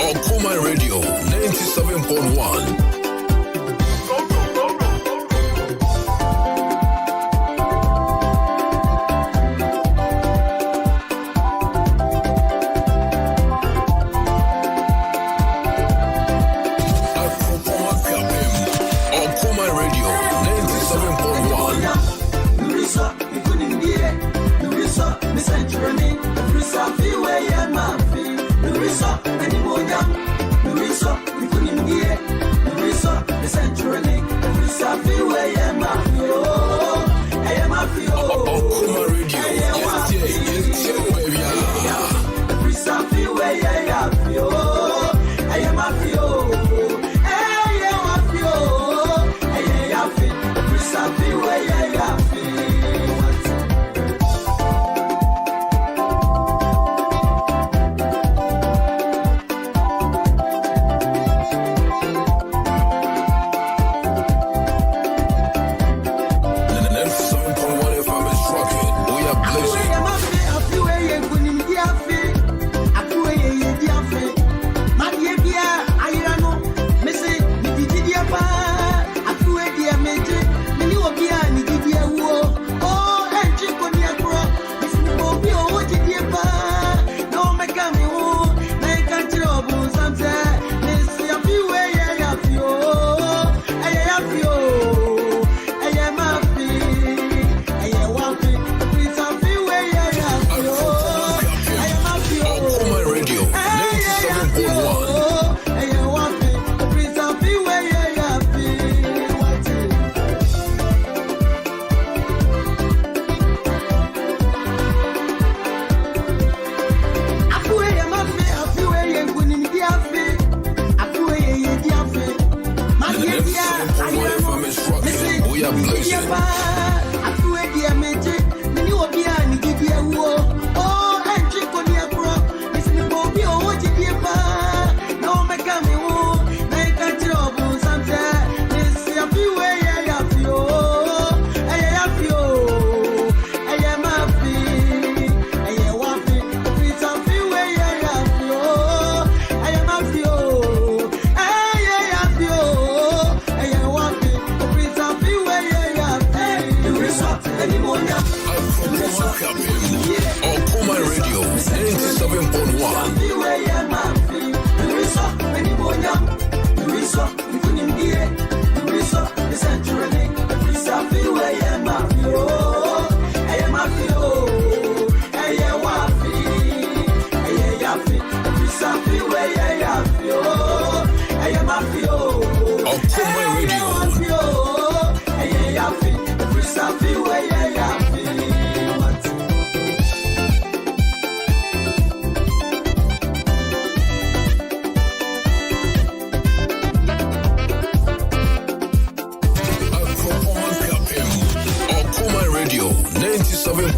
Okuma Radio.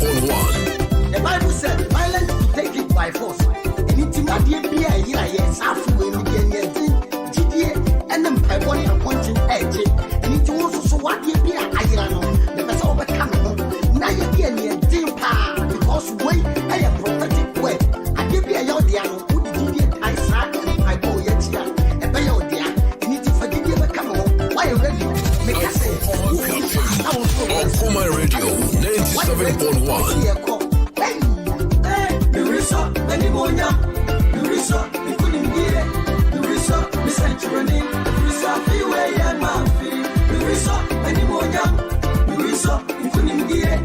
The Bible said, violence to take it by force. And it's not the beer, yes, after we begin GDA and then by one appointing edge. And it also so what the beer, I know, the best overcome. Now you're near deep power because way I am prophetic way. I give you a yodiano, who did you get? I sack and I go yet here. And by your dear, you need to forgive you, come on. Why are you ready? Make us say, Okuma Radio 97.1. Animonia, Urisa, the Kunim Gear, Urisa, the Century, Urisa, Freeway and Murphy, Urisa, Animonia, Urisa, the Kunim Gear,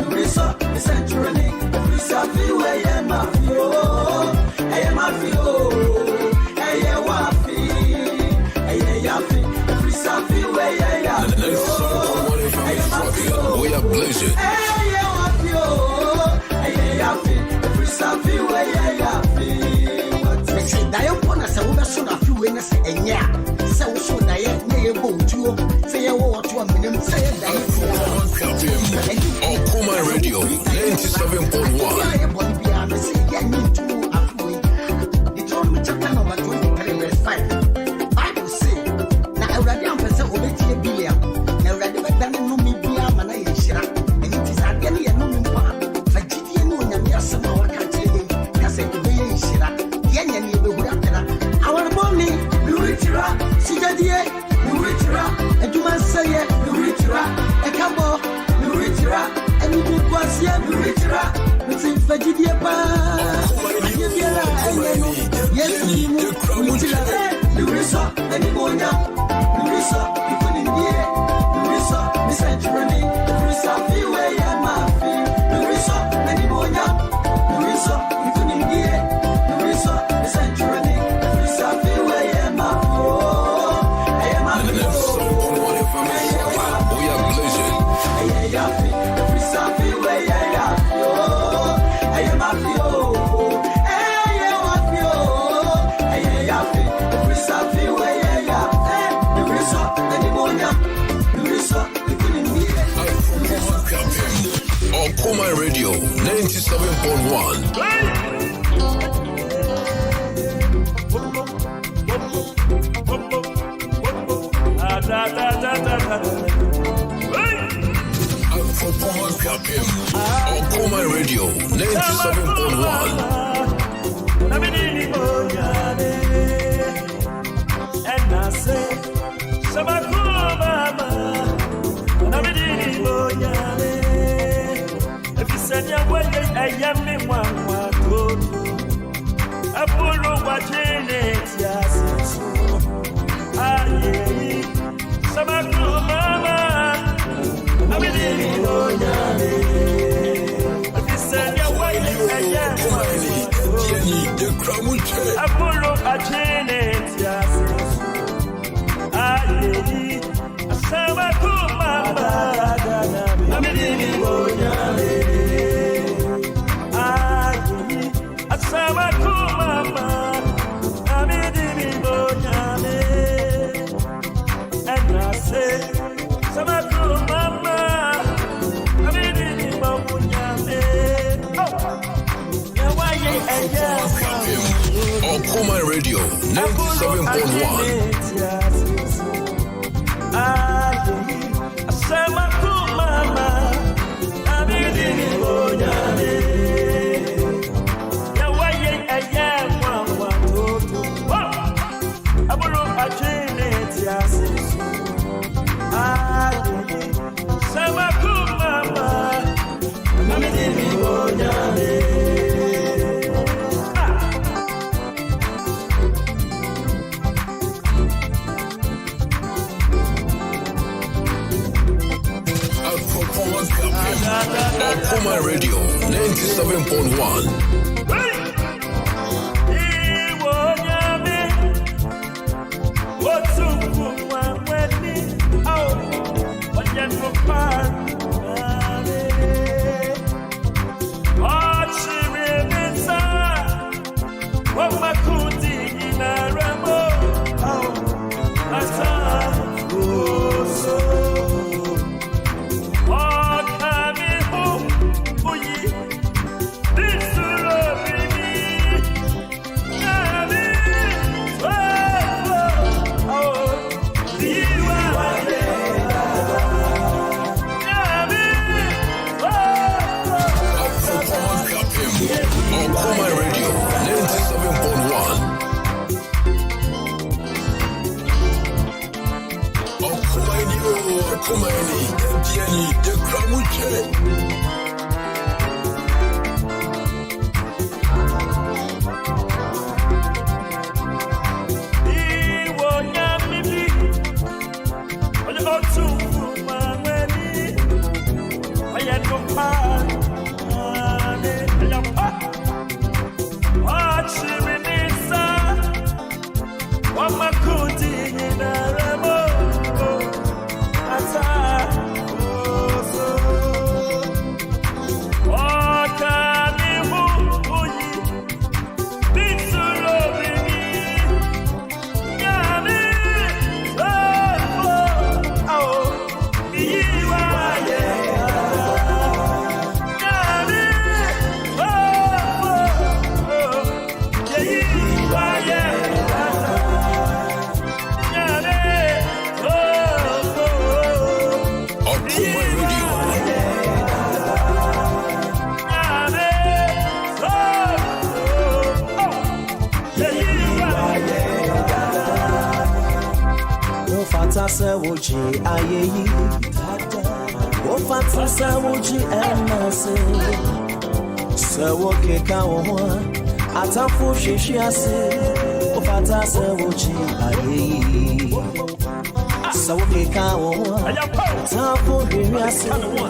Urisa, the Century, Urisa, Freeway and Murphy, oh, I am Murphy, oh, I am Wafi, I am Yafi, Urisa, Freeway and Murphy, oh, we are blazing. I am Wafi, oh, I am Yafi. Safi way ya me say Diopona say we so na fi we na say enya say we so na ye na ye bo tuo say ye wo to aminem say Okuma Radio 97.1. Deuteronomy chapter number 23 verse 5. Bible say na Awurade am pese obetie Biliam na Awurade bedane no me bia ma na ye hira and it is ade na ye no me pa fa gidie no nyame asema Sijadie, Nuritira, Eduma Saye, Nuritira, Ekabo, Nuritira, and you could was here, Nuritira, with him Fajidia Pa, yes, Nuritira, Nurisa, Animonia, Nurisa, you couldn't hear, Nurisa, Miss Anthony, Nurisa, Freeway and Murphy, Nurisa, Animonia, Nurisa, you couldn't hear, Nurisa, Miss Anthony, Nurisa, Freeway and Murphy. Okuma Radio 97.1. Okuma Radio 97.1. And I say, Sabakuma, if you send your way, I am me one. I pull over it, yes. Sabakuma, if you send your way, I am I pull over it, yes. Sabakuma, and I say, Okuma Radio 97.1. Okuma Radio 97.1. Oh, Sawoji ayeyi wo fata sawoji enase sawo keka wo atafu shishi ase wo fata sawoji ayeyi sawo keka wo atafu shishi ase wo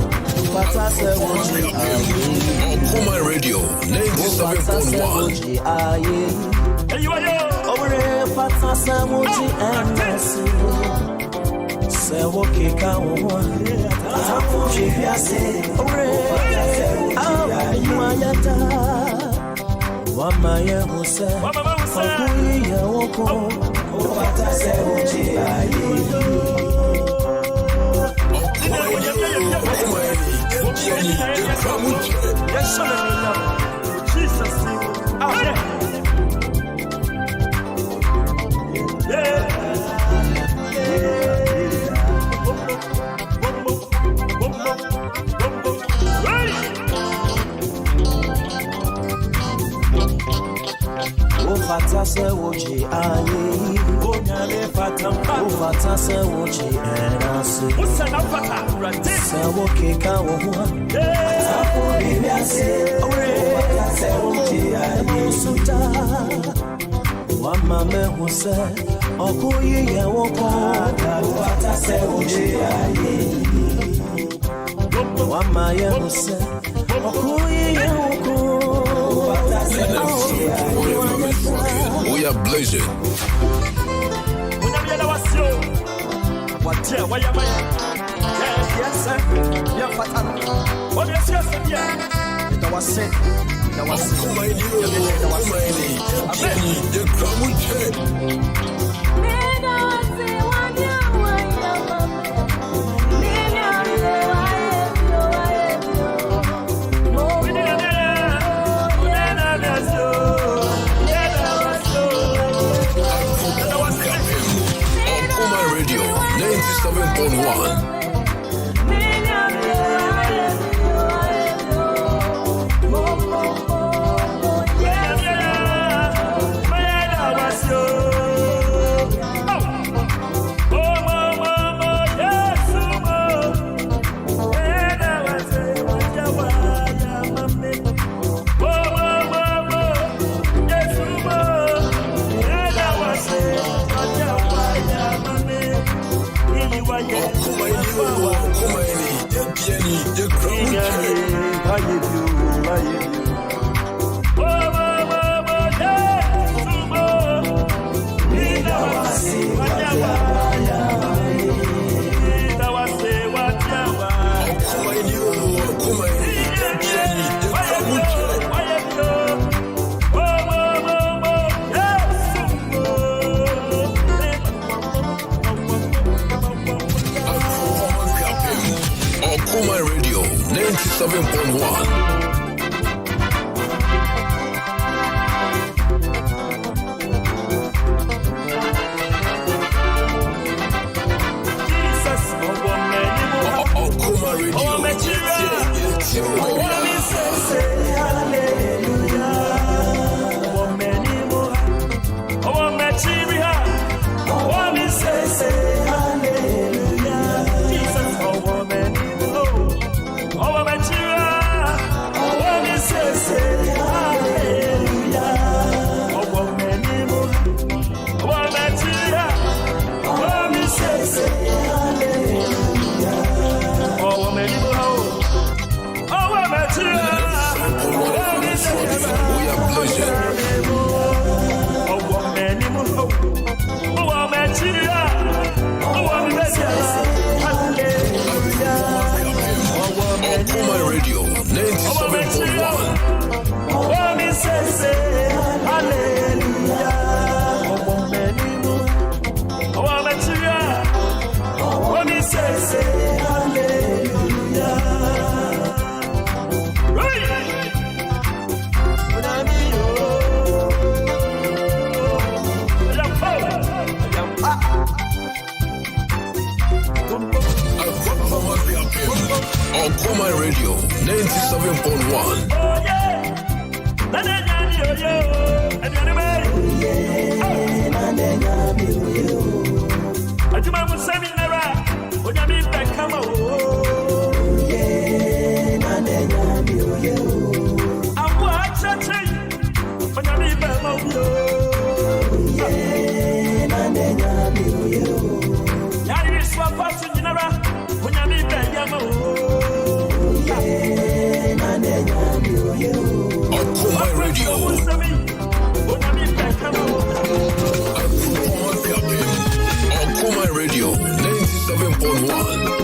fata sawoji ayeyi Okuma Radio 97.1 ayeyi ore fata sawoji enase Sewo keka wo atafu shishi ase ore amayata wamaye huse okuyi ya woko ofata sewo ji aye Fata se woji aye onyale fata fata se woji enase usana fata se wo keka wo tapo biase ore fata se woji aye suta wama me huse okuyi ye wo ko fata se woji aye wama ye huse okuyi ye wo ko fata se woji aye. We are blazing. Radio 97.1. 97.1. Radio 97.1.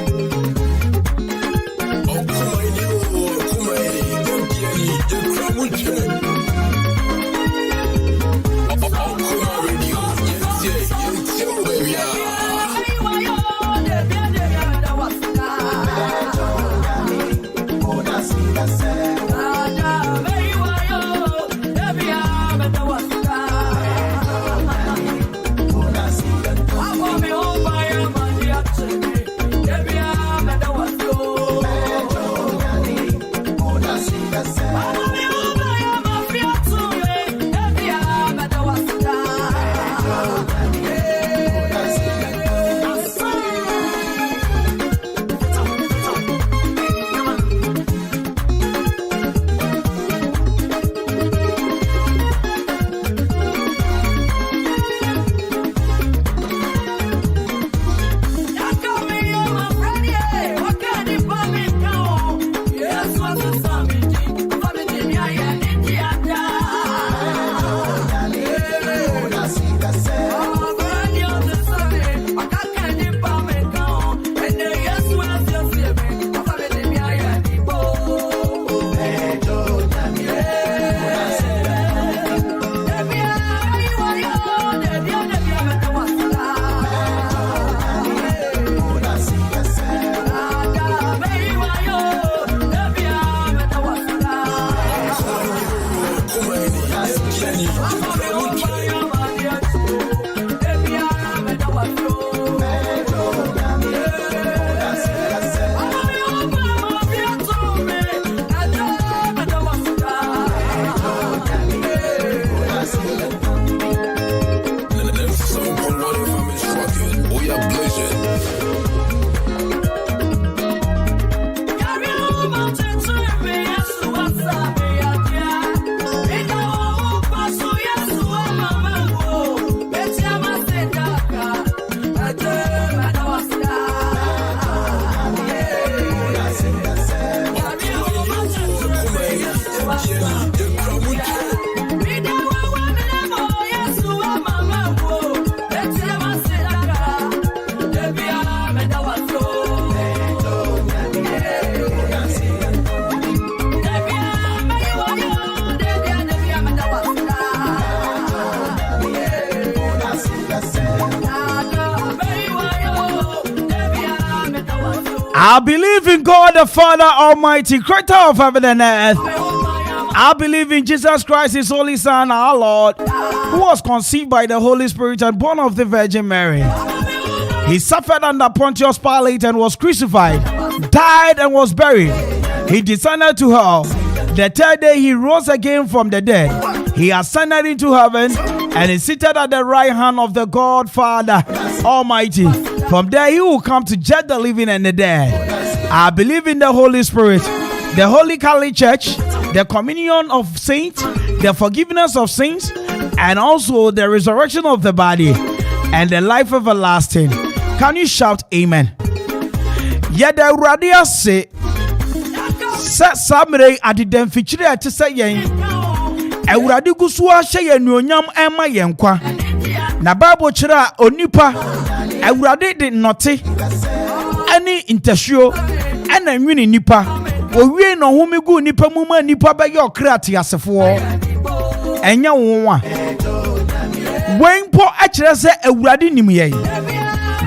I believe in God the Father Almighty, creator of heaven and earth. I believe in Jesus Christ, his only Son, our Lord, who was conceived by the Holy Spirit and born of the Virgin Mary. He suffered under Pontius Pilate and was crucified, died and was buried. He descended to hell. The third day he rose again from the dead. He ascended into heaven and is seated at the right hand of the God Father Almighty. From there he will come to judge the living and the dead. I believe in the Holy Spirit, the Holy Catholic Church, the communion of saints, the forgiveness of sins, and also the resurrection of the body and the life everlasting. Can you shout amen? Yada radia say samre adidem fichire ate say yen awurade gusua hye yen onyam ema yen kwa na bible kira onipa awurade de note ani intasuo ana nwini nipa owie no homigu nipa muma nipa be ye okrate asefo enya wonwa wenpo akire se awurade nim yen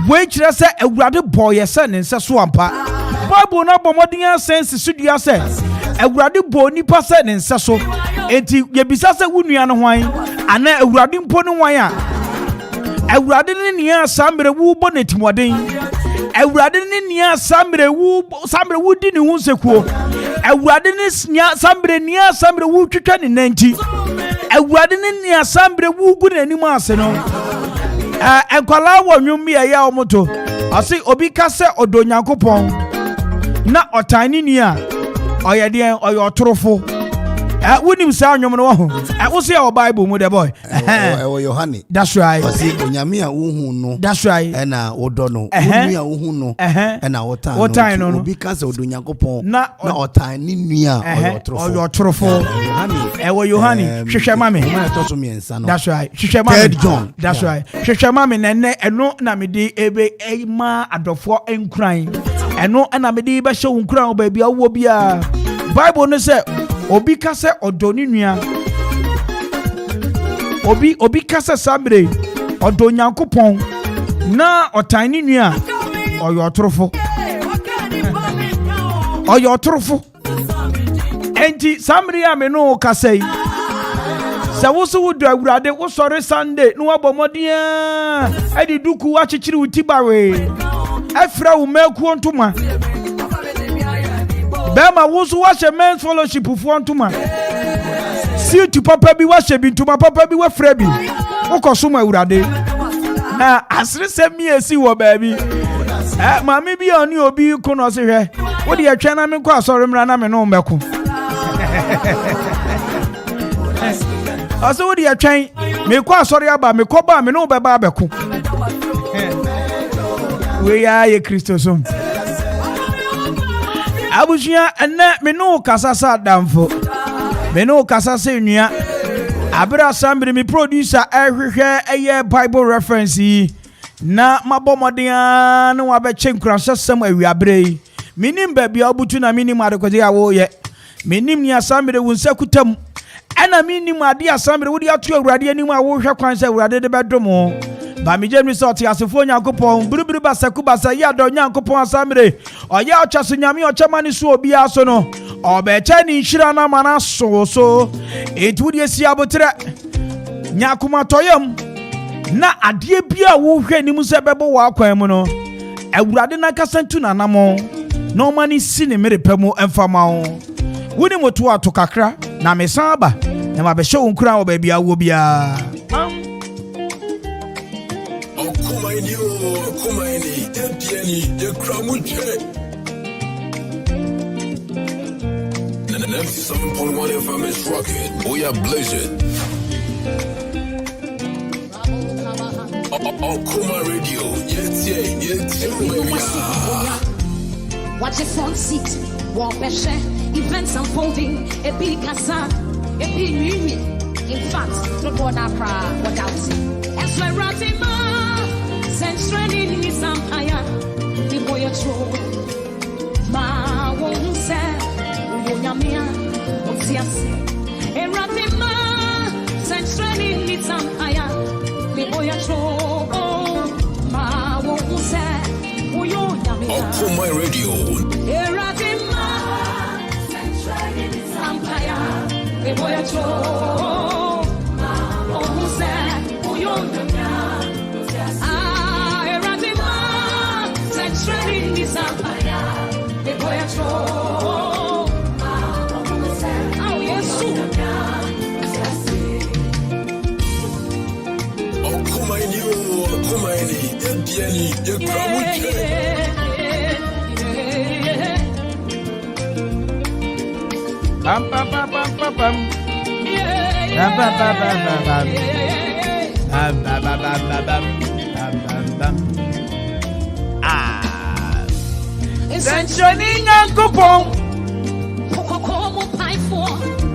we kire se awurade boye se ne nse so ampa bible na bomodin sense sudua se awurade bo nipa se ne nse so enti ye bisa se wunua no hwan ana awurade mpo ne hwan a awurade ne nia sambre wu bonetimoden awurade ne nia sambre wu di ne hu sekuo awurade ne nya sambre nia sambre wu twetwa ne nanti awurade ne nia sambre wu gu n'anim ase no enkwala wo nwum ya ya omoto ase obi ka se odo Nyankopɔn na otani nia oyede oyotorofo wonim sa nwom no ho wo se your Bible mu the boy Yohane. That's right. Ose onyame a wohu no. That's right. Ena wodo no. Onu a wohu no. Ena wotan no. Obi ka se odo Nyankopɔn na otan ni nua oyotorofo. Yohane. Yohane. Hwehwe mame. Ma to so miensa no. That's right. Hwehwe mame. John. That's right. Hwehwe mame nene eno na mede ebe ma adofo enkran. Eno na mede be hye nkran ba bia wo bia. Bible no say obi ka se odo ni nua. Obi kasa sabre odo Nyankopɔn na otani nua oyotorofo enti samri a me no kasa yi sa wo so wodu awurade wo sore Sunday no abomodea edi duku achichiri utibawe afra wo maku ntoma bema wo so wa she men's fellowship fu ntoma si tu papa bi wa shebi ntuma papa bi wa fra bi ukoso ma awurade na asre se mi esi wo baabi mami bi oni obi ko no se hwe wo de atwa na me ko asore mra na me no mbeko aso wo de atwan me ko asore aba me ko ba me no beba abeko we ya ye Kristo so abushia enne me no kasasa damfo me no kasasa nua abra sambri mi producer ehwehwe eye Bible reference yi na mabomodea na wa be chenkrasha sam awiabre minim baabi obutu na minim adekoje awo ye minim ni asambri wunsa kutam ana minim ade asambri wodi atu awurade anim awo hwe kwan se awurade de bedomo ba mi jemi so ti asefo Nyankopɔn buruburu basaku basa ya do Nyankopɔn asambri oya ochaso nyame ochamani so obi aso no obecha ni nhira na mana so etu de esi abotre nyakoma toyam na ade bia wo hwe ni mu se bebo wa kwan mu no awurade na kasantu na namo no mani sine merepemu emfama wo woni moto ato kakra na mesan aba na ma be hye onkura wo ba bia wo bia Kumaini, Piani, the Kramuche. 97.1 FM is rocking. We are blazing. Kuma Radio. Watch your front seat. Walk share. Events unfolding. A big casa. A big movie. In fact, no border cry. What else? As we're running, Century in some higher, the boy a true. Ma won't say, Yamia, Otias, a ratima, Century in some higher, the boy a true. Ma won't say, Yamia, my radio. A ratima, Century in some higher, the boy a true. Ma won't say, Yamia. Training is up the boy at all. Oh, yes, Kumaini, Piani, the Kramuche. Bam bam bam bam bam bam. Bam bam bam bam bam. Bam bam bam bam bam bam bam. Century Nyankopɔn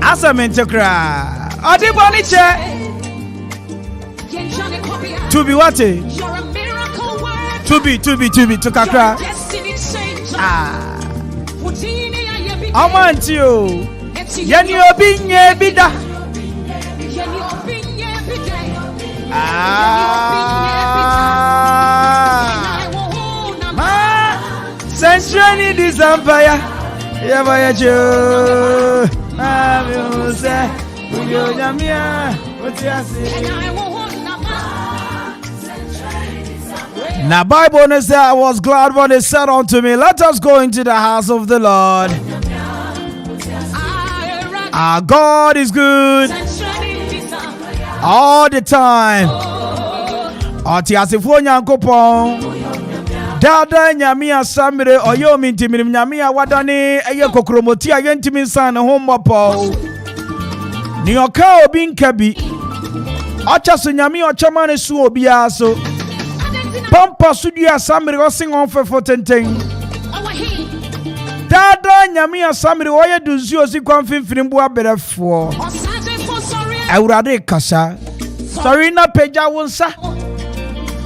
Asamentokra Adiboni che To be what? To be to kakra Amantio Yani obinye bida Century December, Yabaya Joe, Amuse, Yamia, Now, Bible says, I was glad when they said unto me, let us go into the house of the Lord. Our God is good all the time. Otiasifo Nyankopon. Dada nyame asamre oyo mintimirim nyame awadane eye kokromoti ayentimi nsan ho mmopo. Ni oka obi nkabi. Ocha so nyame ochama ne su obi aso. Pampa sudi asamre osing on fefo tenten. Dada nyame asamre oye dunzi osi kwamfimfini mbu aberefo. Awurade kasa. Sorry na peja wonsa.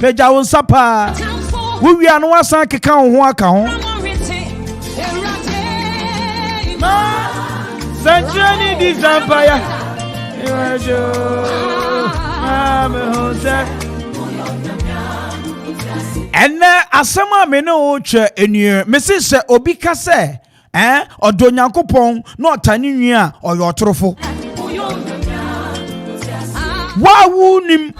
Peja wonsa pa. We are no asan keka ho aka ho. Sanjani disampaya. Ene asema me no che enu me se obi ka se odo Nyankopon no otani nua oyotorofo. Wa wunim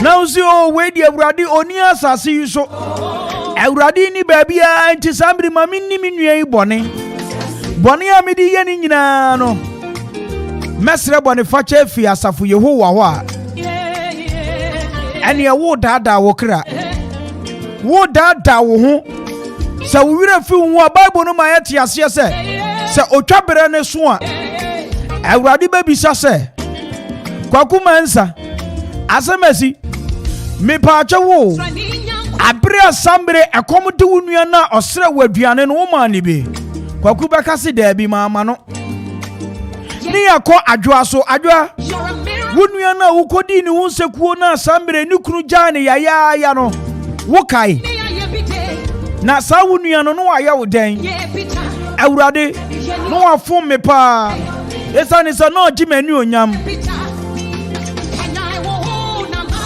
now see we di Awurade oni asase yi so. Awurade ni baabia anti sambre mami ni menua yi bone. Bone a me di ye ni nyina no. Mesre bone fa che fi asafo Yehowa ho a. Ene wo dada wo kra. Wo dada wo ho. Se wo wira fi wo Bible no ma yete ase se otwabere ne so a. Awurade ba bisa se kwakuma nsa asemesi me paache wo abre asambre ekomde wunua na osre waduane no ma ni bi kwaku beka se da bi mama no ni yakọ adwoa so adwoa wunua na wukodi ni hunsekuo na asambre ni kunu jane ya no wokai na sa wunua no aya wo den Awurade no afom me pa esane sa no jimani onyam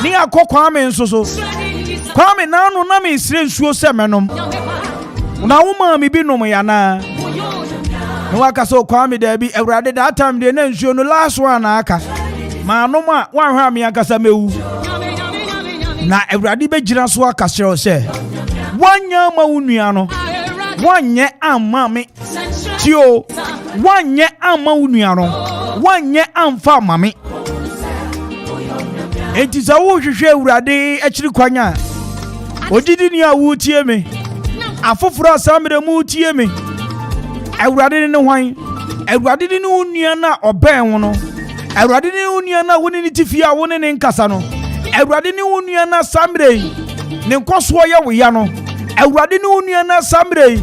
ni akokwa me nsoso kwa me nanu na me isire nsuo semenom na woma me bi nom ya na no aka so kwa me da bi Awurade that time de na nsuo no last one aka manom a wanhwa me akasa mewu na Awurade be gira so aka sero se wanya ma wunua no wanye amma me tio wanye amma wunua no wanye amfa ma me. Enti za wo hwehwe Awurade akiri kwanya odidi ni awutie me afoforo asamre mu utie me Awurade ne hwan Awurade ne unua na oben wo no Awurade ne unua na woni ni tifia woni ne nkasa no Awurade ne unua na samre ne nkoso ye wo ya no Awurade ne unua na samre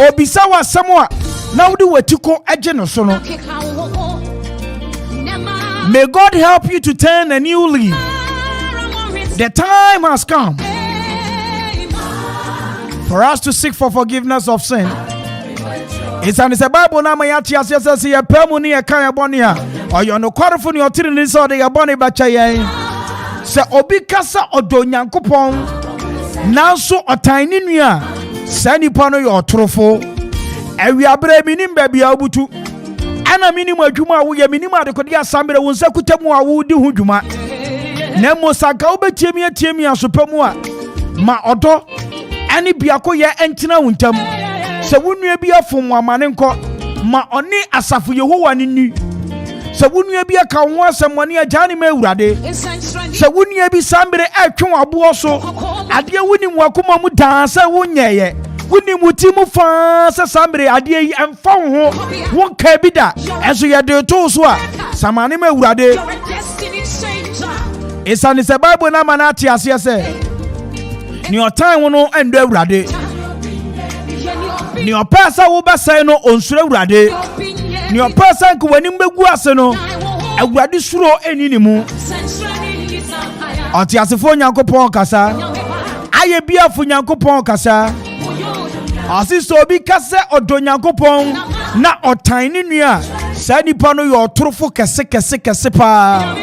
obisa wa samwa na wodi watiko age no so no. May God help you to turn a new leaf. The time has come for us to seek for forgiveness of sin. It's an Bible na mayati asese ye pemu ni e kan ebone a oyo no kwarefo ni otiri ni so de ebone bacha yen se obi kasa odo Nyankopon nanso otani nua sanipa no yo otorofo awiabre minim babia obutu ana minimum adwuma wo ye minimum adekodi asambre wo nsa kutamu a wo di ho dwuma na mosaka wo betiemi asopemu a ma odo ani biako ye entina wontam se wonua bi afom amane nko ma oni asafo Yehowa ni se wonua bi aka ho asemone agya ne ma Awurade se wonua bi sambre atwe abo so ade woni mu akoma mu dan se wonyeye woni muti mu fa se sambre ade yi emfa ho won ka bi da enso ye de to so a samane ma Awurade esane se Bible na manati ase se ni otan wo no endo Awurade ni opasa wo basai no onsuro Awurade ni opasa nko wani mbegu ase no Awurade suro enini mu oti asefo Nyankopon kasa aye biafo Nyankopon kasa asiso obi kase odo Nyankopon na otan ni nua sa nipa no yo otorofo kese pa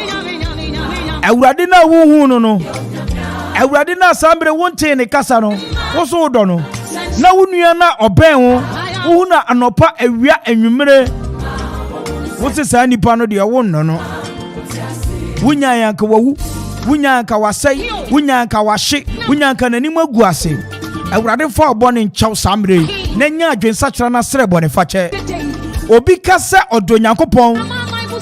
Awurade na huhu no Awurade na sambre wonte ne kasa no wo so do no na wunua na oben wo na anopa awia anwumere wo se sa nipa no de wo no wunya yanka wawu wunya yanka wasai wunya yanka wahye wunya yanka nanim agu ase Awurade fa obone nchaw sambre na nya adwensa kyera na sere bone fache obi ka se odo Nyankopon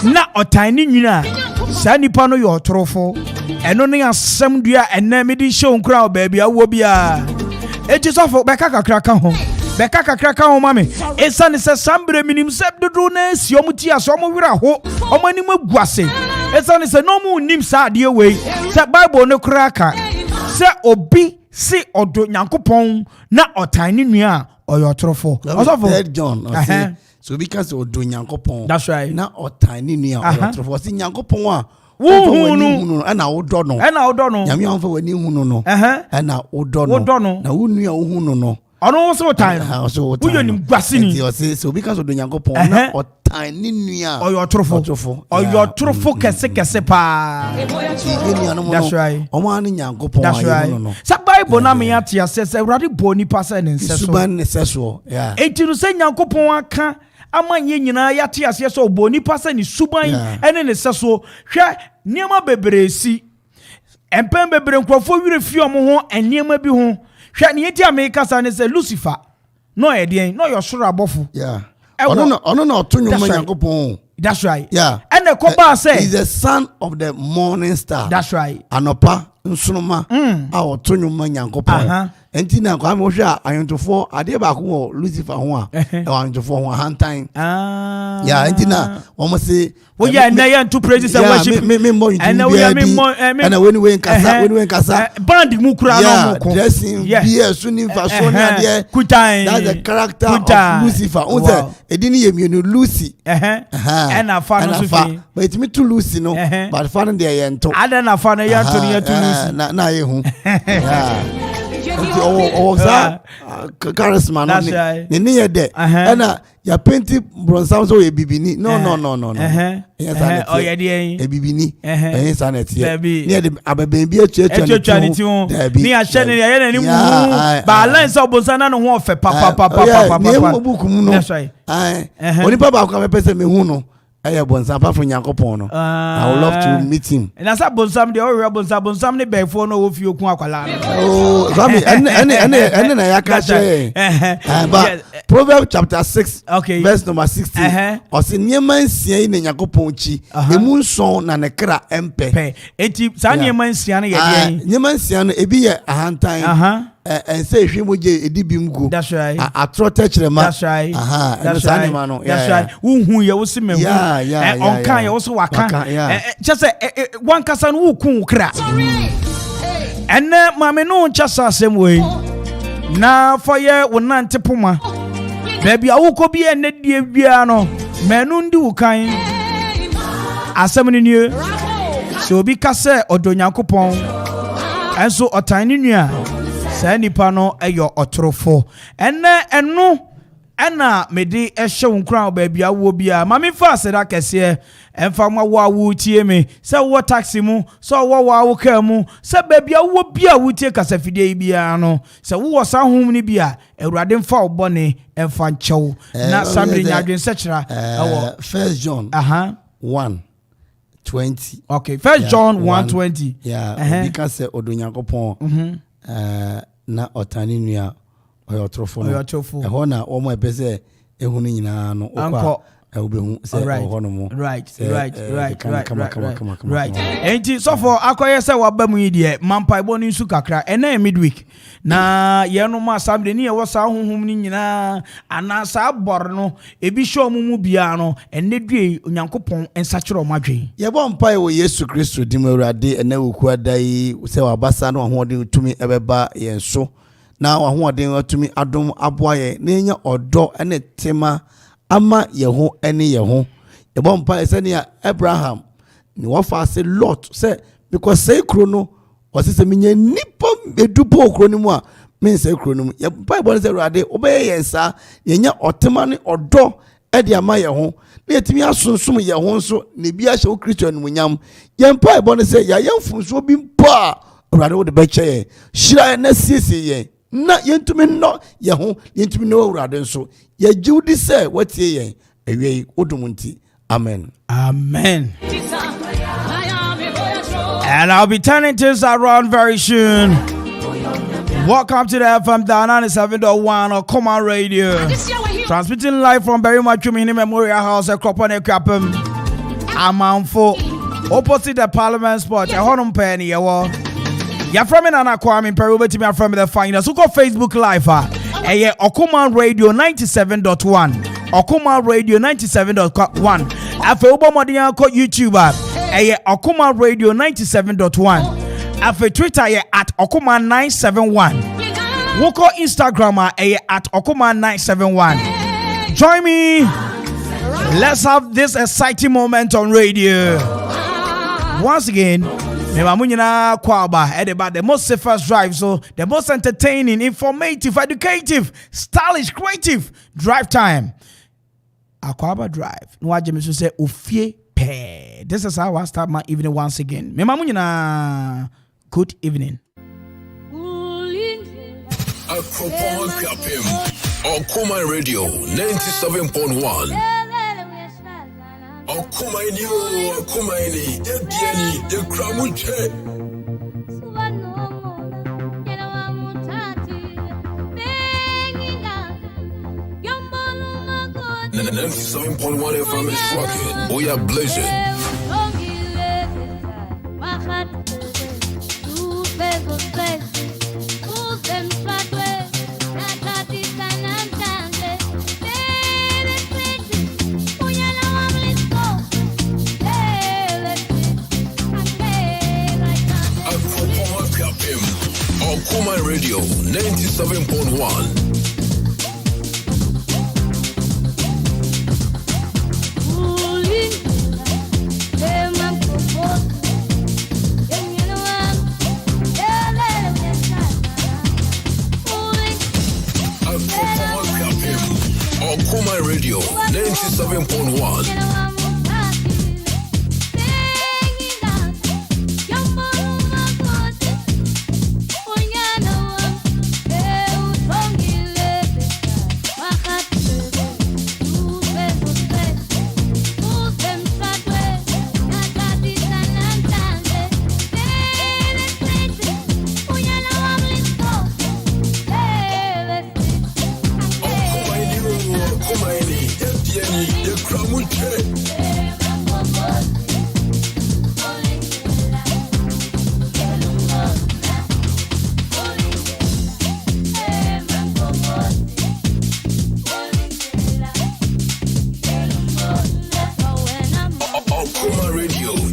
na otan ni nwina sa nipa no yo otorofo eno ne asem dua enne me di show nkura baabi awo bia eji sofo beka kakra ka ho mame esa ne se sambre minim se dodo na si omuti aso mo wira ho omani maguase esa ne se no mu nim sa ade we se Bible ne kura ka se obi si odo Nyankopon na otan ni nua oyo otorofo osofo Third John so because odo Nyankopon that's right na otan ni nua oyo otorofo si Nyankopon a hunu ana wodo no nyame amfa wani hunu no ana wodo no na wonu a hunu no ono so time wo nim gwase ni so because odo Nyankopon na otan ni nua oyo otorofo kese pa that's right omo ani Nyankopon ayi no sa Bible na me atia se Awurade bo ni pa se ne nseso suban ne seso etiru se Nyankopon aka amanye nyina yate ase so bo ni pa se ni suban ene ne seso hwe niema bebresi empem bebre nkrofo wire fi omo ho eniema bi ho hwe ne yeti America sa ne se Lucifer no edien no your soro abofo ono na otonyo Nyankopon that's right and the koba say he's the son of the morning star that's right anopa nsunuma a otonyo Nyankopon enti na kwa me hwe ayontofo ade ba ko Lucifer ho a ayontofo ho hantan enti na omo se wo ya na ya to praise and worship me and when kasa band mu kura no mo ko dressing beer suni fashion ade kutan that's the character of Lucifer unse edini yemienu Lucy and afa no so fi but it me to Lucy no but fa no dey yento ada na fa no ya to Lucy na ye hu charisma no ni ye de na ya painti bronsam so ye bibini no oh ya de e bibini sanet ye ni de ababen bi etuatua ni ti ho ni a hye ni ye na ni mu balance obonsa na no ho ofe pa ni mo buku mu no oni pa ba ko me pese me hu no bonsam pa fo Nyankopon no I would love to meet him and asa bonsam de o bonsam ne befo no wo fi okun akwala Rami ene na yakache but Proverbs chapter 6 verse number 16 o se niema nsia yi na Nyankopon chi emu nson na ne kra empe enti sa niema nsia no ye de niema nsia no ebi ye ahantan and say hwemoje edibimgo that's right atrote kirema that's right that's right that's right hu ye wo se mehu on kan ye wo so waka just one kasa no wu kun kra enne mame no nchasa asem we na for ye wonante poma baby awuko bi enne die bia no menu ndi wukan asem ni nie so obi kase odo Nyankopon enso otan ni nua sa nipa no eyo otorofo eno ena mede ehye wonkran baabia wo bia mame fa aseda kese emfa wo tie me se wo taxi mu so wo ka mu se baabia wo bia wo tie kasafide bia no se wo sa hom ni bia Awurade mfa obone emfa nchew na samre nyadwen sekira ewo 1 John 1:20 okay 1 John 1:20 because odo Nyankopon na otani nua oyotrofo no ho na wo mo epese ehunu nyina no okwa obehu se ho no mo right enti so for akoye se waba mu yide mampai bonu nsu kakra ena midweek na ye no ma samde ni ye wo sa honhom ni nyina ana sa bor no ebi show mu bia no enne due Onyankopon ensakiro madwen ye bo mpai wo Yesu Kristo dim Awurade ena woku adai se wabasa no ho de tumi ebeba ye so na wahoɔden watumi adom aboa ye na enya odo ene tema ama ye ho ene ye ho e bɔ mpa ese ne Abraham ni wafa se Lot se because say kro no wase se menye nipa edupo kro ni mu a men se kro no mu ye mpa bɔ se Awurade obeye ye nsa ye nya otema ne odo e de ama ye ho na yetimi asonsum ye ho nso ne bi ahye wo Kristo anunyam ye mpa bɔ ne se ya yemfumso bi mpa Awurade wo de be che shira na siesie ye na yentumi no ye ho yentumi no Awurade nso ye jiwdi se watie ye ewe odumunti amen and I'll be turning things around very soon. Welcome to the FM 97.1 or Common Radio. Transmitting live from Berrima Twumini Memorial House at Kropone Krapem. Amanfo opposite the Parliament Sport. Honum Penny, you're from Nana Kwame Peru, but me from the finals. So go Facebook Live. Okuma Radio 97.1. Okuma Radio 97.1. Afe Obamodian ko YouTube. Okuma Radio 97.1. Afe Twitter at Okuma 971. Woko Instagram at Okuma 971. Join me. Let's have this exciting moment on radio. Once again, about the most safest drive, so the most entertaining, informative, educative, stylish, creative drive time. Akwaba Drive. No, I just say Ufie Pe. This is how I start my evening once again. Good evening. Okuma Radio 97.1. Okumaini, Okumaini, Ebiani, Ekramuche. 97.1 FM is rocking. We are blazing. Okuma Radio 97.1. Okuma Radio 97.1. Okuma Radio 97.1.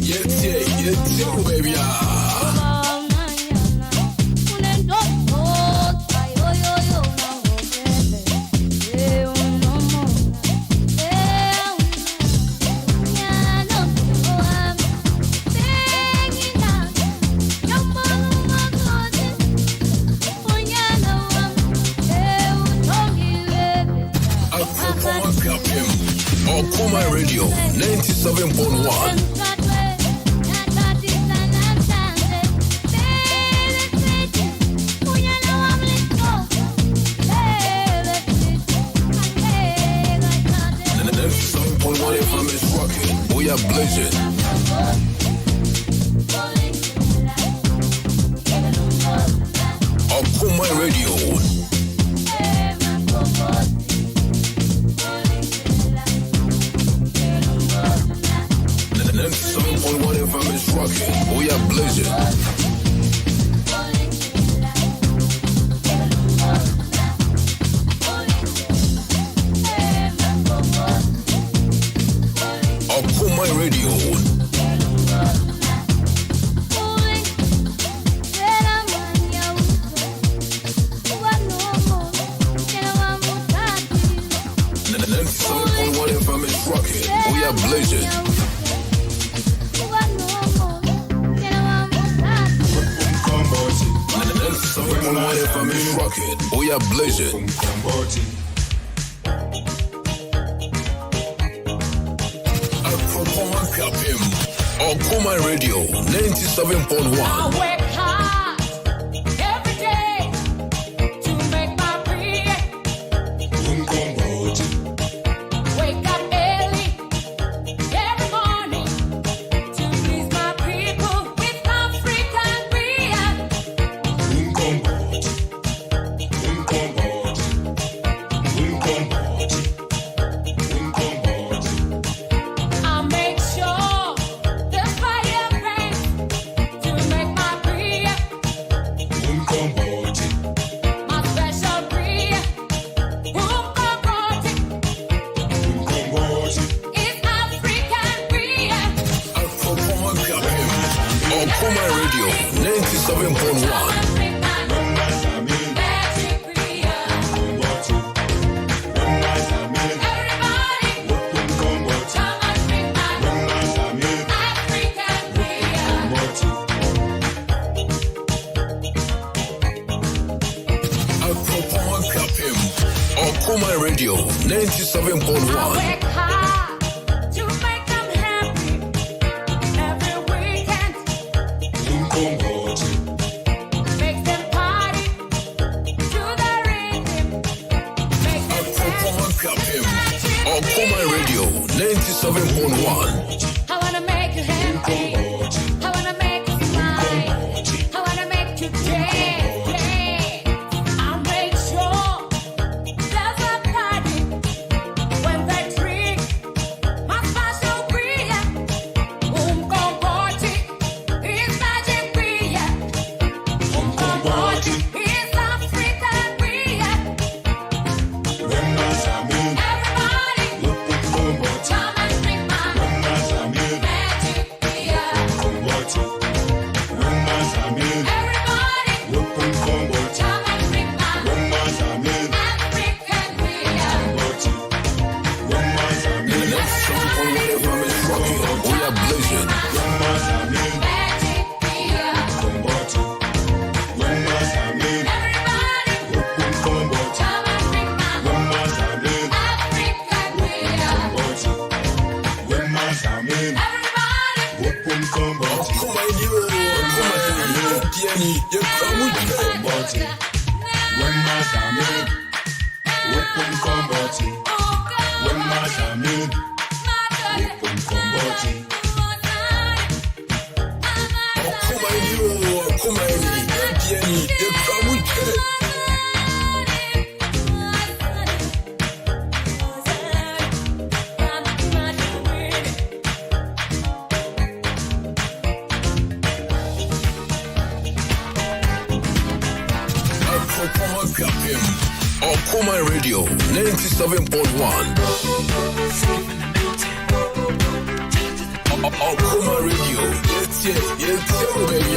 We are blazing. Okuma Radio. The 97.1 FM is rocking. We are blazing. Okuma Radio. The 97.1 FM is rocking. We are blazing. The 97.1 FM is rocking. We are blazing. Okuma Radio 97.1. I work hard every day to make my bread. Wake up early every morning to please my people with African bread. 97.1. My radio 97.1. My radio 97.1. I wanna make you happy. I wanna make you smile. I wanna make you play. I'll make sure there's a party when they drink my special beer. Party is magic beer. Party is African beer. My radio 97.1. My radio, yes, baby.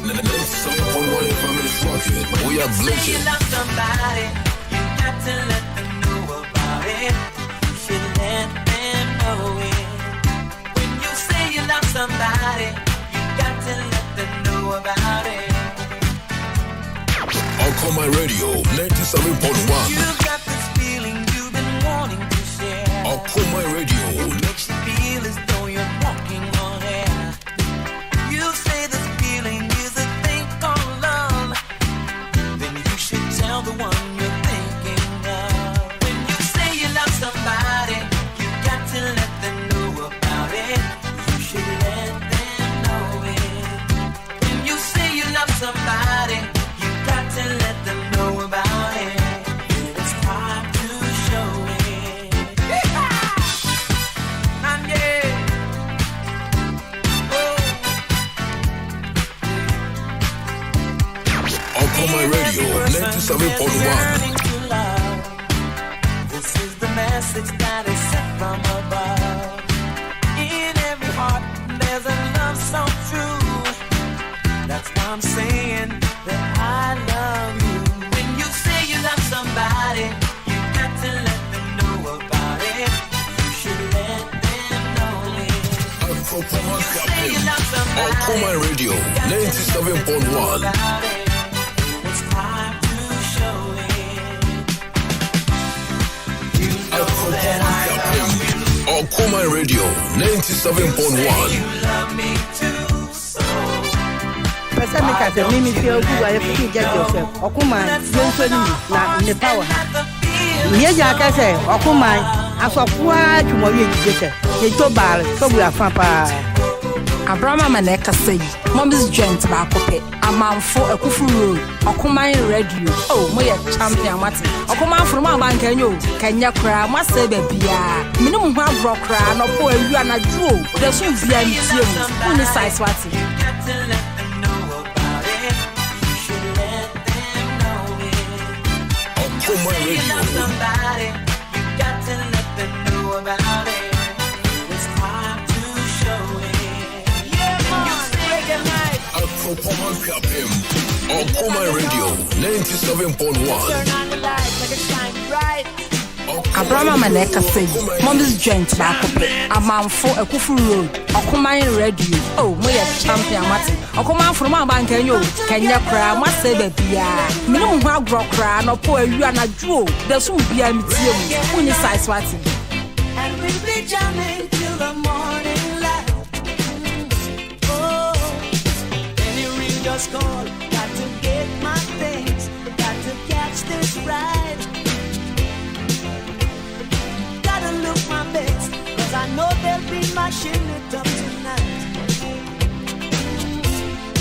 97.1 FM is rocking. We are blazing. You love somebody, you got to let them know about it. You should let them know it. When you say you love somebody, got to let them know about it. I'll my radio 97.1. You've got this feeling you've been wanting to share. I'll my radio. It makes you feel as though you're walking on air. You say this feeling is a thing called love. Then you should tell the one you're thinking of. When you say you love somebody, you got to let them know about it. You should let them know it. When you say you love somebody, you got to let them know about it. It's time to show it. And yeah. I'll my radio 97.1. This is the message that is sent from above. In every heart there's a love so true. That's why I'm saying that I love you. When you say you love somebody, you got to let them know about it. You should let them know it. I'll my radio 97.1. It's time to show it. You know that I love you. I'll my radio 97.1. You love me too, so. Pesa mi kase mimi feel good I feel get yourself. Okuma yenso ni na ne power. Ye ja kase okuma asofua twumo ye jije. Ye to bar so bu afan pa. Abraham Maneka say, Mom's joint back up it. A man for a kufu road. Okuma radio. Oh, my champion, what? Okuma from my bank and you. Can you cry? Must say, baby, minimum have rock cry. No boy, you are not true. There's no VM. Only size what? Okuma radio. Somebody, you got to let them know about it. Okuma Radio 97.1. Abraham Maneka say, Mom's joint back up. A man for a Kufu Road. Okuma Radio. Oh, we are champion Mati. Okuma from our bank and you. Kenya cry, must say baby. Minimum hard rock cry, no poor you and a Jew. There soon be a museum. When is size what? And we'll be jamming till the morning light. Oh, any ring just call. Got to get my things. Got to catch this ride. Gotta look my best, cause I know they'll be mashing it up tonight.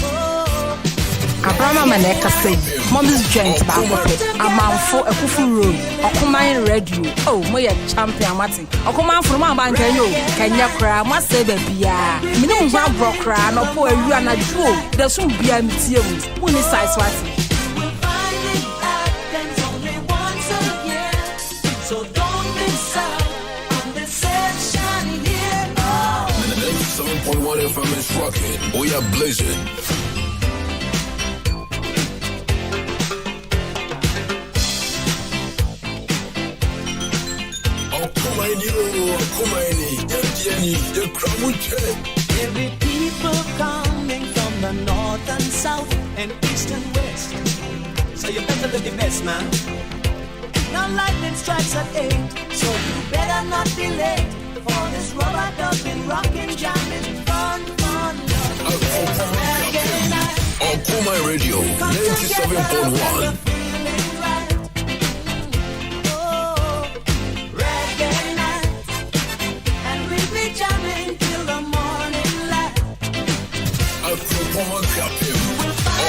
Oh. Abraham Maneka say, Mom's joint back up. A man for a Kufu Road. Okuma Radio. Oh, we are champion Mati. Okuma from our bank and you. Kenya cry, must say baby. Minimum hard rock cry, no poor you and a Jew. There soon be a museum. When is size what? We'll find it happens only once a year. So don't miss out on the sunshine here. Oh. 7.1 FM is rocking. We are blazing. Every people coming from the north and south and east and west. So you better live your best, man. Now lightning strikes at 8, so you better not be late for this rubber ducking, rocking, jamming, fun, love. Okuma Radio 97.1.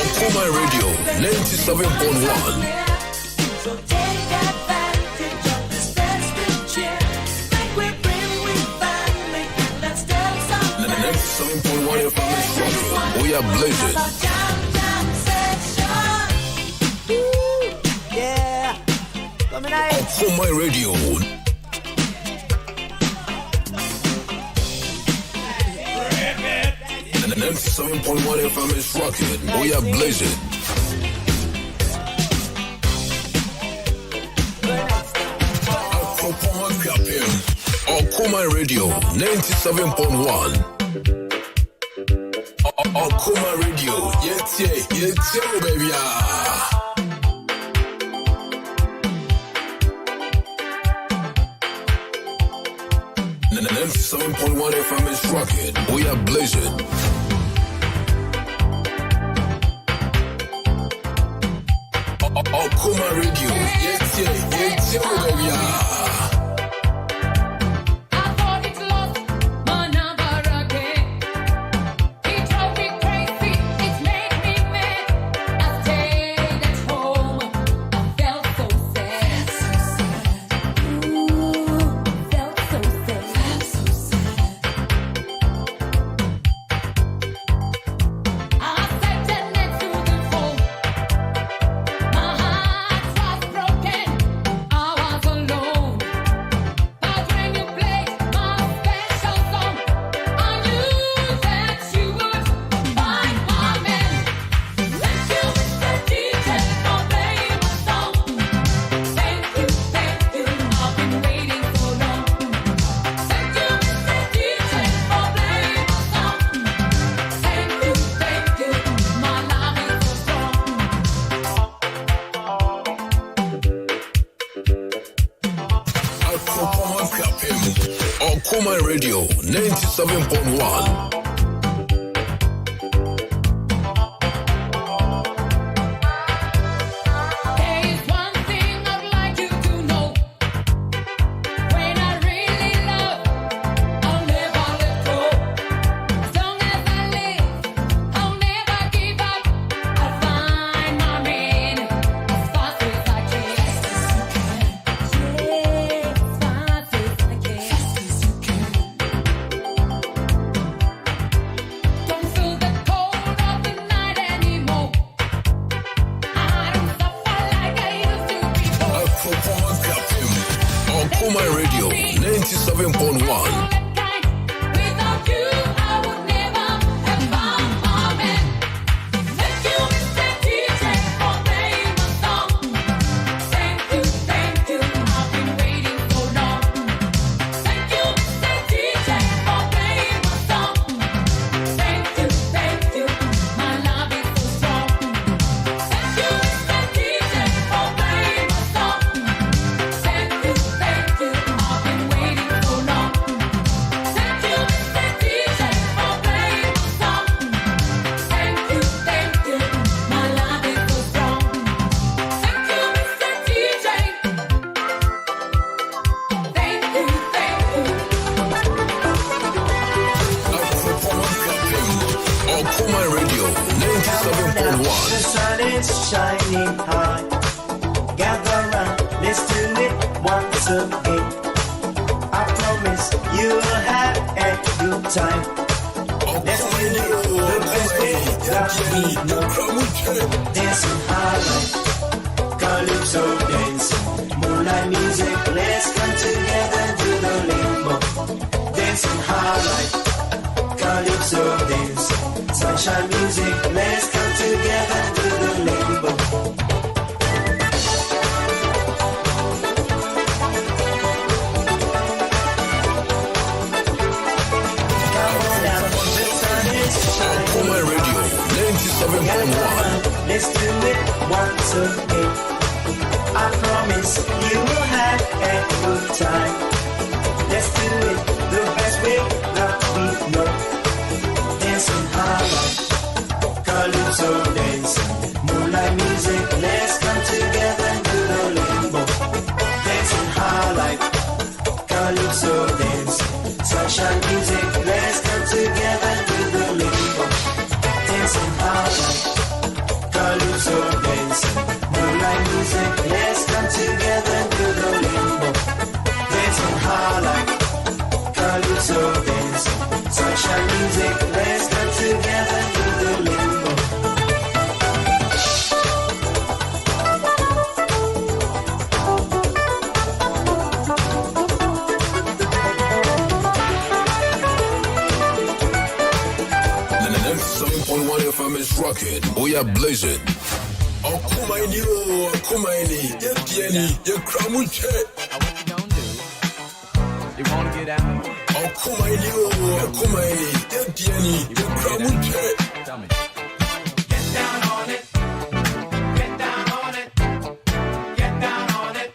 Okuma Radio 97.1. So take advantage of this festive cheer. Like we bring with family, let's tell some 97.1 FM is rocking. We are blazing. Yeah, coming out. Okuma Radio. 97.1 FM is rocking. We are blazing. Okuma Radio 97.1. Okuma Radio. Yes, baby. 97.1 FM is rocking. We are blazing. Okuma Radio. Yes, baby. Okuma Radio 97.1. Okuma Radio 97.1. once again. I promise you will have a good time. Let's do it the best way that we know. Dancing highlight, calypso dancing, moonlight music. Let's come together to the limbo. Dancing highlight, calypso dancing, sunshine music. Let's come together to the limbo. Akuma Radio 97.1. Let's do it once again. I promise you will have a good time. Let's do it the best way that we know. Dancing highlight, calypso dancing, moonlight music. Let's come together and do the limbo. Dancing highlight, calypso dancing, sunshine music. Let's come together and do the limbo. Dancing highlight, calypso dancing, moonlight music. Let's come together and do the limbo. Dancing highlight, calypso dancing, sunshine music. Let's come together and do the limbo. FM is rocking. We are blazing. Akumaini, Akumaini, Yetieni, Yakramuche. What you gonna do? You wanna get out? Akumaini, Akumaini, Yetieni, Yakramuche. Tell me. Get down on it. Get down on it. Get down on it.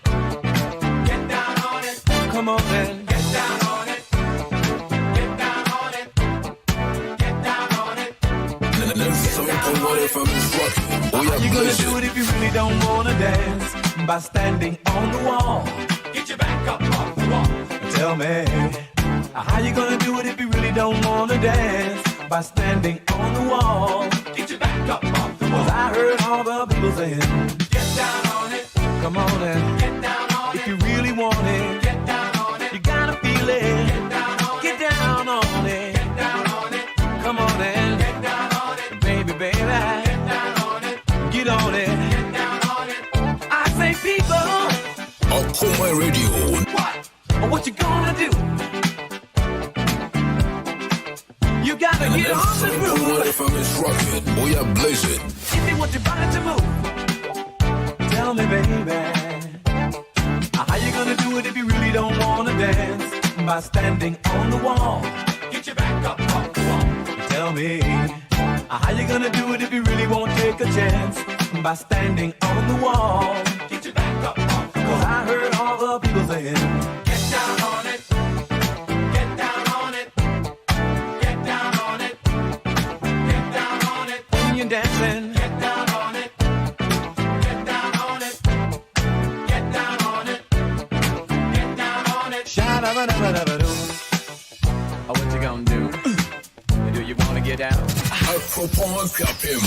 Get down on it. Come on then. Get down on it. Get down on it. Get down on it. 97.1 FM is rocking. We are How you gonna blazing. do it if you really don't wanna dance? By standing on the wall. Get your back up off the wall. Tell me, how you gonna do it if you really don't wanna dance? By standing on the wall. Get your back up off the wall. 'Cause I heard all the people saying, Get down on it. come on and Get down on if it. you really want it, Get down on it. you gotta feel it. Get down on it. Get down on it. Get down on it. Come on and Get down on it. baby, baby, Get down on it. get on it. Get down on it. I say, people, Akuma Radio. what you gonna do? You gotta get on the 97.1 groove FM is rocking. We are blazing. if you want your body to move. Tell me, baby, how you gonna do it if you really don't wanna dance? By standing on the wall. Get your back up off the wall. Tell me, how you gonna do it if you really won't take a chance? By standing on the wall. Get your back up off the 'Cause wall. I heard all the people saying, Get down on it. Get down on it. Get down on it. Get down on it. when you're dancing, Get down on it. Get down on it. Get down on it. Get down on it. sha-da-ba-da-ba-da-ba-doo. Oh, what you gonna do? Do you wanna get down? Akropon Kapim.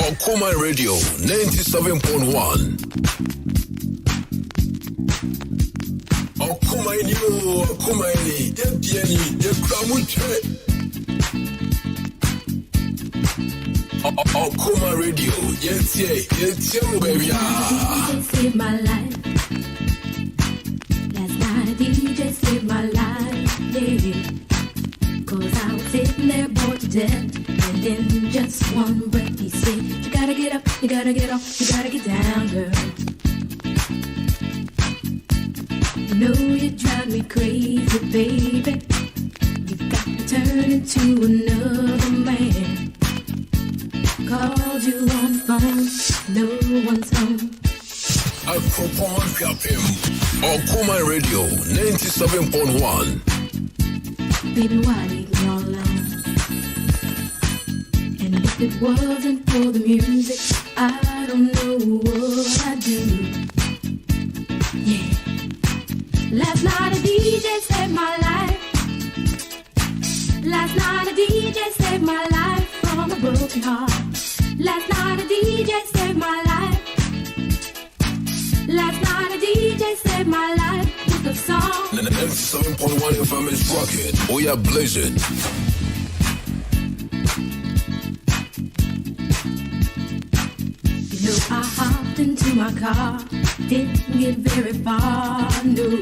Akuma Radio 97.1. Akumaini, Akumaini, Yetieni, Yakramuche. Akuma Radio, Yetie, baby. Saved my life. Last night a DJ saved my life, yeah. 'Cause I was sitting there bored to death, and in just one breath he said, you gotta get up, you gotta get off, you gotta get down, girl. You know you drive me crazy, baby. You got to turn into another man. Called you on the phone, no one's home. Akropon Kapim. Akuma Radio 97.1. Baby, why leave me all alone? And if it wasn't for the music, I don't know what I'd do. Yeah. Last night a DJ saved my life. Last night a DJ saved my life from a broken heart. Last night a DJ saved my life. Last night a DJ saved my life with 97.1 FM is rocking. We are blazing. You know, I hopped into my car, didn't get very far, no.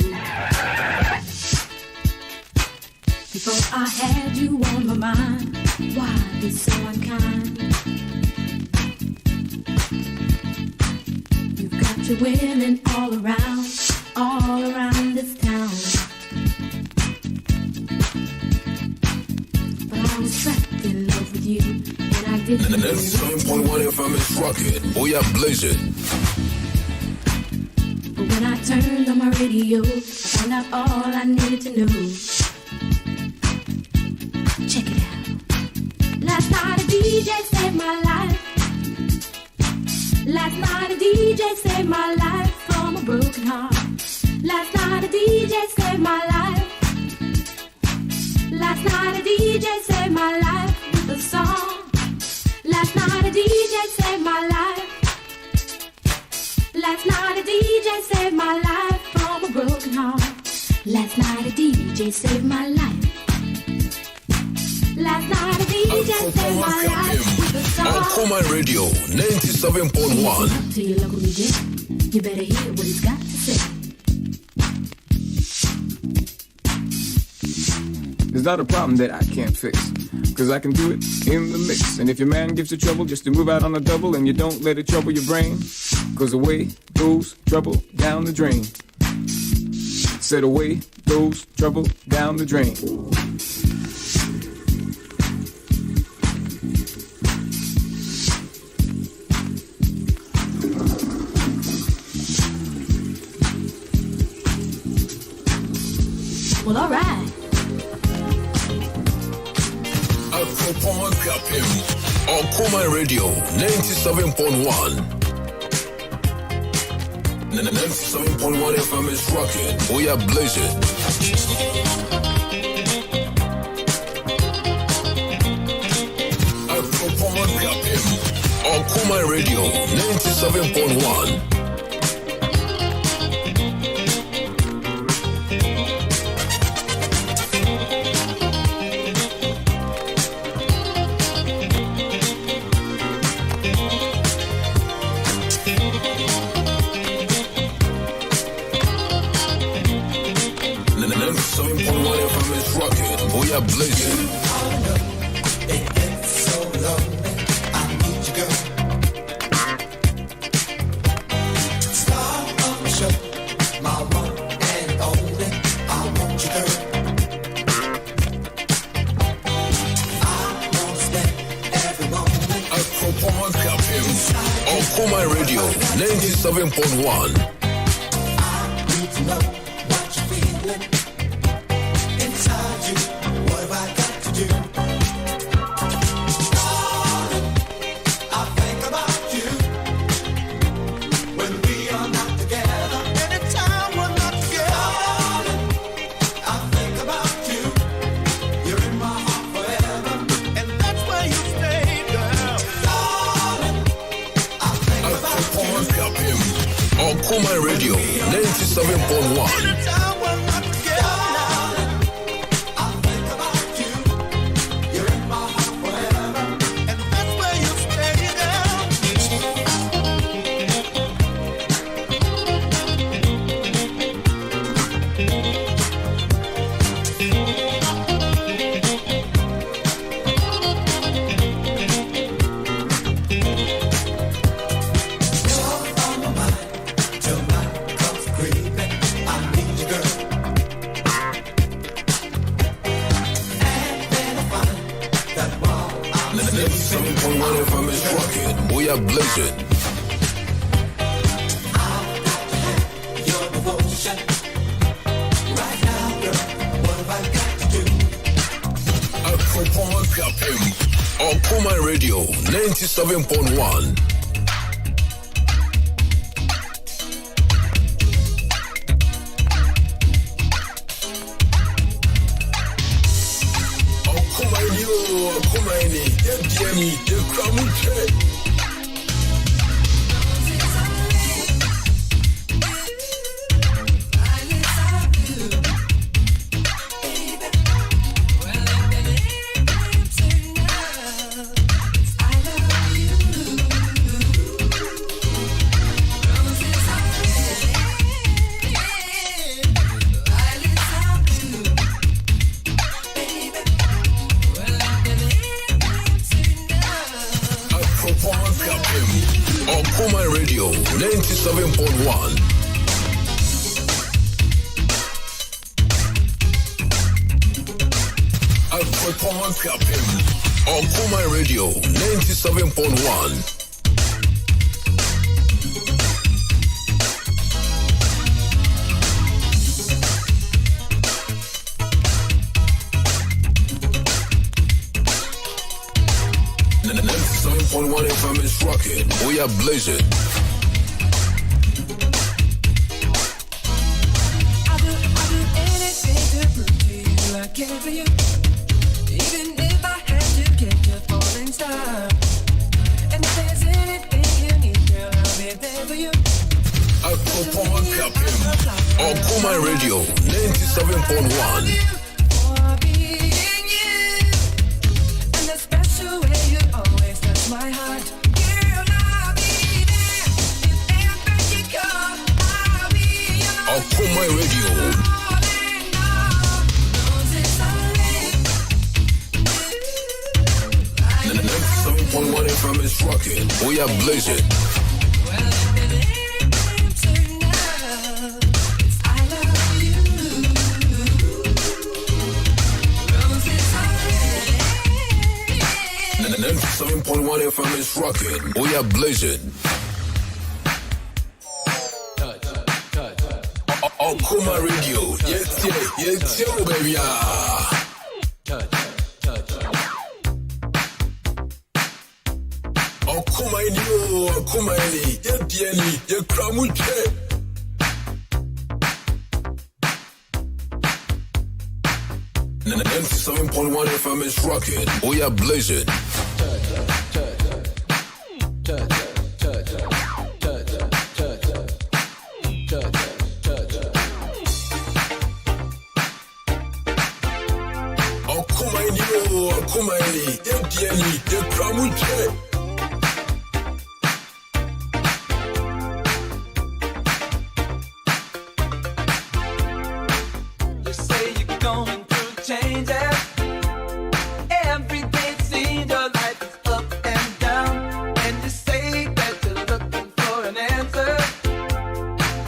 Before I had you on my mind, why be so unkind? You've got your women all around this town. But I was trapped in love with you, and I didn't know. 97.1 FM is rocking. We are blazing. But when I turned on my radio, I found out all I needed to know. Check it out. Last night a DJ saved my life. Last night a DJ saved my life from a broken heart. Last night a DJ saved my life. Last night a DJ saved my life with a song. Last night a DJ saved my life. Last night a DJ saved my life from a broken heart. Last night a DJ saved my life. Last night a DJ saved my life with a song. On Coma Radio 97.1. To your local DJ, you better hear what he's got to say. It's not a problem that I can't fix, cause I can do it in the mix. And if your man gives you trouble just to move out on a double, and you don't let it trouble your brain, cause away goes trouble down the drain. Said away goes trouble down the drain. Well, all right. On Coma Radio 97.1. 97.1 FM is rocking. We are blazing. On Coma Radio 97.1. We are blazing. It gets so lonely. I need you, girl. Star of the show, my one and only. I want you, girl. I want to spend every moment. On Coma Radio 97.1. I need to know what you're feeling. Inside you, what have I got to do? Darling, I think about you when we are not together. Anytime we're not together, darling, I think about you. You're in my heart forever, and that's where you stay, girl. Darling, I think about you. On Coma Radio 97.1. We are blazing. Your devotion. Right now, girl, what have I got to do? On Coma Radio 97.1. Akropong Kapim. On Kuma Radio 97.1. .1 FM is rocking. We are blazing. I'll do anything to prove to you I care for you. Even if I had to catch a falling star. And if there's anything you need, girl, I'll be there for you. Akropong Kapim. On Kuma Radio 97.1. My heart, girl, I'll be there. If ever you come, I'll be yours. Akuma Radio. The 97.1 FM is rocking. We are blazing. The 97.1 FM is rocking. We are blazing. Akuma Radio. Yes, baby. Akuma Radio. Akuma Radio. The 97.1 FM is rocking. We are blazing. You say you're going through changes. Every day it seems your life is up and down. And you say that you're looking for an answer.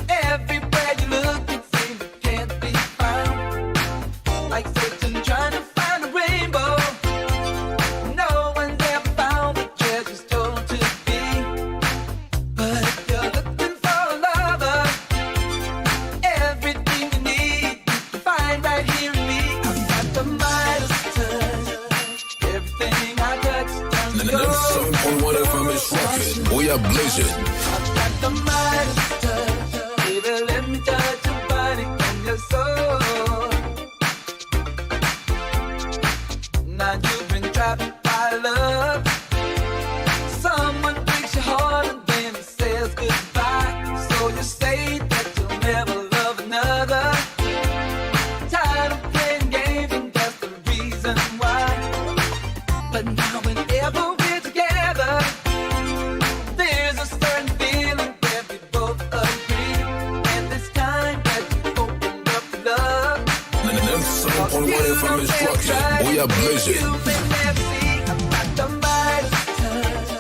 Everywhere you look, it seems it can't be found. Like searching, trying to find a rainbow. No one's ever found the treasure's told to be. But if you're looking for a lover, everything you need you can find right here in me. I've got the Midas touch. Everything I touch turns The to gold. 97.1 FM is rocking. We are blazing. I've got the Midas touch. Baby, let me touch your body and your soul. Now you've been trapped by love. Someone breaks your heart and then says goodbye. So you say that you'll never love another. Tired of playing games and that's the reason why. But now whenever we're together, there's a certain feeling that we both agree. And this time that you opened up to love, The 97.1 FM is rocking. We are blazing. you may never see. I've got the Midas touch.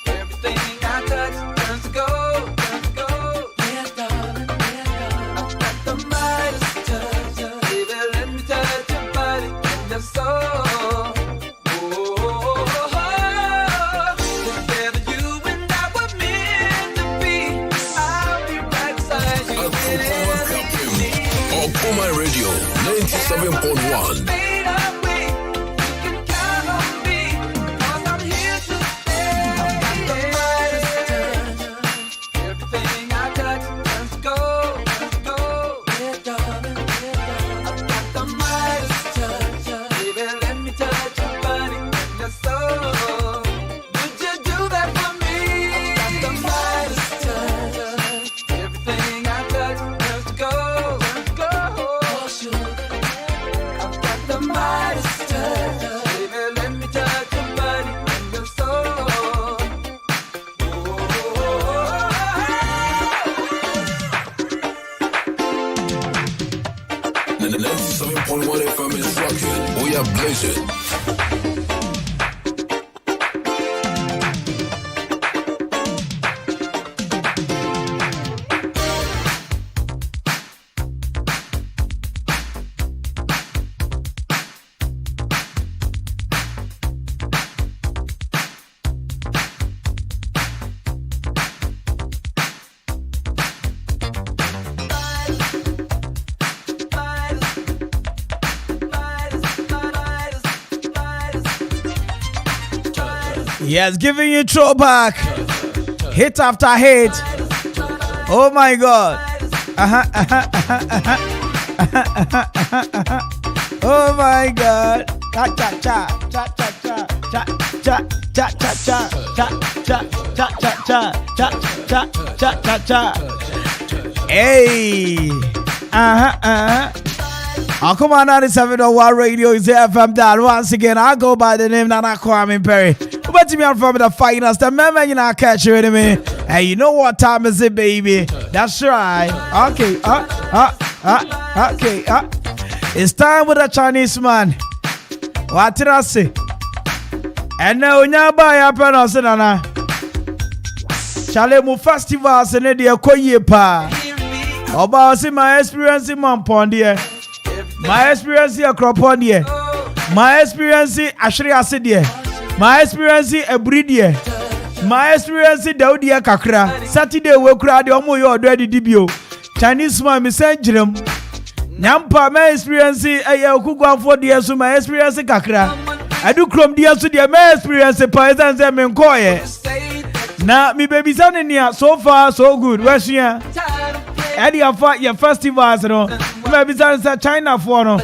Everything I touch turns to gold, turns to gold. Yeah, darling, yeah, darling. I've got the Midas touch. Baby, let me touch your body and your soul. Together you and I were meant to be. I'll be right beside you. Akropong Kapim. On Kuma Radio 97.1. Fade away. You can count on me, 'cause I'm here to stay. I've got the Midas touch. Everything I touch turns to gold, turns to gold. Yeah, darling, yeah, darling. I've got the Midas touch. Baby, let me touch your body and your soul. Would you do that for me? I've got the Midas touch. Everything I touch turns to gold, turns to gold. Oh, sugar. I've got the Midas touch. Baby, let me touch your body and your soul. The 97.1 FM is rocking. We are blazing. Yes, giving you throwback. Hit after hit. Oh my God. Oh my God. Cha cha cha cha cha cha cha cha cha cha cha cha cha cha cha cha cha cha cha. Hey. Oh, come on, 97.1 Radio is FM dial. Once again, I go by the name Nana Kwame Perry. But me from the finest, the man you know catch you with me. Hey, you know what time is it, baby? That's right. Okay, okay, it's time with a Chinese man. What did I say? And now you buy a pen or Nana. Chalemu festivals in the Koye pa. About see my experience in Mampondia. My experience here Cropon here. My experience here Ashri Acid here. My experience here Ebrid here. My experience here Daudia Kakra. Saturday we crowd the Omo yo already debut. Chinese man me send them. Nyampa my experience here Okugwa for the so my experience Kakra. I do crom dia so the my experience Poison say me nkoye. Na me baby son near so far so good. Where's here? Eddie your festivals no. Maybe say China for no.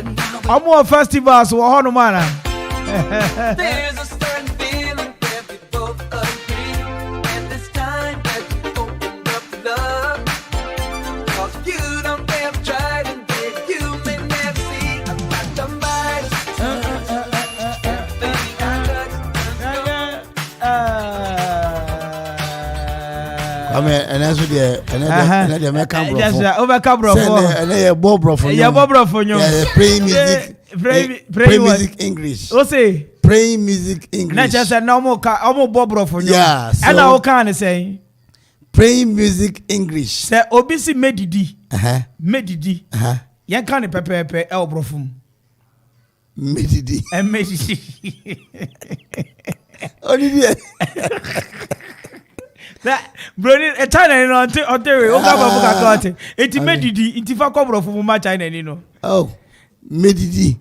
More festivals wo hono mana. There's a certain feeling that we both agree, and it's time that you open up love. 'Cause you don't ever try and get you may never see. I'm not the mind. I mean, and that's what they make a bro. Just over cabro. And they are Bob bro for you. Yeah, Bob bro for you. Yeah, playing music. Pray music English. What say? Praying music English. Not just a normal Bob bro for you. Yeah. And how can I say? Praying music English. Say obisi medidi. Medidi. Yan kan pepe el bro fum. Medidi. And medidi. Oh, did you? That brother, a China no until Ontario. Oga it medidi. It fa bro fum ma China ni no. Oh, medidi.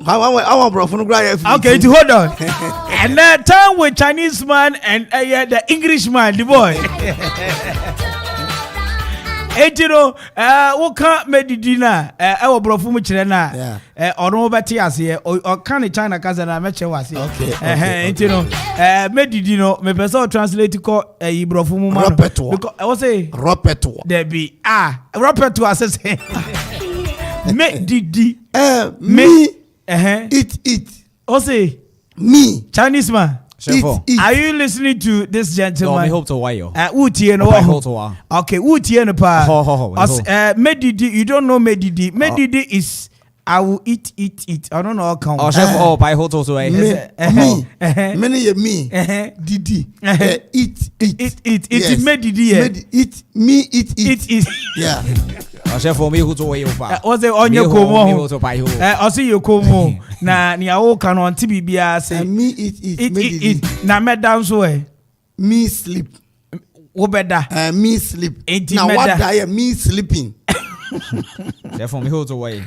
How bro from okay, to hold on. And that time with Chinese man and the English man, the boy. And you know, what can't make the dinner? Our bro from China, or no better as here, or can China cousin I met you was here. Okay, and you know, made the dinner, my person translate to call a bro from repertoire. Because I was say repertoire. There be repertoire assess. Make the me. Eat. Oh, say me, Chinese man. Eat. Are you listening to this gentleman? No, me hope to why you. Uti no. Okay, Uti no pa. Medidi, you don't know Medidi. Medidi is I will eat. I don't know how come. Oh, chef, by hope to way. Me. Me. Didi. Eat. It Medidi. Eat. Yeah. Chef for me who to way you fa. Was it on your como? I see you como. Na ni awo kan on tibibia say. Me eat. Na me dance way. Me sleep. Wo beda. Me sleep. Now what die me sleeping. Chef for me who to way.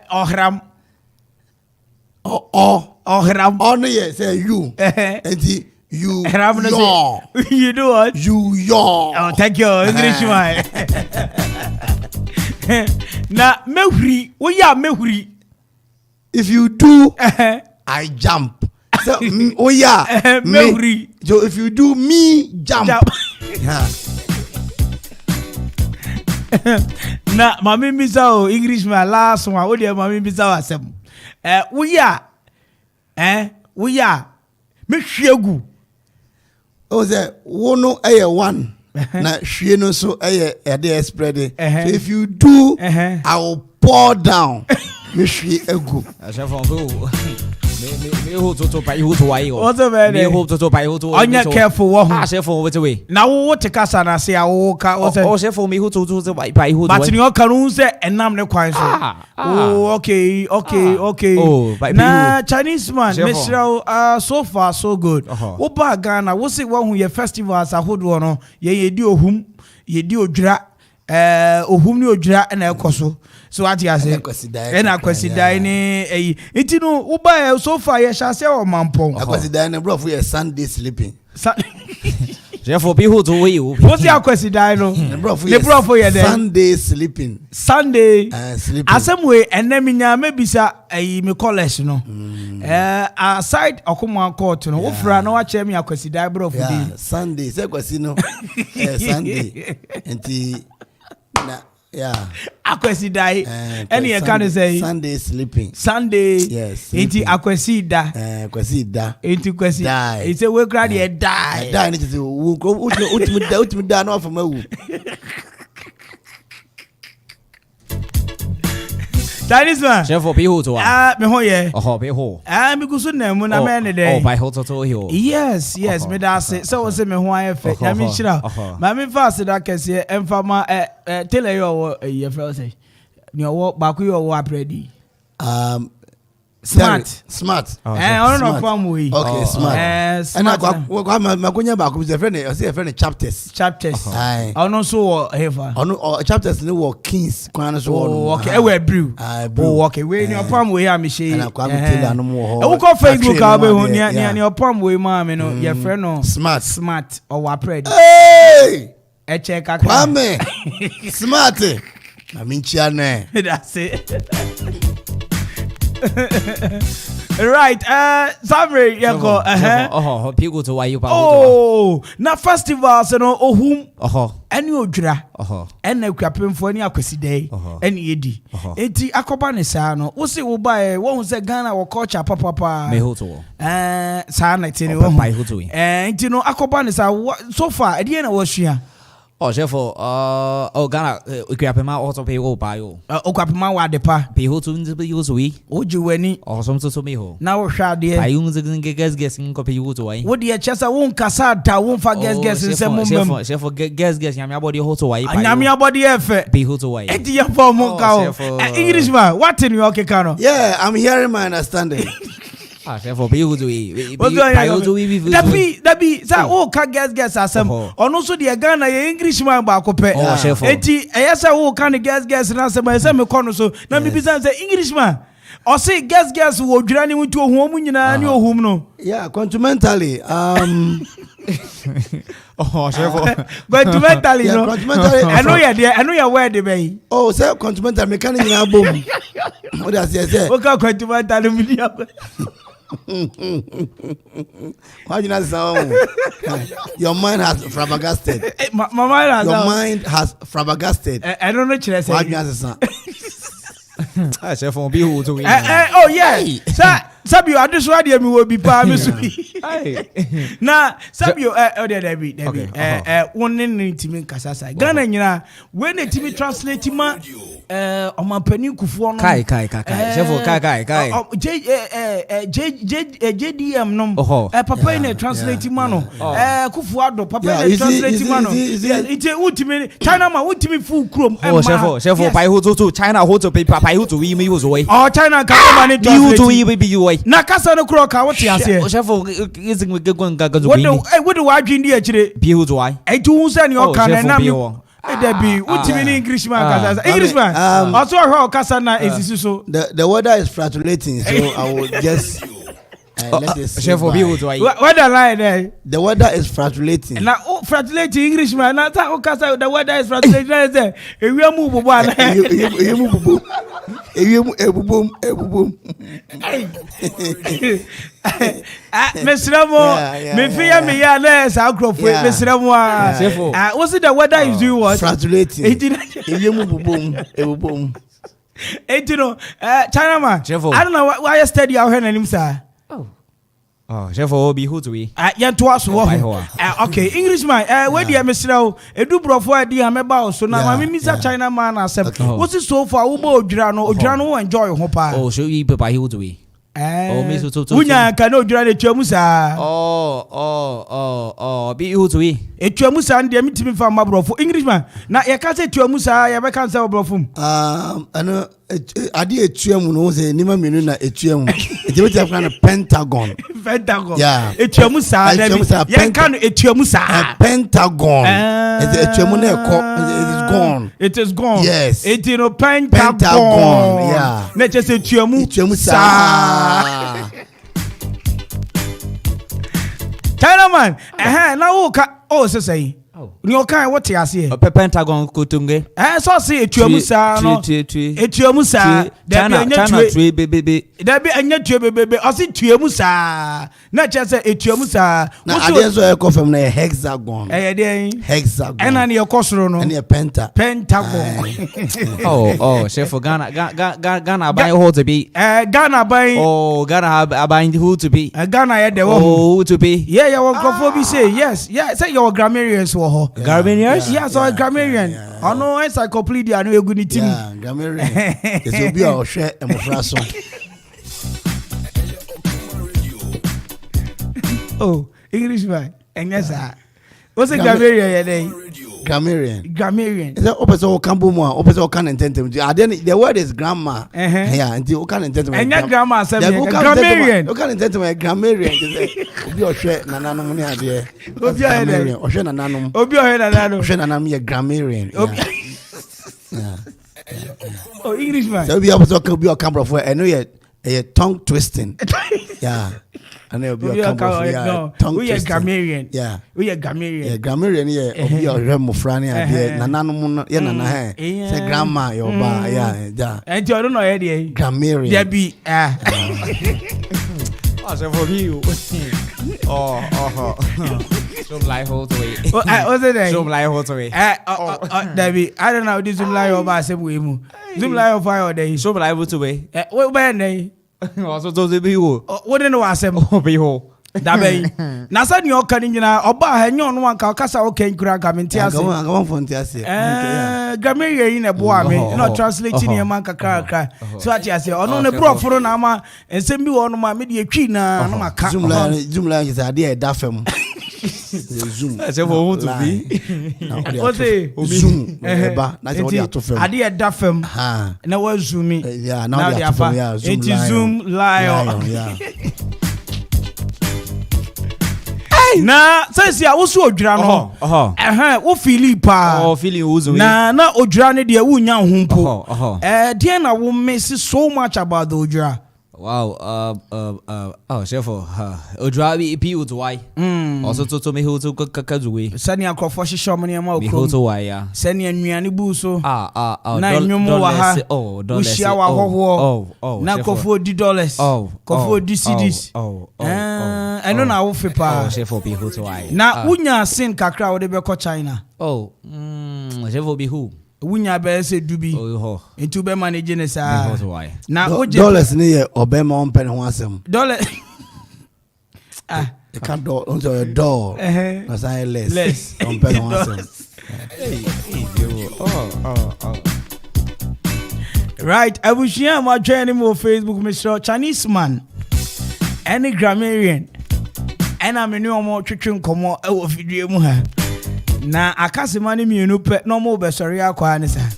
Ohram. No yes, say you. You yawn. You do what? You yawn. Oh, thank you, Englishman. Na mehuri, we are mehuri. If you do, I jump. So, oh yeah, mehuri. So if you do, me jump. Na mami misao Englishman last one. What do you mami misao asem? We are. Me shegu. Oh, that one one. Na sheno so a spread. So if you do, I will pour down. Me egu. Me hope to buy who to why. Also, me hope to buy who to. Onya careful. What? Chef for which way? Now what take us and I say I walk out. Oh, chef for me who to buy who. But you can say and I'm the coin. Oh, okay. Oh, na Chinese man, Mr. So far so good. Oba Ghana, we say one who your festivals are hold one. Ye di ohum, ye di odra. Ohum ni odra and ekoso. so what you say and akwasidan ni enti no wo ba so far ye sha say o mampon akwasidan na bro for your Sunday sleeping therefore be who to we what's your akwasidan no the bro for your Sunday sleeping Sunday sleeping asem we eneminya mebisa me college no aside okuma court no wo fra no wa che me akwasidan bro for dey Sunday say kwasi no Sunday enti na yeah akwasi dai any you can say Sunday sleeping Sunday yes enti akwasi da akwasi da enti kwasi it's a we crowd here die ni say ultimate da no for mawu Chinese man chef for people to me ho ye be ho me gusu na mu na me ne dey by ho to here yes me da say so say me ho ayefe ya me chira ma me fast da kese emfama tele yo ye fra say ni owo ba ku yo apredi smart I don't know from we okay smart and makonya ba ku say friend chapters I don't so ever chapters ni wo kings kwan so wo okay we brew okay we ni opam we am she and akwa tell anu mo ho e ko Facebook ka be hu ni opam we ma me no your friend no smart or apredi hey e check ka kwame smart na minchia ne that's it right Sabre yako people to why you na festivals no ohum any odwira na kwapemfo ni akwaside any yedi enti akoba ne saa no wo se wo ba wo hu se Ghana wo culture papa me hoto saa na tini wo enti no akoba ne saa so far e na wo hua chef Ghana equipment also pay go buy o equipment wa de pa pay ho to be use we ojuwani some to me ho na wo hwa de pay use guess ko pay go to why wo de chesa won kasa da won fa guess se mum chef guess nyame abody ho to why nyame abody efe pay ho to why enti ya for mo ka English man what in your kekano yeah I'm hearing my understanding therefore be able to Dabi sa o ka guess asem ono so de Ghana ye Englishman ba ko pe enti eyesa o ka ne guess na asem ese me kono so na me bisa say Englishman o say guess wo dwira ni mutu ohun mu nyina ni ohum no yeah continentally continentally no I know your word be say continental me kan nyina bom what does you say o ka continental mi dia your mind has flabbergasted. Your mind has flabbergasted. I don't know chile say. Chef on be who to win. Oh yeah. Sabi you adu so ade mi wo bi pa mi so. Na sabi you Debbie wonne ne timi kasa sai. Ghana nyina we ne timi translate ma omampani kufuo no. Kai. Chef kai. JDM no. Papa ne translate ma no. Kufuo ado papa ne translate ma no. Ite utimi China ma utimi full chrome. Chef pai ho to China ho to paper pai ho to we me was way. Oh China ka ma ne translate. You to be you way. Na kasa no kro ka what ya say chef using we go ngazo what do wa dwindi a chire be who do I do hu say ni o ka na mi Debbie utimi ni Englishman kasa Englishman also how kasa na exist so the weather is fluctuating so I will just chef be who do I weather line there the weather is fluctuating na fluctuating Englishman na ta o kasa the weather is fluctuating na say ewi mu bobo ana ewi bobo ebubum Mesramo me fear me ya na sa crofo mesramo what's the weather is doing what fluctuating ewi mu ebubum no China man I don't know why you study out here na nim sir chef be who to we ya to aso okay Englishman where dey mesrao edu brofo adi ameba so na ma misa China man accept what's so far wo ba odwira no enjoy ho pa so you be by who to we me so unya kan odwira na twa mu sa be who to we Etuamu sa ndie mitimi fa mabrofo Englishman na ye ka say etuamu sa ye be kan say obrofo ano ade etuamu no say nima menu na etuamu ejebeti afana pentagon yeah etuamu sa ye kan etuamu sa pentagon etuamu na it is gone yes it no pentagon yeah na just etuamu sa China man na wo ka so say ni o kan what you say pentagon kutunge so say etuamu sa no etuamu sa China tue bebe da bi anya tue bebe o say tuamu sa na che say etuamu sa na ade so e ko fam na hexagon hexagon ena ne e ko soro no ena pentagon chef for Ghana buy who to be Ghana buy Ghana buying who to be Ghana ye de who to be yeah wo ko be say yes say your grammarians wo ho grammarians yeah so grammarian ono encyclopedia no egu ni tim grammarian eso bi a o hwe emofra so English man enyasa what's a grammarian ye dey grammarian is that opposite o kambo mu a opposite o kan intentem the word is grammar yeah unti o kan intentem enya grammar say grammarian o kan intentem grammarian obi o hwe nananom ne ade obi o hwe o hwe nananom o hwe nananom ye grammarian yeah English man so obi o kambo for eno ye tongue twisting yeah and there will be a tongue we grammarian yeah we grammarian yeah obi o remofra ne ade nananom ye nana say grandma your ba yeah and you don't know here grammarian there be so for you Zoom live hold away. What's it? Zoom live hold away. Debbie, I don't know this Zoom live over same way mu. Zoom live fire day. Zoom live hold away. What band day? Also to be who? What no asem? Be who? Dabe. Na sa ni o kan nyina oba ha nyon no anka kasa o kan kura gamenti ase. Agam fonti ase. Grammarian yi na boa me. No translating e man kakra. So ati ase ono ne bro foro na ama ensem bi wo no ma me de atwi na no maka. Zoom line is ade e da fam. Zoom. I say for who to be. What's it? Zoom. Eba. Na say what you to film. Ade e da fam. Na wa zoom. Yeah, now they are film. Yeah, Zoom lion. Yeah. Na sense ya wo so odwira no wo feeli pa feeling who's na odwira ne de wunya hompo dey na wo miss so much about the odwira. Wow, chef, odwira bi ut why also to me who to kakazuwe sani akrofo hihye omne ma okro me to why ya sani anuane bu so na nyomo wa ha ushia wa hoho na kofo $10 kofo $CDs eno na wo fe pa chef bi who to why na unya sin kakra wo de be ko China chef bi who wunya be se dubi etu be manage ne sa na $10 ne ye obema on pen ho asem $. They can't do unto a door. That's less. On pen ho asem. Right, I will share my journey on Facebook, Mr. Chinese man. Any grammarian. And I'm a new more chicken come out video mu ha. Na akase mani mienu pe no mo be sori akwa ne sa.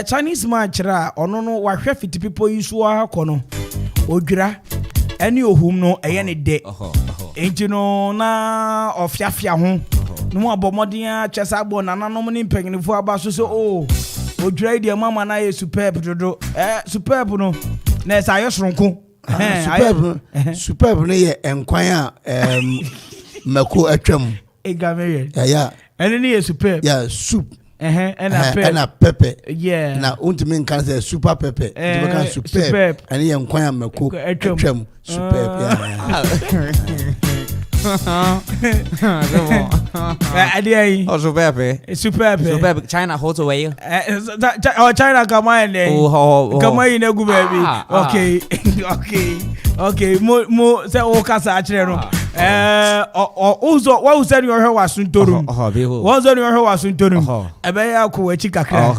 Chinese man chira ono no wa hwe fit people use wa akono. Odwira ene ohum no eye ne de. Enti no na ofiafia ho. No abomodin a chesa abo nananom ne mpanginfo aba so odwira de mama na ye superb dodo. Superb no na sa yosronko. Superb no ye enkwan a mako atwam. Egamere. Yeah. And then he superb. Yeah, soup. And a pepper. Yeah. Na ultimate can say super pepper. Superb. And he enquire mako atwam. Superb. Yeah. Superb. China hold away. China come on there. Come on in a good baby. Okay. Mo say o kasa achire no. What said your hair was suntorum. What said your hair was suntorum. Ebe ya ko echi kakra.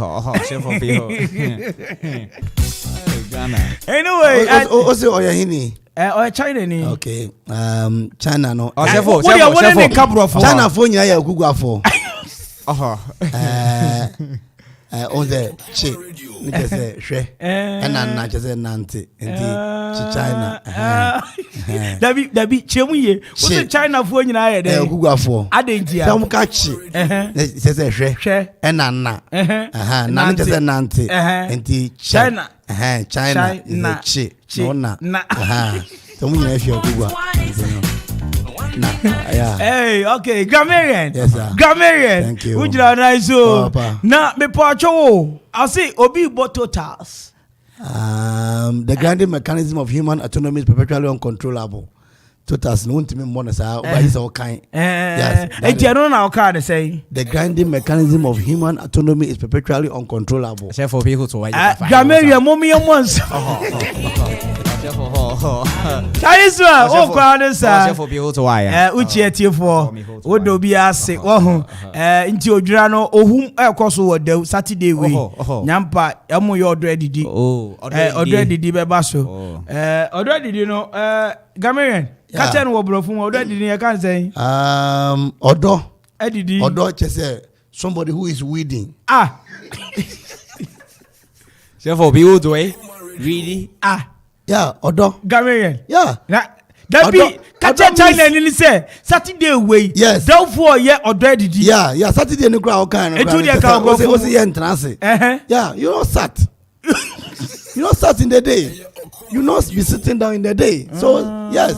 Anyway, o se oyahini. Or China ni. Okay. China no. Chefo. China for nya ya Google for. On the chi ni say hwe na say nante enti China Dabi chemu ye wo China fo nyina ye dey Google for adentia tam ka chi say hwe na na say nante enti China na chi no na tam nyina fi Google yeah. Hey, okay, grammarian. Yes, sir. Grammarian. Thank you. Ujira na iso. Na me pacho. I say obi but totals. The grounding mechanism of human autonomy is perpetually uncontrollable. Totals no ntimi mo na sa oba is all kind. Yes. E no na oka dey say. The grounding mechanism of human autonomy is perpetually uncontrollable. Chef for people to why. Grammarian mo me once. Charisma o kwa no sa chef for people to why uchi etiefo wo do bi ase wo ho nti odwira no ohum ekoso wo da Saturday we nyampa emo yo odo edidi odo edidi be ba so odo edidi no Gamarian katen wo brofun odo edidi e kan say odo edidi odo chese somebody who is weeding chef for people to why really yeah, odo. Gamarian. Yeah. That be catch China ni say Saturday way. Yes. Therefore, yeah, odo edidi. Yeah, Saturday ni crowd kind. Was here in trance. Yeah, you not sat. You not sat in the day. You not be sitting down in the day. So yes.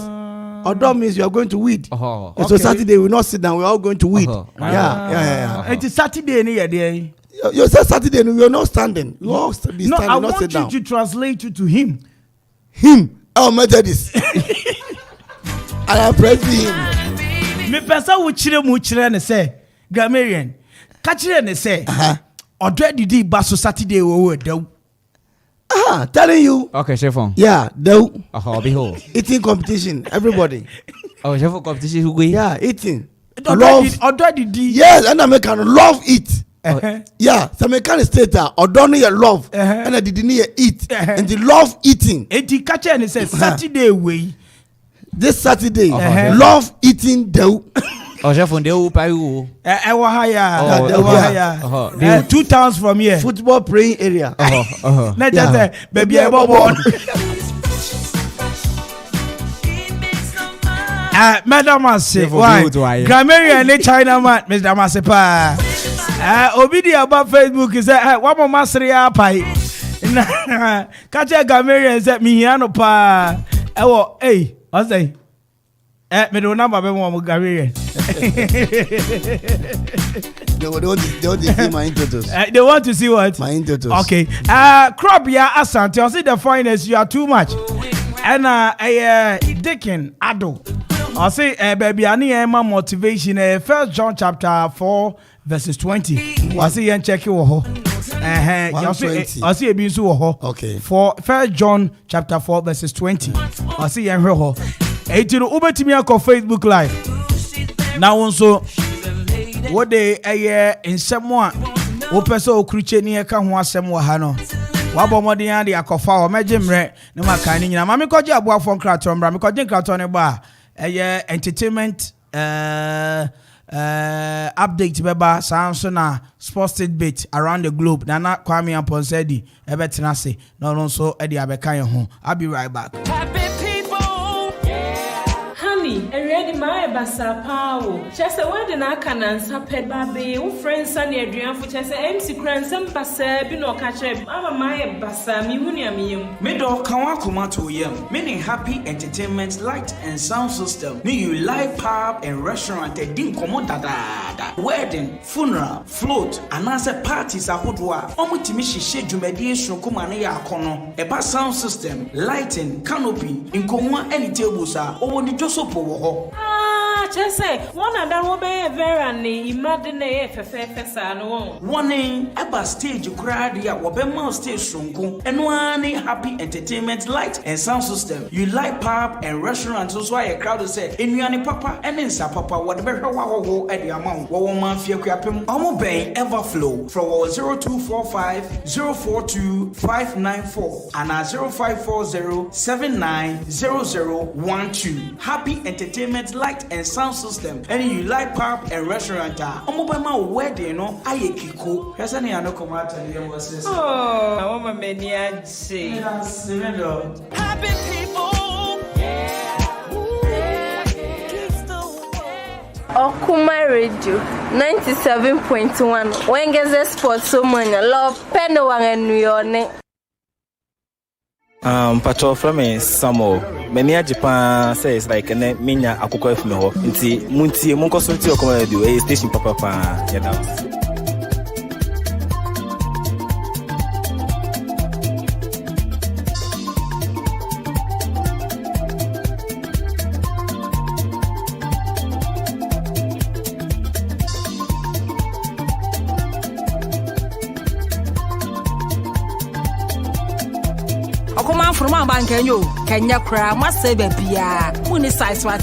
Odo means you are going to weed. Okay. So Saturday we not sit down. We are all going to weed. Yeah. It is Saturday ni there. You say Saturday we are not standing. We all be standing, not sit down. No, I want you to translate you to him. Our Methodist. I am praising him. Me person wo chire mu chire ne say Gamarian. Ka chire ne say odo edidi ba so Saturday wo da. Telling you. Okay, chef on. Yeah, the behold. Eating competition, everybody. Oh, chef competition who go? Yeah, eating. Odo edidi. Yes, and American love it. Yeah, some kind of state or don't you love and I didn't eat and the love eating. And the catcher and says Saturday way. This Saturday, love eating dough. Oh, chef on the Upayu. Ewahaya. 2 towns from here. Football playing area. Not just baby born. Madam Masse, why? Grammarian and China man, Mr. Massepa. Obidi about Facebook is that one more mastery up. Catch a Grammarian said me here no pa. Hey, what's that? Me do number be more Grammarian. They want to see my introduce. They want to see what? My introduce. Okay. Crop ya Asante. I see the finest. You are too much. And Dickin Ado. I say baby I need my motivation. 1 John chapter 4 verses 20. I see you check you ho. I see you so ho. Okay. For 1 John chapter 4 verses 20. I see you ho. Eti no ubetimi akọ Facebook live. Now also what they nsɛm a wopɛ sɛ okruche ni eka ho asɛm wɔ ha no. Wabɔ modern ya de akɔfa o megye mrɛ ne maka ni nyina. Ma me kɔgye aboafo nkrato mbra me kɔgye nkrato ne ba entertainment update beba sanso na sports tidbit around the globe. Nana Kwame Amponsedi ebetena se no nso e de abeka ye ho. I'll be right back. Ready my basa power. Just a word in our canons, happy baby, who friends and Adrian for just MC Cran, some basa, be no catch up. I'm a my basa, me wunia me. Middle Kawakuma to yam, meaning happy entertainment, light and sound system. New live pub and restaurant, a dim commodada. Wedding, funeral, float, and answer parties are hodwa. Omutimishi shed mediation Kumania Kono, a bass sound system, lighting, canopy, in Komwa any tables are, or the Josopo. Chese, one and that will be a very imagine a fefesa no one. Eba stage crowd ya wabema stage shunku and one happy entertainment light and sound system. You like pub and restaurants, so why a crowd say in Yanni Papa and in Sa Papa, whatever wow at the amount. Woman fear crapim, Omo Bay Everflow from 0245 042 594 and 0540 790012. Happy entertainment light and sound system. And you like pub and restaurant. Omo by my wedding, no, I kiko. Has any other command and your sister? Oh, I want my many say. Happy people. Okuma Radio 97.1 Wengeze Sports so many love pendo wangenuyone Patrol from me Samo many Japan says like minya akoko FM ho nti muntie mun consulti Okuma Radio station papa ya da From my bank and you can you cry must say baby muni size what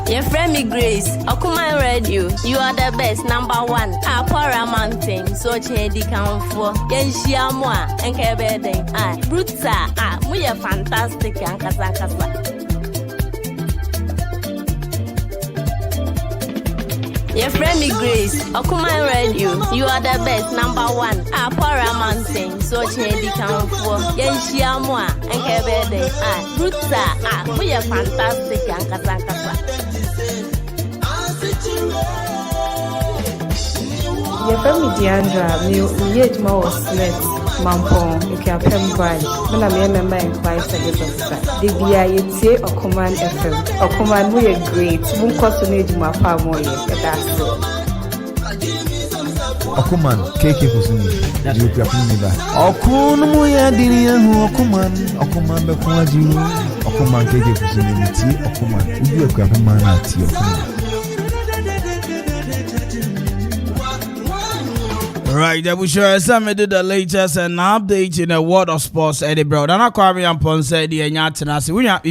your friend me Grace Okuma Radio you are the best number 1 Apora Mountain so chedi kan for yenhia mo a enke be den bruta we are fantastic ankasa your friend me Grace Okuma Radio you are the best number 1 Apora Mountain so chedi kan for yenhia mo a enke be den bruta we are fantastic ankasa your family Diandra me yet more select Mampong Ikapem Valley when I'm a member in Christ Service Officer the BIA Okuma FM Okuma we are great mun cost to need my power more that's it Okuma keke kusuni you Ikapem ba Okunu mu ya dini hu Okuma be kwa ji Okuma keke kusuni ti Okuma you Ikapem na ti Okuma. Right, we sure some did the latest and update in the world of sports, Eddie Bro. And I call me and Ponce, the Yatanasi. We have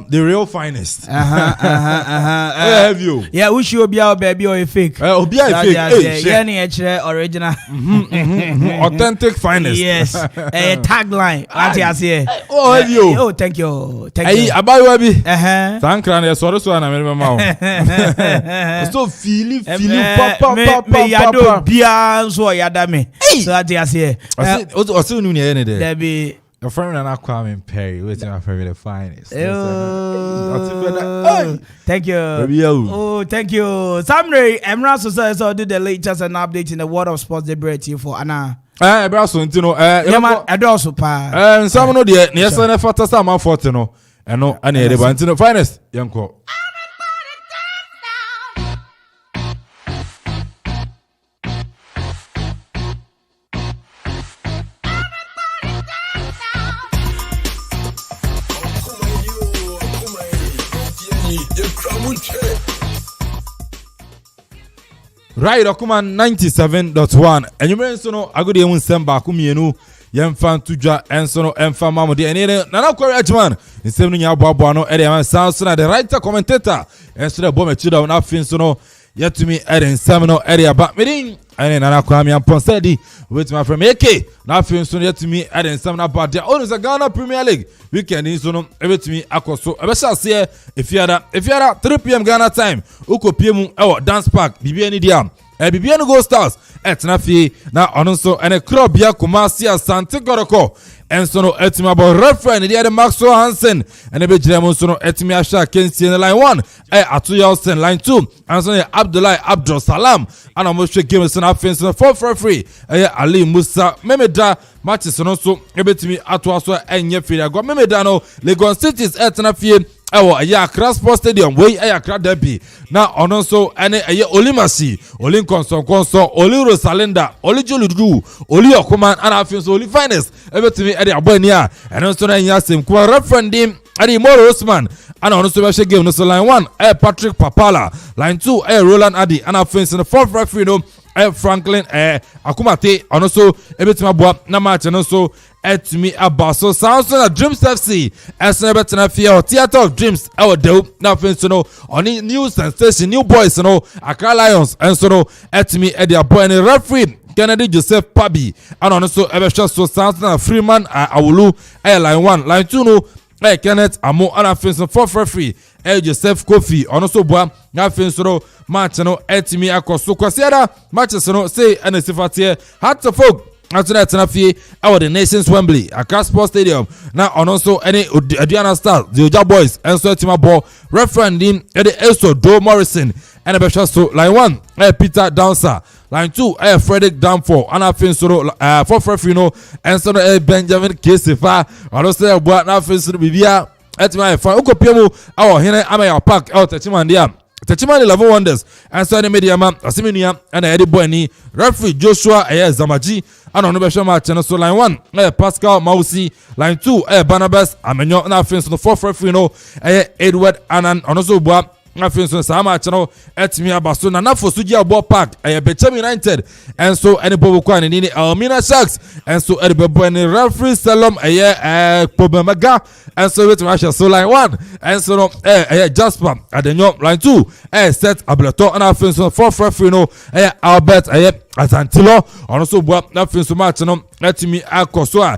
the real finest. Where have you? Yeah, we should be our baby or a fake. Be a fake. Original. Authentic finest. Yes. A tagline. Oh, have you? Oh, thank you. Hey, about Webby. Thank you. Sorry, so I'm a mouth. So, Philip, Papa. So yadame. So that is here. I still knew any day. There be a friend and I come in Perry, waiting for the finest. Thank you. Oh, thank you. Samray Emra Society did the latest and update in the world of sports. They brought you for Anna. Brasso, you know, I do also pa. And some of the yes, and I thought some of Fortino. And no, I need the finest, young co. Right, Okuma 97.1. And you may know I go there Semba Kumienu, Yemfan Tuja, and Sono Emfa Mamodi, and Nana Correct in 7 year Babuano, Eddie Sanson, the writer commentator, and so the bomber Chida on Afinsono, yet to me, Eddie Seminole area, but meeting. And Nana Kwame and Ponsedi with my friend AK. Now, feeling yet to me, adding some about their owners a Ghana Premier League weekend in Sono, every to me, Akoso. I shall say if you are 3 p.m. Ghana time, Uko PM Dance Park, BBN Diam, and BBN Go Stars at Nafi, now also and a crop Bia Kumasia Sante Goroko. And so no etimi about reference the other Maxwell Hansen and a bit Sono etimi Asha Kensi in line 1 Atu line 2 and so Abdullah Abdul Salam and almost game son offense 4 free Ali Musa Memeda matches also a bit to me Atu and Yefia got Memedano Legon Cities at Nafie ewo aya Accra Sports Stadium we aya Accra Derby na ono so ene eye Olimasi Oli Konso Oli Rosalinda Oli Joludu Oli Okuman ana afin so Oli Finest ebetimi e de abani a eno so na nya sem ko referendum Adi Moro Osman and on the game no so line 1 Patrick Papala, line 2 Roland Adi and our friends in the fourth referee no Franklin Akumate and also ebetima boa na match and also to me about so sounds like Dreams FC as never fear Theater of Dreams our do now friends no on new sensation new boys no Accra Lions and so no to me at their boy and referee Kennedy Joseph Pabi and also ever so sounds like Freeman Awulu line 1 line 2 no Kenneth Amo and I feel some fourth referee Joseph Kofi on also boa na feel so match no etimi akoso kwasiada matches no say and sifatie hat to folk Atuna Tenafie our the Nations Wembley Accra Sports Stadium now on also any Adriana Stars the Oja Boys and so team ball referendum Eddie Elso Joe Morrison and a special so line 1 Peter Downser line 2 Frederick Danfor and I feel so fourth referee no and so Benjamin Kesifa and also boa na feel so bibia etima fa ukopiemu our hene amaya park out techimandia Techimani Level Wonders and so the media man Asiminia and Eddie Boyni referee Joshua Zamaji and on the special match and so line 1 Pascal Mausi line 2 Barnabas Amenyo and I feel so the fourth referee no Edward Anan on also boa na feel so sama channel etimi abaso na for Suji Abo Park Bechem United and so any bobo kwani ni Almina Sharks and so Eddie Boyni referee Salom Pobemaga and so with Russia so line 1 and so no Jasper Adenyo line 2 Seth Ablato and I feel so fourth referee no Albert Asantilo also boa na feel so match no etimi akoso a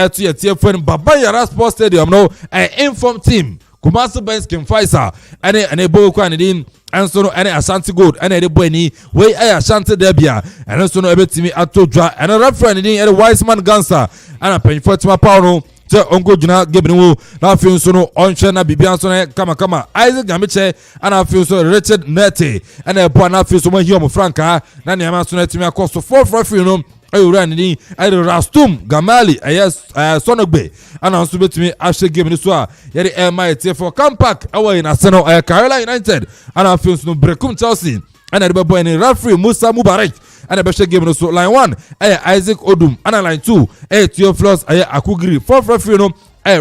to your TFN Baba Yara Sports Stadium no inform team Kumasi Benz Kim Faisal and boy kwani and so no any Ashanti Gold and the boy ni we Ashanti Debia and so no ebetimi atodwa and a referee ni the Wiseman Gansa and a penfotima Paulo Onko Juna Gebinu na feel so no onche na bibia so na kama Isaac Gamiche and I feel so Richard Nete and a boy na feel so mo hiom Franka na niama so na timi akoso fourth referee no Ayurani Rastum Gamali Sonogbe and also between Ashe game in Swa Yeri MIT for comeback away in Arsenal Carolina United and I feel no Brekum Chelsea and the boy in referee Musa Mubarak and the best game in so line 1 Isaac Odum and line 2 Theophilus Akugri fourth referee no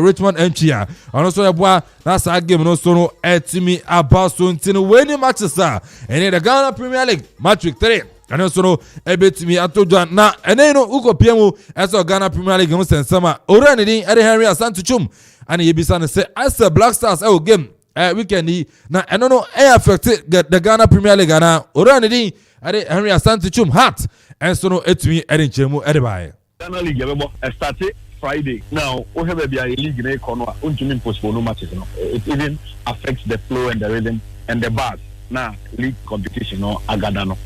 Richmond Mchia and also the boy that's a game no so no Etimi Abaso Ntino winning matches and in the Ghana Premier League match week 3 and also no ebetimi atodwa na ene no ukopiemu eso Ghana Premier League no sensama orani din Eddie Henry Asante Chum and yebisa no say as the Black Stars game weekend na eno no affect the Ghana Premier League na orani din Eddie Henry Asante Chum hat and so no etumi Eddie Chemu Edebaye Ghana League yebo started Friday now we have a league na ikono untumi postpone matches no it even affects the flow and the rhythm and the bars now league competition no agadano.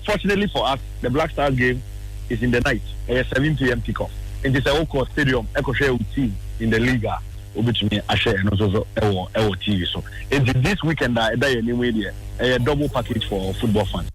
Fortunately for us, the Black Stars game is in the night, 7 p.m. kickoff. It is a local stadium, Echo Share team in the Liga, which me I share and also Ewo TV. So it's this weekend anyway a double package for football fans.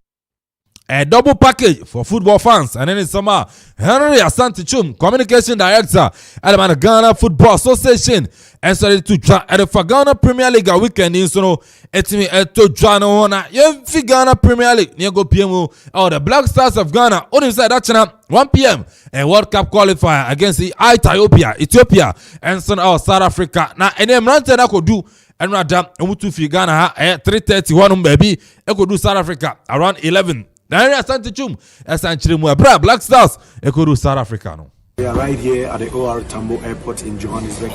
A double package for football fans, and then in summer, Henry Asante Chum, communication director at the Ghana Football Association, and started to try at the Ghana Premier League weekend in so etimi eto Jano na Yemfi Ghana Premier League near go PMO or the Black Stars of Ghana on inside that channel 1 p.m. and World Cup qualifier against the Ethiopia and son of South Africa. Now and then Ranted I could do and rather Umutu fi Ghana at 3:31 baby I could do South Africa around 11. Now Asante Chum Asante Muabra Black Stars I could do South Africa no. We are right here at the OR Tambo Airport in Johannesburg.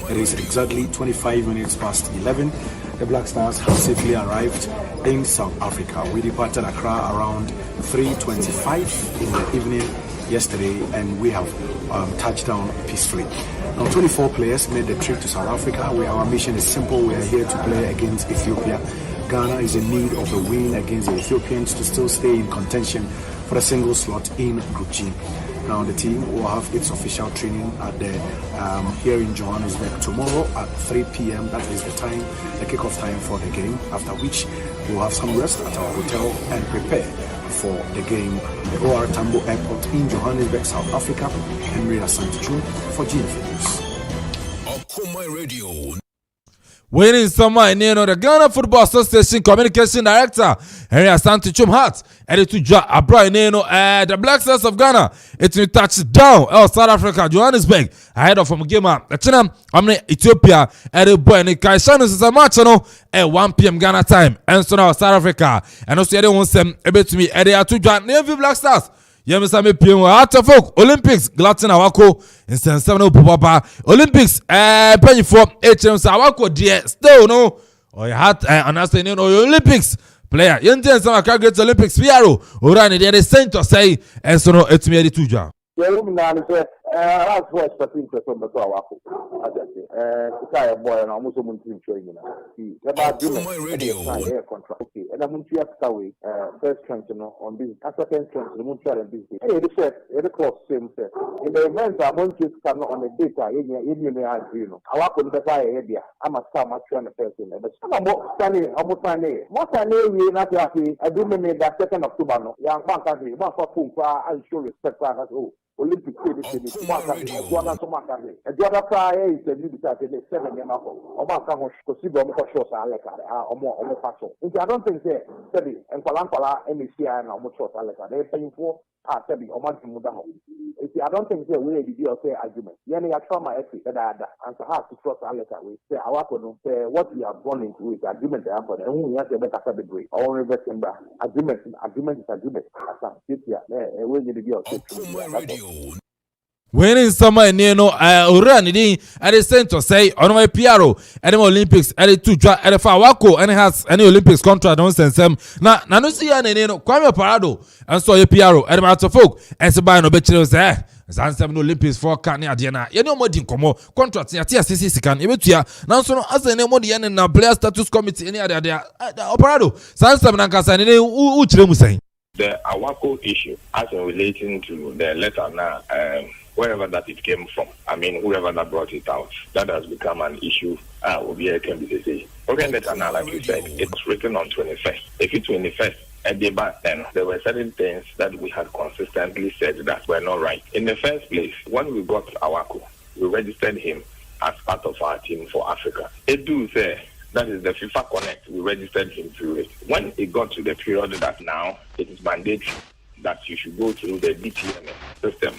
It is exactly 25 minutes past 11. The Black Stars have safely arrived in South Africa. We departed Accra around 3:25 in the evening yesterday, and we have touched down peacefully. Now, 24 players made the trip to South Africa. Our mission is simple. We are here to play against Ethiopia. Ghana is in need of a win against the Ethiopians to still stay in contention for a single slot in Group G. Now the team will have its official training at the here in Johannesburg tomorrow at 3 p.m. That is the time, the kickoff time for the game. After which we'll have some rest at our hotel and prepare for the game at the OR Tambo Airport in Johannesburg, South Africa. Henry Asante Chum for GNF News. Winning summer in the Ghana Football Association Communication Director Henry Asante Chumhat and to draw abroad the Black Stars of Ghana. It's to touch down South Africa, Johannesburg ahead of game Ethiopia and the boy and Kaishano is a match at 1 p.m. Ghana time and so now South Africa and also they want them able to me at the to draw Navy Black Stars. Yamisame Piemo Atafok Olympics Glatin Awako in San Seven Papa Olympics penny for HM Sawako dear still no or you had understanding Olympics player Yentian Sama Great Olympics Piaro Orani the center say and so no it's me the tuja. As for expecting to some better Awako, I boy and almost a month in training. About doing a contract. Okay, and I'm going to away first strength on business, second strength, the Montreal and business. Hey, the set, the cross same set. In the event I want to come on the data, you know, Awako the fire area. I'm a star much on the person. But I'm more standing, I'm more standing. What I know, we not happy. I do mean that 2nd October. Young man country, one for Pumpa, and show respect for us. Olympic Olympics, the other prior is the new because they 7 years ago. I don't think they and Palampala MCI and almost short they're paying for I don't think they will be say argument. Yenny I try my exit and so have to trust Aleka. We say our what we have gone into is agreement and we have to make a celebrate. All reverse agreement is agreement. Winning summer in Uranidi at the center say on my Piaro at the Olympics at the 2 at the Fawako and has any Olympics contract don't send them. Now Nanusia and Kwame Parado and so your Piaro at the matter folk and so by no better there. Zansem Olympics for Kanye Diana. You know more than Como contract ya TSC can ebetia. Now so as the name of the end and player status committee any other there. Operado Zansem Nankasa and Uchremu saying. The Awako issue as in relating to the letter now, wherever that it came from, I mean, whoever that brought it out, that has become an issue. Will be a candidate. Okay, letter now, like you said, it was written on 21st. If it's 21st, at the back then, there were certain things that we had consistently said that were not right. In the first place, when we got Awako, we registered him as part of our team for Africa. It do say, that is the FIFA Connect. We registered him through it. When it got to the period that now it is mandatory that you should go through the DTM system,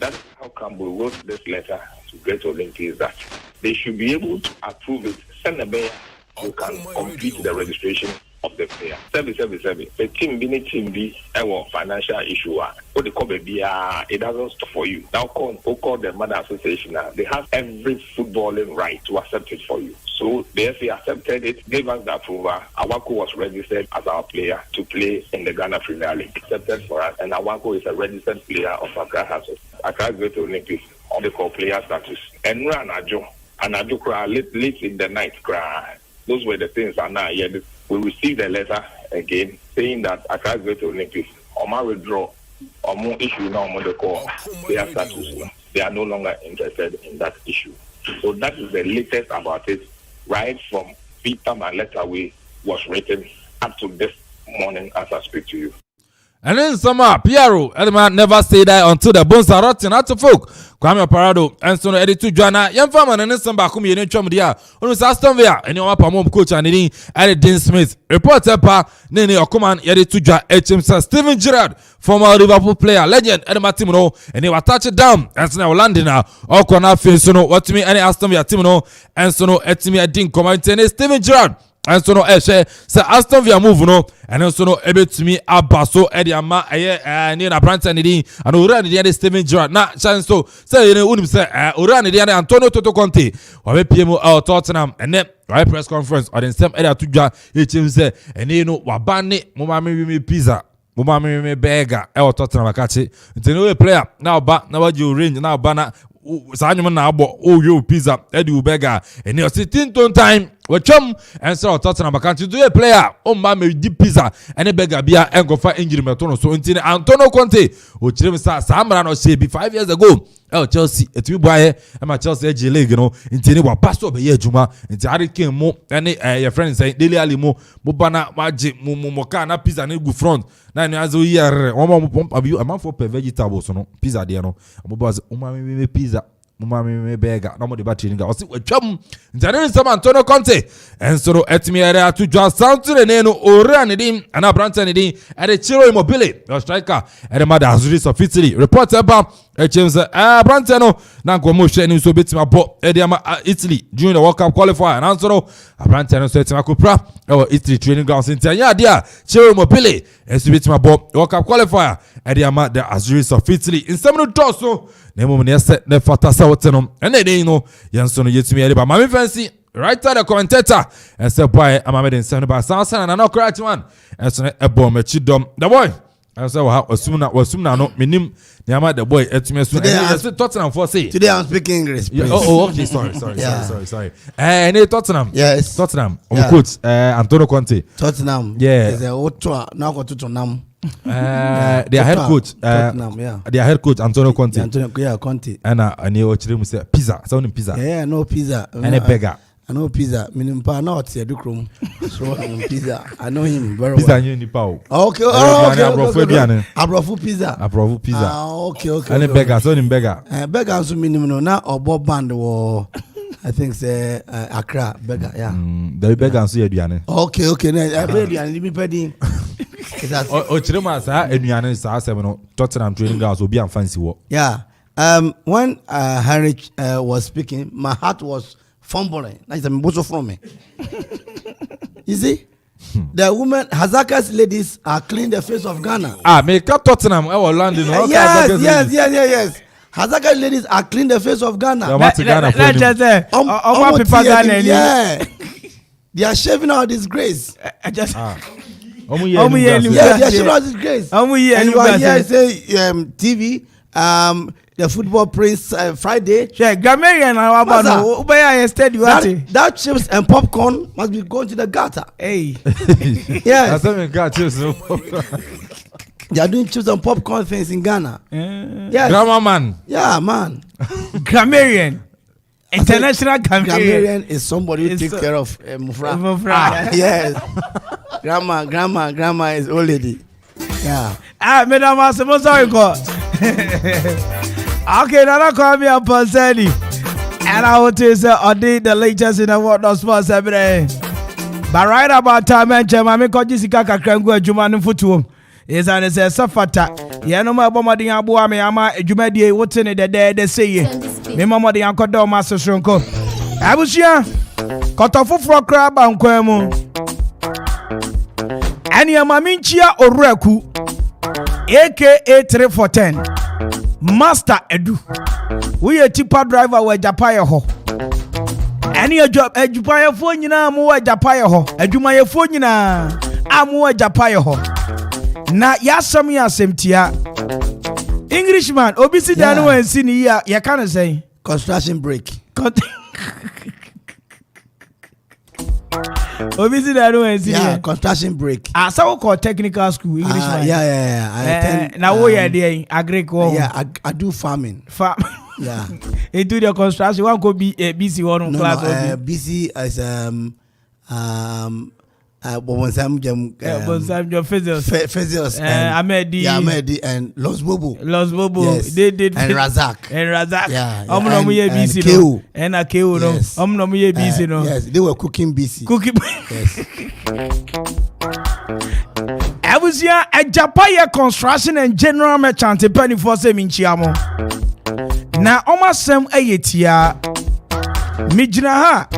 that's how come we wrote this letter to Great Olympics that they should be able to approve it. Send a mayor who can complete the registration of the player. 777. The team be a financial issue. It doesn't stop for you. Now call the Mother Association. They have every footballing right to accept it for you. So the FA accepted it, gave us the approval. Awako was registered as our player to play in the Ghana Premier League. Accepted for us, and Awako is a registered player of Accra Great Olympics on the player status. And Anajo late in the night cry. Those were the things and now we received a letter again saying that Accra Great Olympics Oma withdraw or more issue now on the call player status. They are no longer interested in that issue. So that is the latest about it. Right from Peter my letter we was written up to this morning as I speak to you. And then summer, Piero, Edman never say that until the bones are rotten out of folk. Kwame Parado, and so Eddie to Joanna, young farmer, and then some back home in Chomodia, on his Aston Villa, and your upper mom coach and Eddie Dean Smith. Reporter Pa, Nene Okuman, Eddie Tuja, HM Steven Gerrard, former Liverpool player, legend, Eddie Matimono, and they were touched down, and so now landing now. Okona Finsono, what to me, any Aston Villa Timono, and so no, Etimi, I didn't come and Steven Gerrard. And so no say Aston Villa move no and also no able to me abaso edi ama near na Branton and ora the Steven Gerrard na chance so say unim say ora the Antonio Toto Conte we PM Tottenham and then right press conference or then some edi atudwa HM say and no wabane mo ma me pizza mo ma me burger Tottenham akachi nti player now ba na waji range now ba na Sanyum na abo yo pizza edi ubega and you sitting time Wachum and so Tottenham can't do a player ma me di pizza and a beggar bia and go for injury metono so until Antonio Conte which Samra no say 5 years ago Chelsea it will buy and Chelsea edge league you know until wa pass over here juma until Harry Kane mo and your friends say Dele Ali mo bana maji mo kana pizza na go front na no azo here one more pump abi am for per vegetables no pizza there no mo boss me pizza mama me bega na mo de ba training ground o se watwam ntane nsam Antonio Conte ensoro etimi area to dwa Santure ne no ora ne din ana branta ne din e de Ciro Immobile the striker e de mada Azuris of Italy report about James branta no na nkomo hwe ni so betima bo e de ama Italy during the World Cup qualifier na nsoro branta no so etima kopra e Italy training ground ntanya dia Ciro Immobile e so betima bo World Cup qualifier e de ama the Azuris of Italy nsam no toso na mum ne set ne fata sawoteno ene dey no yenso no yetumi ere ba mami fancy writer the commentator and say boy amame den send ba sansan na no correct one enso e bom machi dom the boy and say wasum na no minim ne ama the boy etumi asu and Tottenham for say today I'm speaking English please. Oh okay sorry any Tottenham yes Tottenham coach Antonio Conte Tottenham yeah is a otwa na ko Tottenham their head coach their head coach Antonio Conte Conte and ani o chire mu say pizza sound pizza no pizza and a beggar I know pizza minim pa na ot ya dukrom so pizza I know him very pizza well you ni pa o okay abrofu pizza okay and a beggar so ni beggar beggar so minim no na obo band wo I think say Accra beggar the beggar so aduane okay na aduane bi pedi o chire ma sa aduane sa asem no Tottenham training grounds obi am fancy wo when Henry was speaking my heart was fumbling like some boso from me. You see the women Hazaka's ladies are cleaning the face of Ghana. Make up Tottenham London. Yes. Hazaka's ladies are cleaning the face of Ghana. They are shaving out disgrace. They are shaving out disgrace. And you are here say TV the football prince Friday. Grammarian that chips and popcorn must be going to the gutter. Hey. Yes. They are doing chips and popcorn things in Ghana. Yes. Grammar man. Yeah, man. Grammarian. International grammarian is somebody who takes care of Mufra. Yes. Grandma is old lady. Yeah. Madam Asimo, sorry, God. Okay, now I call me up on Sandy. And I want to say, I did the latest in the world of sports every day. But right about time, I'm going to Jessica Krango, Juman and Futu. Is an is a Safata. Yeah, no more bombarding Abu Ama, Jumadi, what's in it the day they say. Me Mamma the Uncle Dom Master Shunko. I was here. Cut off for crab and Quemo. And your Maminchia or Reku, aka 3 for 10. Master Edu. We a tipper driver where Japaya ho. Any a job Japaya phone na more Japaya ho. Edumaya phone na Amua Japaya ho. Na yasami asemtia. Englishman, obisi danu and sini ya can say construction break. Obviously, I don't see. Yeah, construction break. So called technical school English. Yeah. I attend. Now we are there. Agricole. Yeah, I do farming. Yeah. It do the construction. One could be a BC one class. BC as Physios Amedi and Los Bobo. Yes. They did and Razak. Yeah. BC KO. And a KO no. BC no. Yes, they were cooking BC. Yes. I was here at Japaya Construction and General Merchant penny for Seminchiamo. Na omasem ayetia. Mijina ha.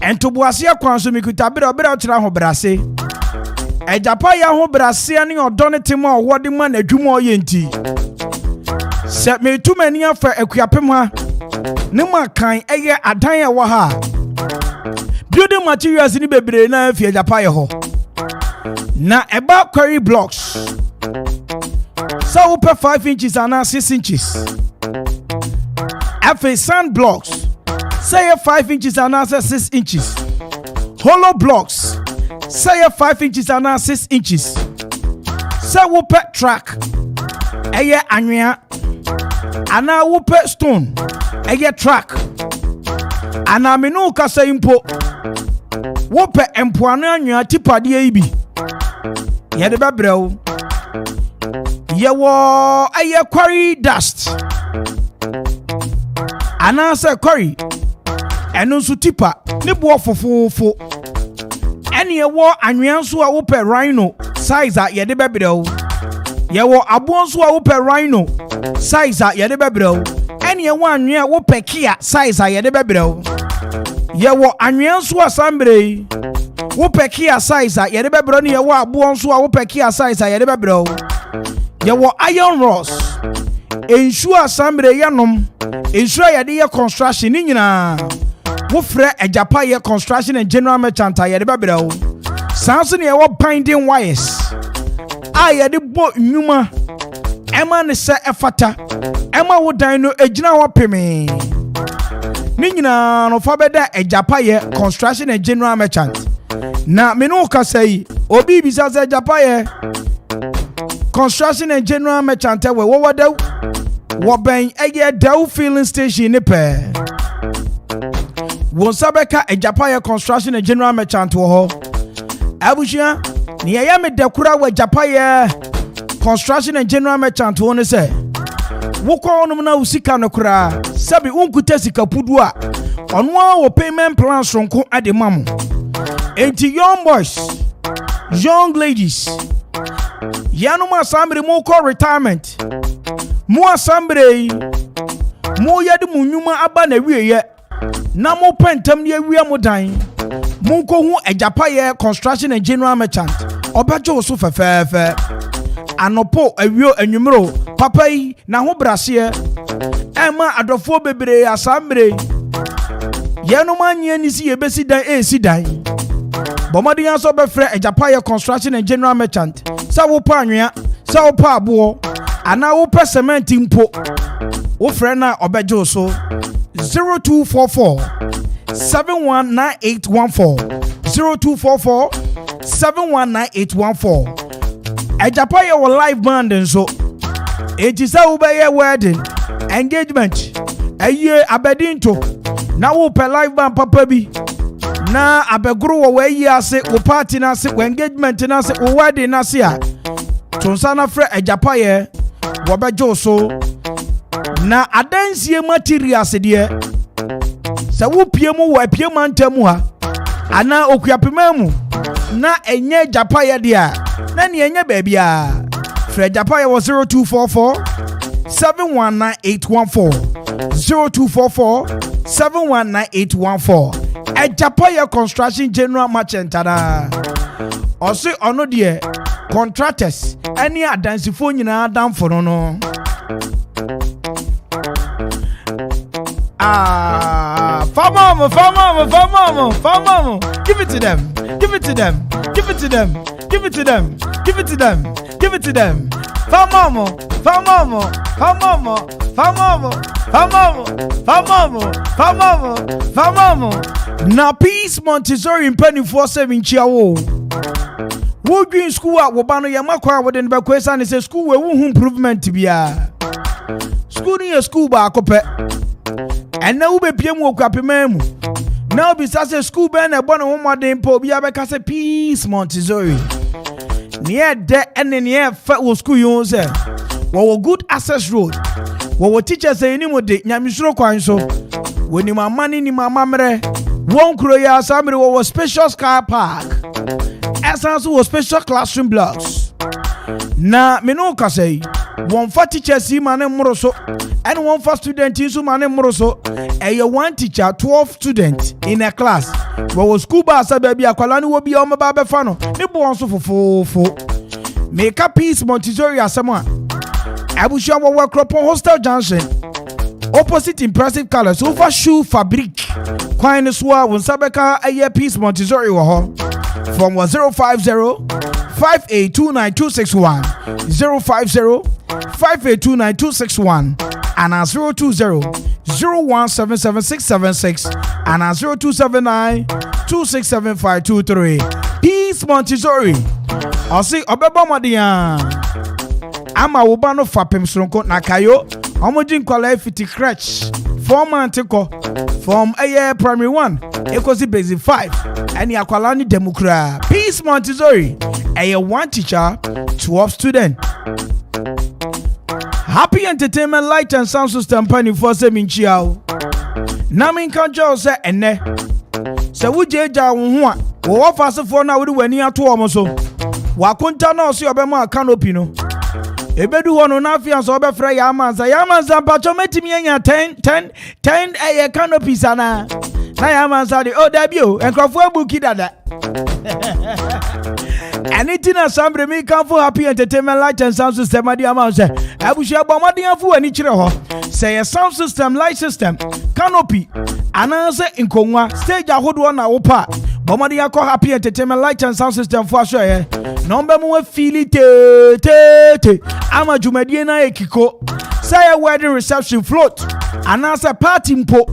And to Boasia Kwanso Mikutabira Bera ho brase. E Japaya ho brase ani odonetimo wodi man adwumo yenti. Se me too many afa akuapem ha. Ne makan eye adan e wo ha. Building materials ni bebre na afia Japaya ho. Na eba quarry blocks. So we 5 inches and 6 inches. Afa sand blocks. Say 5 inches and 6 inches. Hollow blocks. Say 5 inches and 6 inches. Say whoop track. Eye anya. Ana whoop stone. Eye track. Ana menu kasa impo. Whoop empuana anya tipa di ibi. Ye de bebrel. Ye wo eye quarry dust. anaasɛ kɔri ɛno nso tipa ne boɔ fofofo ɛne ɛwɔ anwea nso a wopɛ rhino size a yɛde bɛbrɛ wo yɛwɔ aboɔ nso a wopɛ rhino size a yɛde bɛbrɛ wo ɛne ɛwɔ anwea a wopɛ kia size a yɛde bɛbrɛ wo yɛwɔ anwea nso a sambre yi wopɛ kia size a yɛde bɛbrɛ no yɛwɔ aboɔ nso a wopɛ kia size a yɛde bɛbrɛ wo yɛwɔ iron rods nsuo a sambre yɛnom nsuo a yɛde yɛ construction ne nyinaa wofrɛ Ajapa yɛ construction and general merchant a yɛde bɛbrɛ wo saa nso ne yɛwɔ binding wires a yɛde bɔ nnwuma ɛma ne sɛ ɛfata ɛma wo dan no egyina hɔ pemee ne nyinaa no fa bɛda Ajapa yɛ construction and general merchant na me no kasa yi obi bisa sɛ Ajapa yɛ construction and general merchant wɔ wɔwɔ da wɔbɛn ɛyɛ Daw filling station ne pɛɛ Wonsabeka Ajapa construction and general merchant wo Abushia ni yaya me dekura wa Ajapa construction and general merchant wo ne se wo ko onum na usika no kura sabi unkuta sika pudu a ono a wo payment plan sonko ade mamu enti young boys young ladies yanu ma sambre mo ko retirement mo asambre mo yade mo nyuma aba na wieye na mo pentam ne awia mo dan mo ko hu Ajapa construction and general merchant obajo so fefefe anopo awio anwumro papa yi na ho brase ema adofo bebre asambre yenu manye ni si yebesi dan esi dan bomodi yanso befre Ajapa construction and general merchant sa wo pa anwea sa wo pa abo ana wo pa cement mpo wo frɛ na obajo so 0244 719814 0244 719814 Ajapa yɛ wɔ live band nso enti sɛ wobɛyɛ wedding engagement ɛyɛ abɛdinto na wopɛ live band papa bi na abɛgoro wɔ wɔayi ase wo party na ase wo engagement na ase wo wedding na ase a tonsa na frɛ Ajapa yɛ wɔbɛgye so na adansie materials deɛ sɛ wo pie mu wɔ pie mantamu ha ana okuapema mu na enye Ajapa yɛ deɛ na ne enye baabi a frɛ Ajapa yɛ wɔ 0244 719814 0244 719814 Ajapa yɛ construction general merchant ana ɔse ɔno deɛ contractors ɛne adansifo nyinaa damfo no Famamo. Give it to them. Give it to them. Give it to them. Give it to them. Give it to them. Give it to them. Famamo. Na Peace Montessori in penny 47 chiawo. Wo green school at Wobano Yamakwa within the question is a school where we improvement to be a school in a school bar copet. And now we be mo kwapememu. Now be say school ben e bon ho modern po bia be ka say Peace Montessori. Near there and near fa wo school you say. Wo good access road. Wo teachers say ni mo de nyamisuro kwan so. Wo ni mama ni mama mere. Won kro ya samre wo special car park. Essence wo special classroom blocks. Na me no ka say one for teachers see man moro so and one for student in so man moro so a one teacher 12 students in a class but was school bus baby akwala ni wo bi o me ba be fa no ne bo so fofofo make a Peace Montessori asema abushia wo work up on Hostel Junction opposite Impressive Colors over shoe fabric kwan so a won sabeka aye Peace Montessori wo ho from 050 5829 261 050-5829-261 and 020-0177-676 and 0279-267-523. Peace Montessori. I see Obeba Madia. Ama Wobano Fapem Sonko Nakayo. Omojin Kwala Fiti Crutch. 4 months ago from a year primary 1. Ekosi basic 5. And Yakwalani Democrat. Peace Montessori. A year 1 teacher, 12 student. Happy Entertainment Light and Sound System Penny for Seminchiao. na menka kyerɛ sɛ ɛnɛ sɛ wogyagya wo ho a wɔwɔ fasefoɔ no a wode w'ani ato ɔmo so wakonta na ɔse ɔbɛma canopy no ebedu hɔ no na afia sɛ ɔbɛfrɛ Yamansa mpatwɔ mɛtumi anya 10 ɛyɛ canopies anaa na Yamansa de dabi o nkurɔfoɔ abuki dada ɛne ti na sambre mi kanfo Happy Entertainment Light and Sound System adi ama sɛ abusua bɔ mmɔden afo ani kyerɛ hɔ sɛ yɛ sound system light system canopy anaasɛ nkonnwa stage ahodoɔ na wopa bɔ mmɔden akɔ Happy Entertainment Light and Sound System fo ahwɛ na ɔmbɛ mu afili te ama dwumadie na ekiko sɛ yɛ wedding reception float anaasɛ party mpo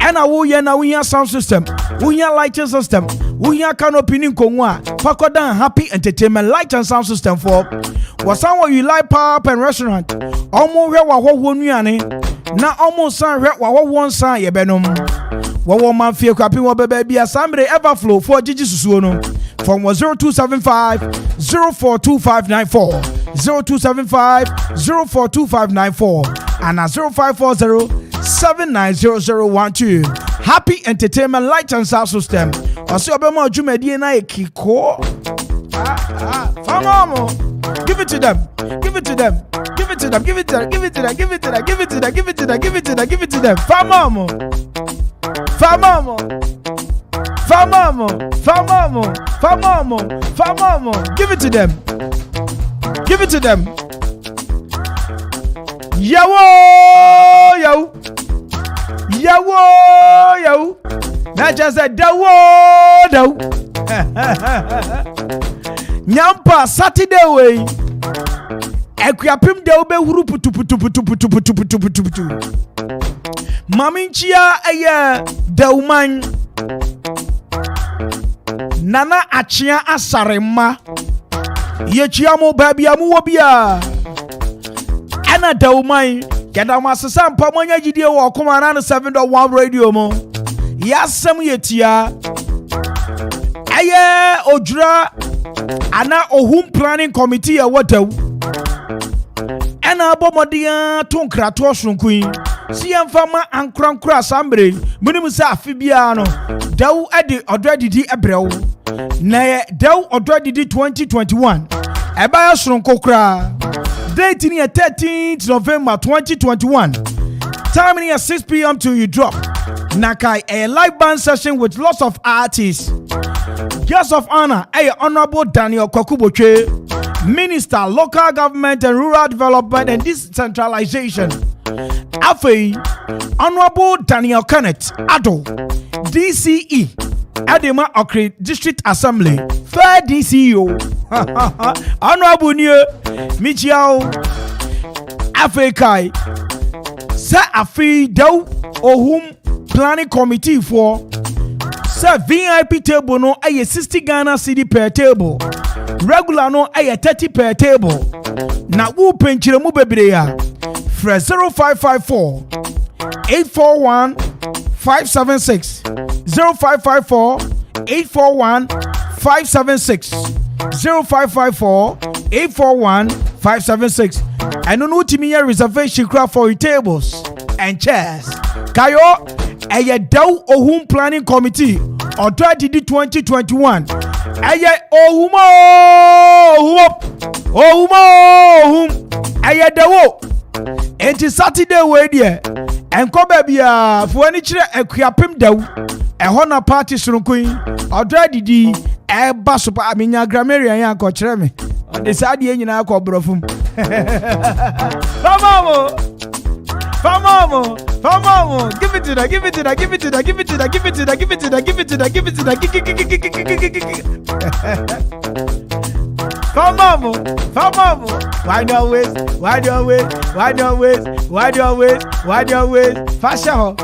ɛna woyɛ na wohia sound system wohia lighting system wohia canopy ne nkonnwa pakɔdan Happy Entertainment Light and Sound System for wɔsan wɔ you like pub and restaurant ɔmo hwɛ wahɔhoɔ nuane na ɔmo san hwɛ wahɔhoɔ nsan yɛbɛnom wɔwɔ manfie kwapi wɔ bɛbɛ bi asambre everflow for gigi susuo no from 0275 042594 0275 042594 and 0540 790012 Happy Entertainment Light and Sound System ɔsɛ ɔbɛma dwumadie na ekiko Famamo give it to them give it to them give it to them give it to them give it to them give it to them give it to them give it to them give it to them give it to them Famamo give it to them give it to them Yawo na just said dawo Nyampa Saturday way Ekwapim de obe huru putu Maminchia eye Dauman Nana achia asarema Yechiamo baby amu wobia Ana Dauman Kenda masasa mpamonya jidie wo koma na 7.1 radio mo Yasem yetia Eye odra ana ohum planning committee ya wataw Ena abomodia tonkra to osronkuin si yemfama ankrankra sambre munim sa afibia no daw ade odradidi ebrew na ye daw odradidi 2021 eba ya sronko kra date ni 13th November 2021 time ni 6 p.m. till you drop Nakai a live band session with lots of artists. Guest of honor, Honorable Daniel Kwakuboche, Minister, Local Government and Rural Development and Decentralization. Afe, Honorable Daniel Kenneth Ado, DCE, Adema Okri District Assembly, third DCO, Honorable Nye, Michiao, Afe Kai, Sa Afe Dau, Ohum, Planning Committee for Sir VIP table no a 60 Ghana cedi per table. Regular no a 30 per table. Na wu penchire mu bebre ya. Fre 0554 841 576 0554 841 576 0554 841 576. I don't know timi ya reservation craft for your tables and chairs. Kayo Eye Daw Ohum Planning Committee Odradidi 2021 Eye Ohum Eye Dawo Enti Saturday we there enko bia fo ani kire akuapem daw eho na party sronkoin Odradidi eba so pa amenya grammarian ya ko kire me de saade nyina ko brofum Famamo, give it to that, give it to that, give it to that, give it to that, give it to that, give it to that, give it to that, give it to that, Famamo, why don't wait, fashion,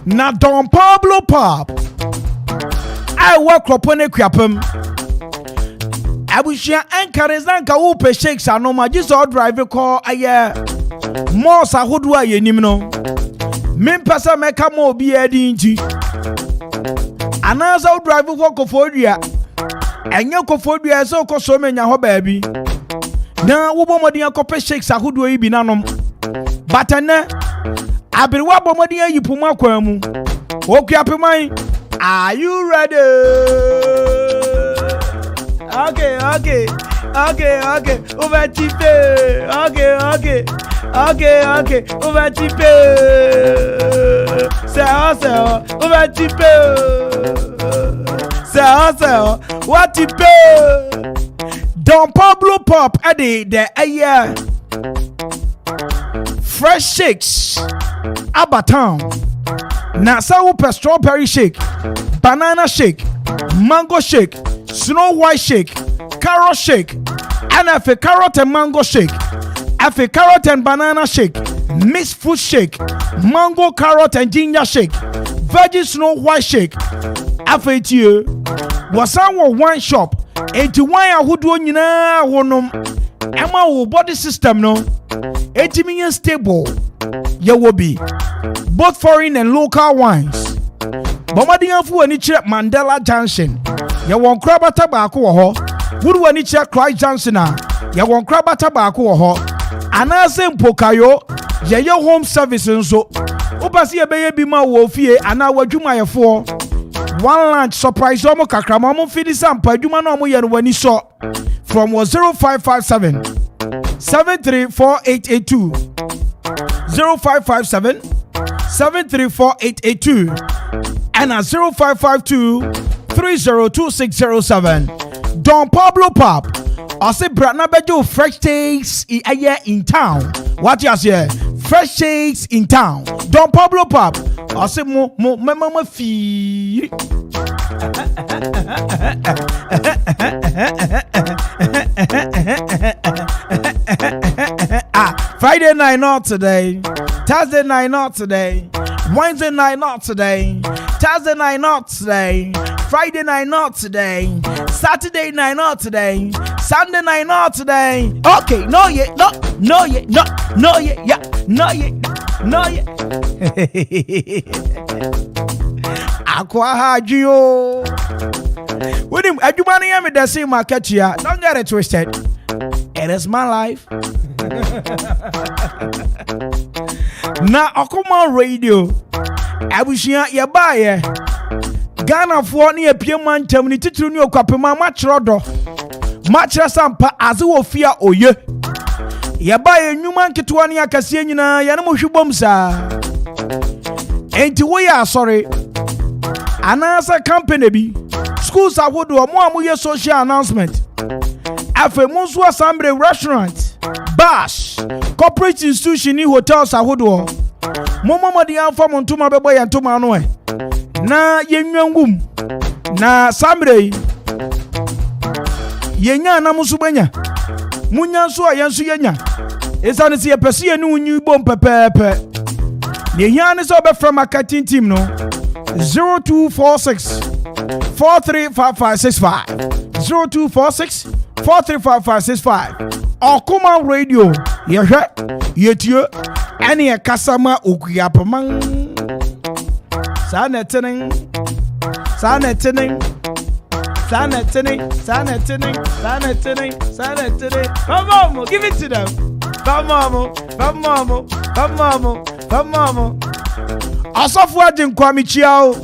na Don Pablo Pop I work upon a crapum. I wish you encouragement wo pe shakes anoma just all drive call aye more sahodwa ye nimno men pesa meka mo bi edi nti anasa drive work for dia Enye kofo dua so koso menya ho baabi. Na wo bomodi akope shakes ahodo yi bi nanom. Batane abirwa bomodi ayipumu akwan mu. Okuapeman, are you ready? Okay. Over tipe. Okay. Over tipe. C'est over tipe. C'est what tipe? Don Pablo Pop ade the aye. Fresh shakes. Abatown. Na sawo per strawberry shake, banana shake, mango shake, snow white shake, carrot shake, and a carrot and mango shake, a carrot and banana shake, mixed fruit shake, mango carrot and ginger shake, veggie snow white shake. Afetie was our wine shop, 81 ahudu nyina wonom. Emma wo body system no, 80 million stable. Ye will be both foreign and local wines. Bomadi anfu ani chere Mandela Junction. Ye won kraba tabako wo ho. Wudu ani chere Christ Junction a. Ye won kraba tabako wo ho. Anase mpokayo ye home service nso. Opasi ye beye bi ma wo fie ana wadwuma yefo. One lunch surprise omo kakrama omo fidi sampa adwuma na omo ye no wani so. From 0557 734882 0557 734882 and at 0552 302607. Don Pablo Pop. I say Bratna Bejo fresh takes in town. What you say? Fresh takes in town. Don Pablo Pop. I say mama fee. Friday night not today. Thursday night not today. Wednesday night not today. Thursday night not today. Friday night not today. Saturday night not today. Sunday night not today. Okay, no yet. Aqua Hajio. With him, Adumani am the same market here. Don't get it twisted. It is my life. Na Okuma Radio. Abushia Yabaye. Ghana for near Pieman Termini Titru New Kapima Machrodo. Machra Sampa Azu Fia Oye. Yabaye Newman Kitwania Cassiana Yanamu Shubomsa. Ain't we are sorry. Anasa company be. Schools are would do a more social announcement. Afe Monsua Sambre restaurant, bars, corporate institution, hotels are wood. Momo the Alpha Montuma Boy and Tomanoe. Na Yenwum. Na Sambre Yenya Namusubenya. Munya so Yansu Yenya. It's on the Persia new bomb pepe. The Yan is over from a cutting team no 0246 435565 0246 435565 Okuma Radio yetie any a customer okuyapaman sanetene come on give it to them come on asofu adin kwami chiao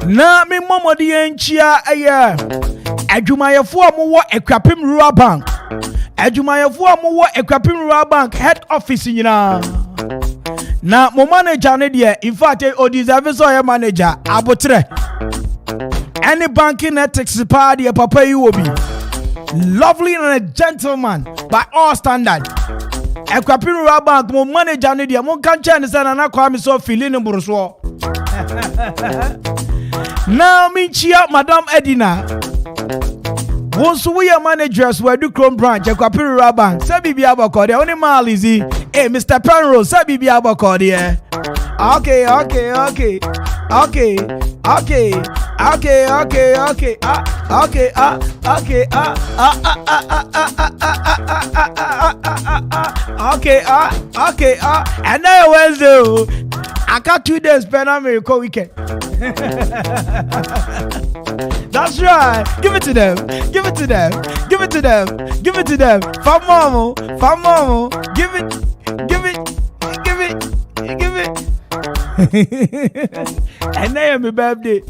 na me momodi enchia aya adwumayefo amowo ekwapem rural bank adwumayefo amowo ekwapem rural bank head office nyina na mo manager ne de in fact o deserve so your manager abotre any banking ethics party papa you will be lovely and a gentleman by all standard ekwapem rural bank mo manager ne de mo kan chen say na kwa me so feeling mboroso now minchia Madam Edina once we are managers we do Chrome branch ekwapem rural bank say bibi abakode only mal is hey Mr. Penrose say bibi abakode okay and now Wednesday I got 2 days pen America weekend. That's right. Give it to them. Give it to them. Give it to them. Give it to them. Famomo. Famomo. Give it. Give it. Give it. Give it. And then my birthday.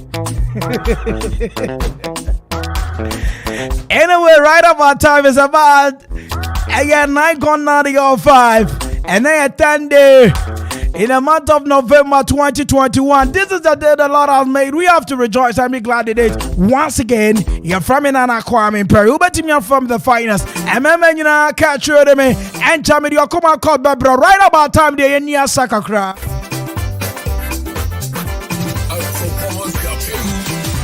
Anyway, right up our time is about again 9:05. And then a 10 day. In the month of November 2021, this is the day the Lord has made. We have to rejoice and be glad in it. Once again, you're from Inana Kwame Perry. You're from the finest. And you know, catch you with me. And tell me, you're coming called Bebra. Right about time, they're in your Sakakra.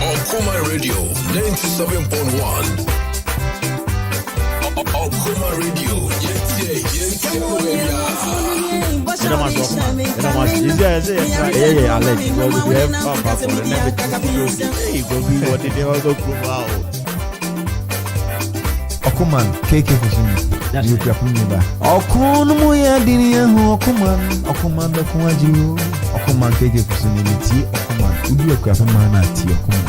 Okuma Radio 97.1. Okuma Radio. Okuman, KK Kusumi. You can put me back. Okun Muya Dinia, Okuman, Okuman, the Kuaju, Okuman, KK Kusumi, Okuman, you do a craft of man at Okuman.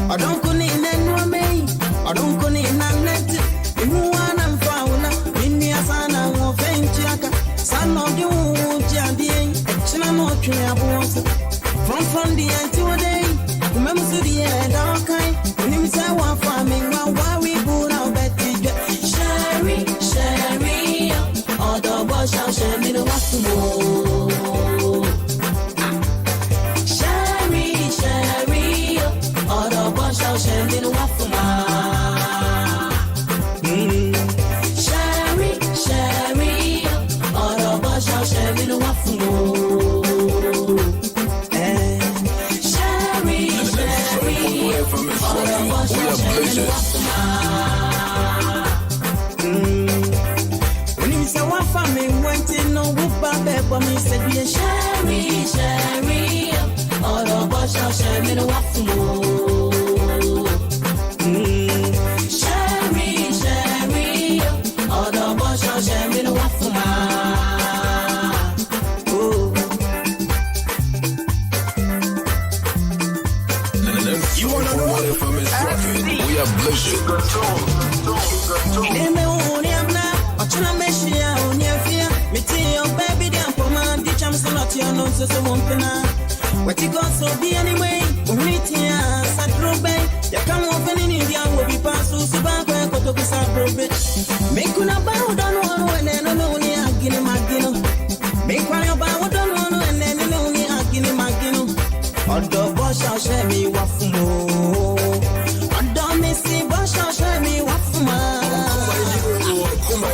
I don't go in and me. I don't go in and let it. You want and fauna. In the Asana or Fenchiaka. Son of you, Jadi, Chinamo Triabuasa. From the end to a day. Remember to the end, okay. When you say one farming, why we put our Betty. Sherry, all the boys shall share me the waffle. Share me the waffle, Sherry, all the boys shall share me the waffle. Sherry, all the boys shall share me the waffle. When you say waffle, me went in no whoop up, but me said, Sherry, all the boys shall share me the waffle. What you got so be anyway? Unitia, Satrobe, you come off in India will be passed to Subaka, go to Satrobe. Make una bow down one and only a guinea magino. Make one about one and then only a guinea magino. On the bush shall share me waffle. On the missy bush shall share me waffle.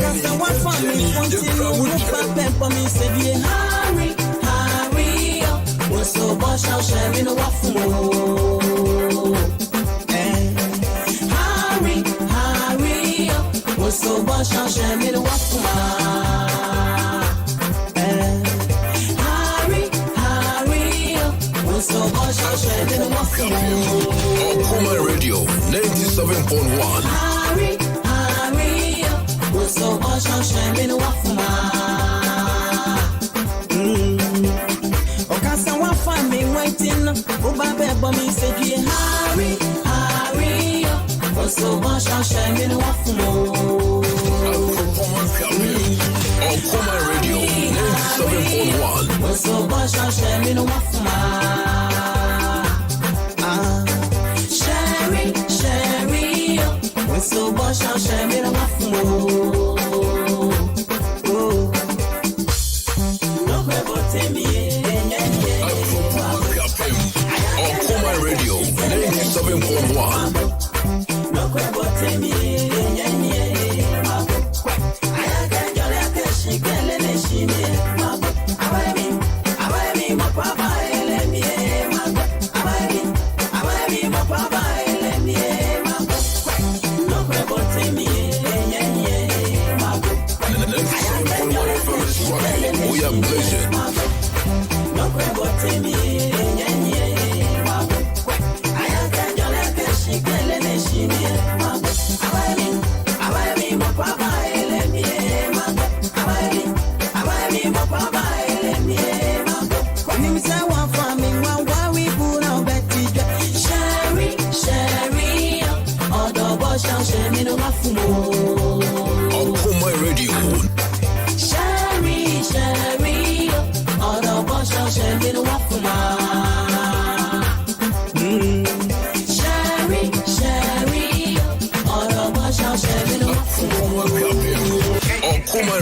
That's the one for me, wanting no pepper me, said, hurry. So bush shall share me the waffle. Hurry up. So bush shall share me the waffle. Hurry up. So bush shall share me the waffle. Okuma Radio 97.1. Hurry up. So bush shall share me the waffle. Waiting, Oba me said, hurry up. So much I'll share me the waffle. Okuma Radio 97.1. So much I'll share me the waffle. Sherry up. So much I'll share me the waffle. No crebo temi. Okuma Radio 97.1. No crebo temi.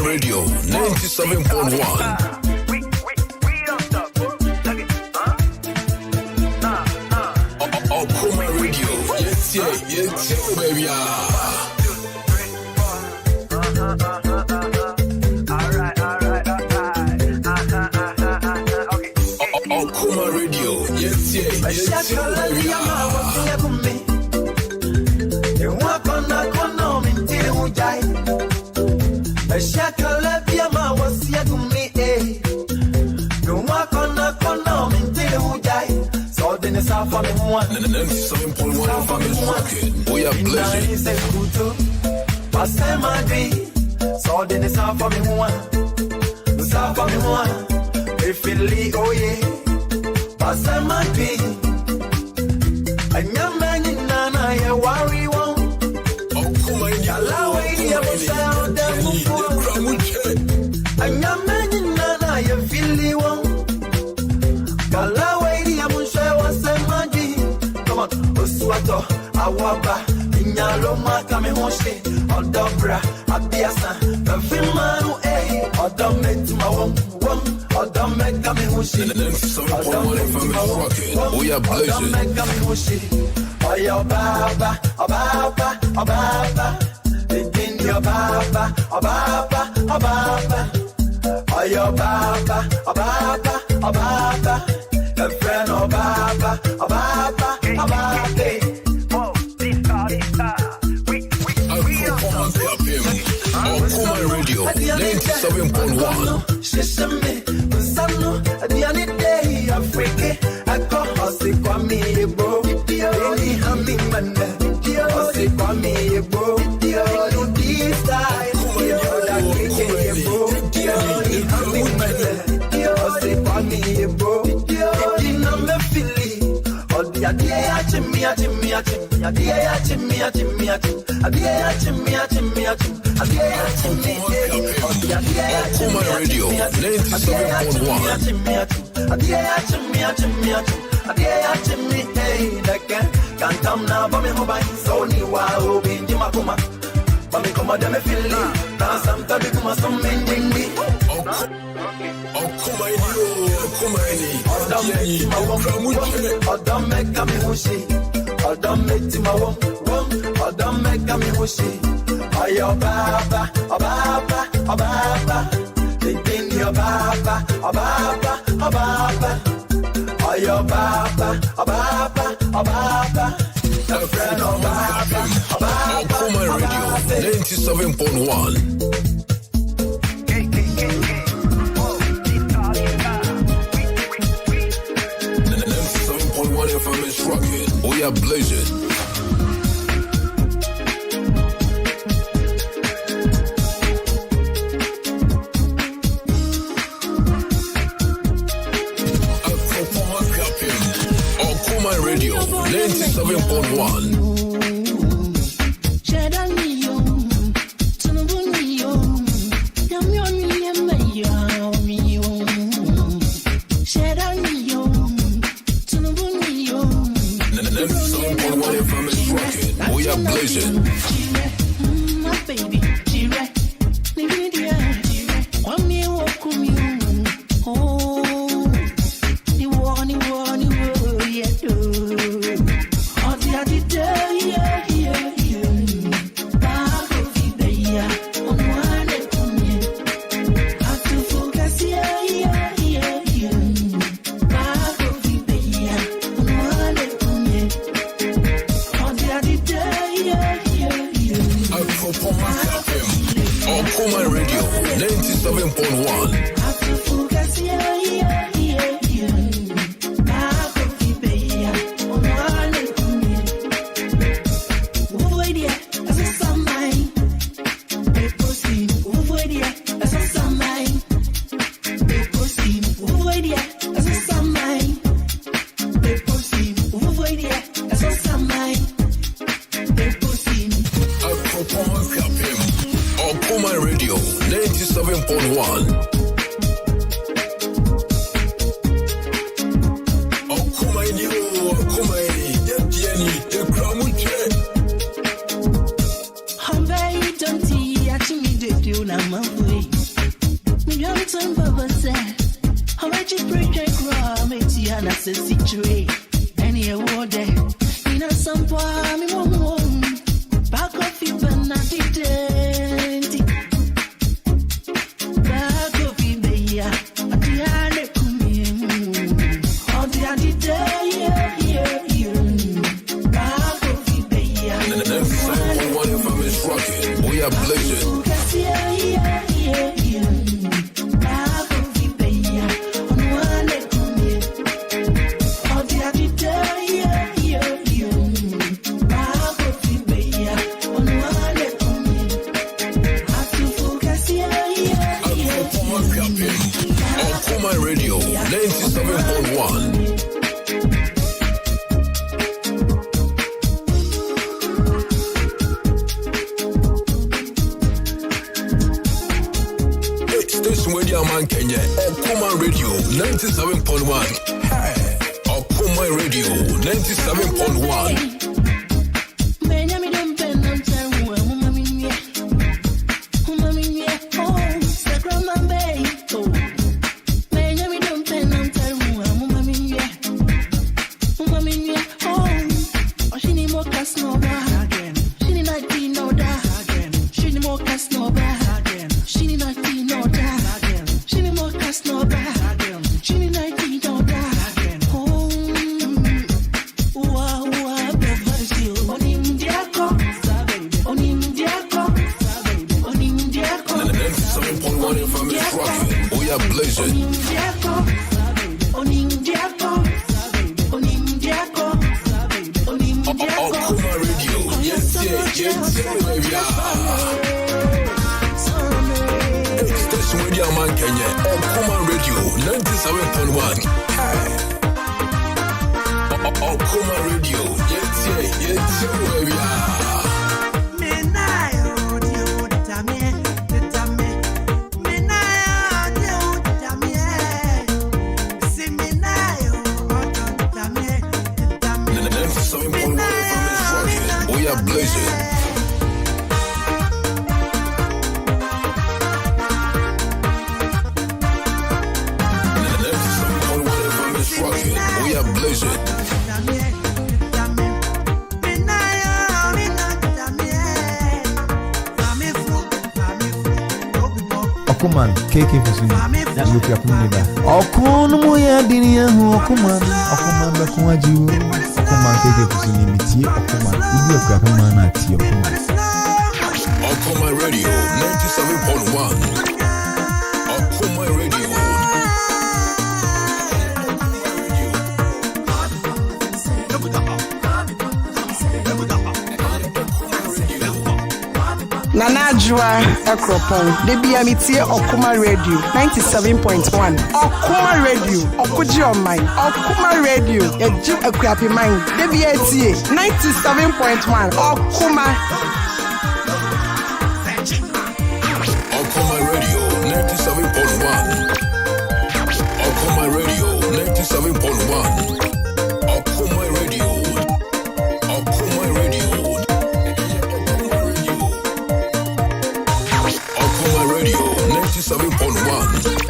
Radio 97.1. Okuma Radio, yes, baby. Okuma Radio, yes, baby. Shakala Biama was Yagumi, no work on the condom until we die. So then it's our family one. 97.1 family rocket. We are blessed. Pass my day. So then it's our family one. It's our family one. If it leave, oh yeah. Pass my day. And your man in Nana, you worry won't. Oh, come on, Yalawa, you sound them. I'm your man in Nana, you feel the one. Galaway, I'm sure was a magic. Come on, Oswato, Awaba, Inyaloma, Kamehoshi, Odobra, Abiasa, the Filmanu, Odomet, one, Odomet, Kamehoshi, we are blessed. Oh, your Baba, Baba. Your Baba, Baba. Oh, your Baba, the friend of Baba. Okuma Radio 97.1. Shishame, Sano, the other day, Africa, I call Hossi Kwame, bro. Only humming man, Hossi Kwame, bro. This time, Okuma Radio 97.1. Mami come on, me feel it. Now sometimes we come some mending me. Odom make me wushi. Odom make my wom. Odom make me wushi. Oh your Baba. Thinking your Baba. Oh your Baba. The friend of Baba. Okuma Radio 97.1. 97.1 FM is rocking. We are blazing. Okuma Radio 97.1. We are blazing. My baby, G-Ray, Lydia, one me walk with me. Oh, the one, yeah, do. Oh, the other day, yeah. Back of the day, on one and only. Have to focus, yeah. Back of the day, on one and only. Oh, the other day, yeah. Okuma Radio 97.1. Okuma Radio 97.1. Okuma Idio, Okuma Yetiani, Ekramuche. Humbe Tonti, Achimi de Duna Maway. Million Baba said, how much you break a crumb, it's Yana says, any award there. In a some farm, back off you, but not it. Back off you, baby. At the end, it could be on the other day. Back off you, baby. And the next song, one of them is rocking. We are blazing. Okuma Radio 97.1. Station Radio Man Kenya, Okuma Radio 97.1. Hey, Okuma Radio 97.1. Okuman, KK Fusini, Luka Puniba. Okunumoya Dinia, Okuman, Okuman, Bakuaju, Okuman, KK Fusini, Miti, Okuman, Udia Kapamana, Tia Okuman. Okuma Radio 97.1. Okuma Radio. Nana Jua Ekropon, Debia Mitie Okuma Radio 97.1. Okuma Radio, Okuji on mine. Okuma Radio, Eju Ekwapi mine. Debia Tie 97.1. Okuma. Okuma Radio 97.1. Okuma Radio 97.1. Okuma Radio. Okuma Radio. Okuma Radio 97.1.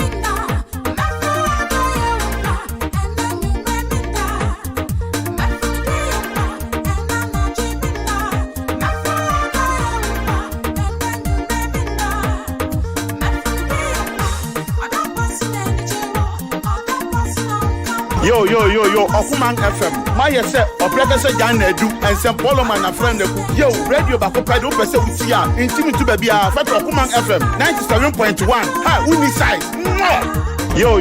Yo, Okuman FM. My say, Opreka Jan Edu, and St. Poloman, a friend. Yo, radio Bakopedo, Pesa Utia, Intimate Baby, Fat Okuman FM, 97.1. Ha, Uni size. Yo,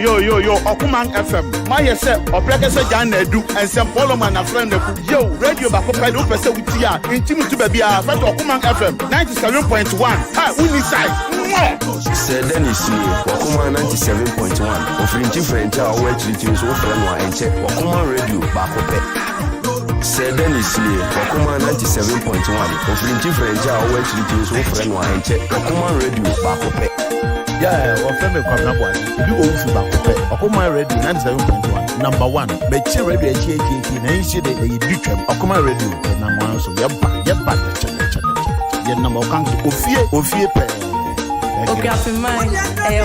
Okuman FM. My say, Opreka Jan Edu, and St. Poloman, a friend. Yo, radio Bakopedo, Pesa Utia, Intimate Baby, Fat Okuman FM, 97.1. Ha, Uni size. Sir Dennis, Okuma 97.1. Offering different our way to the friend and check Okuma Radio back up. Sɛ Dennis nie Okuma 97.1 Ofrinti Frenja owe chiriti so friend wa enche Okuma radio baako pɛ. Yeah, or friend me kwabna boy. You own fu baako pɛ. Okuma radio 97.1 number 1. Mechi radio echi na nshi de e di twam. Okuma radio number 1 so yeba cheche. Ye number kan ofie pɛ. Okay, after mine,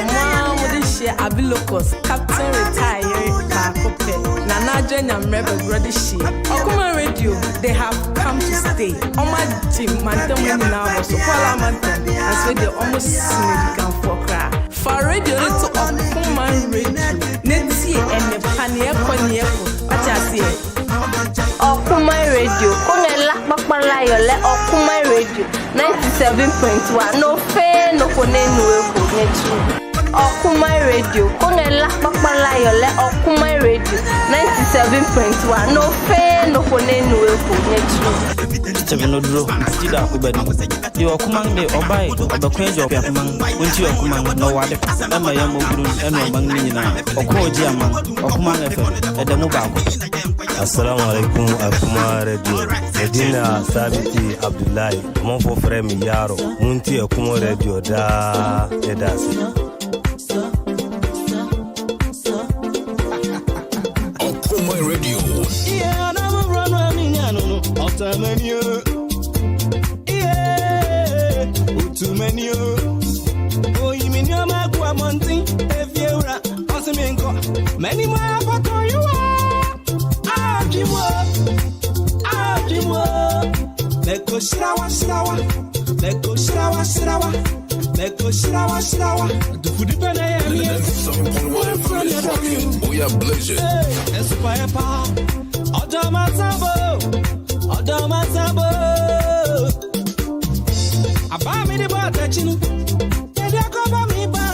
mom would share Abilocos, Captain retired Bakope, Nana Jenya Rebel Brother She. Okuma Radio, they have come to stay. On my team, Mantam now was so call Mantam, and so they almost significant for cry. For radio, to Okuma Radio, Netty and the Pania Ponyako, what I say. Okuma Radio, Kongela Bakmala Yole, Okuma Radio, 97.1, no fair, no Konenu, Okuma Radio, Kongela Bakmala Yole, Okuma Radio, 97.1, no fair, no Konenu, Chavino Dro, Stida Ubed. You are command me or buy or the queen of Yaman, when you are command no water, and my young and no Mangina, or Kojiaman, or Kuman at the Mubago. Assalamu alaikum Okuma Radio. Medina Sabiti Abdullahi, Monfo Fremi Yaro, Munti Okuma Radio da Edasi. Okuma Radio. Yeah, I'm running after many. Yeah, too many. Oh, you mean you're my guamanti? If you're a Osimenko, many more for you are. Leko shirawa the food depend on me. 7.1 we are blazing. Espire pa Odama Sabo Abami the bata chinu Yedi akoba mi ba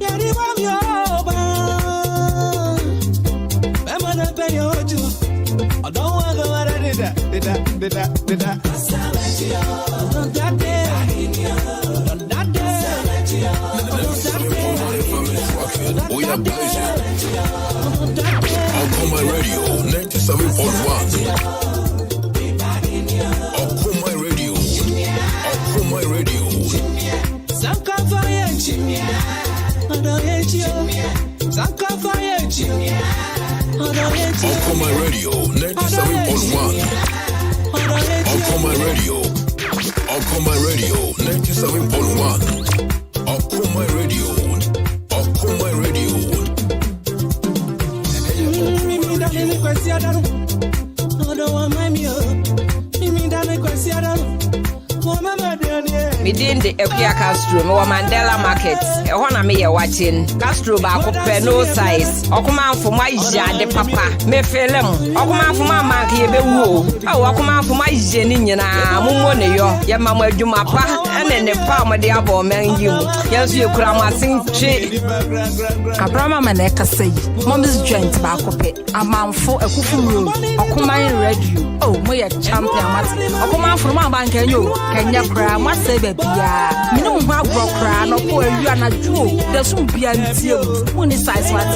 Yedi wa mi oba Emana pe yoju Odo wa go ara dida We are blazing. Okuma Radio 97.1. Okuma Radio. Sanka fire chimia. Okuma Radio 97.1. Okuma Radio 97.1. Okuma Radio. Within the Equia Castro, or Mandela Market, a one me watching Castro Baco no size, or come out for my de papa, me felem, or come out for my market, oh, come out for my Jenina, Mumonio, Yamama Jumapa, and then the palm of the abo man you. Yes, you cram sing tree. Abrama Maneka say, Mom's joint tobacco pit, a man for a cuckoo room, or come radio. Oh, my champion, or come out from my bank and you can you cry, must say, baby, yeah. No, my broker, no poor, you are not true. There should be until when it's size what.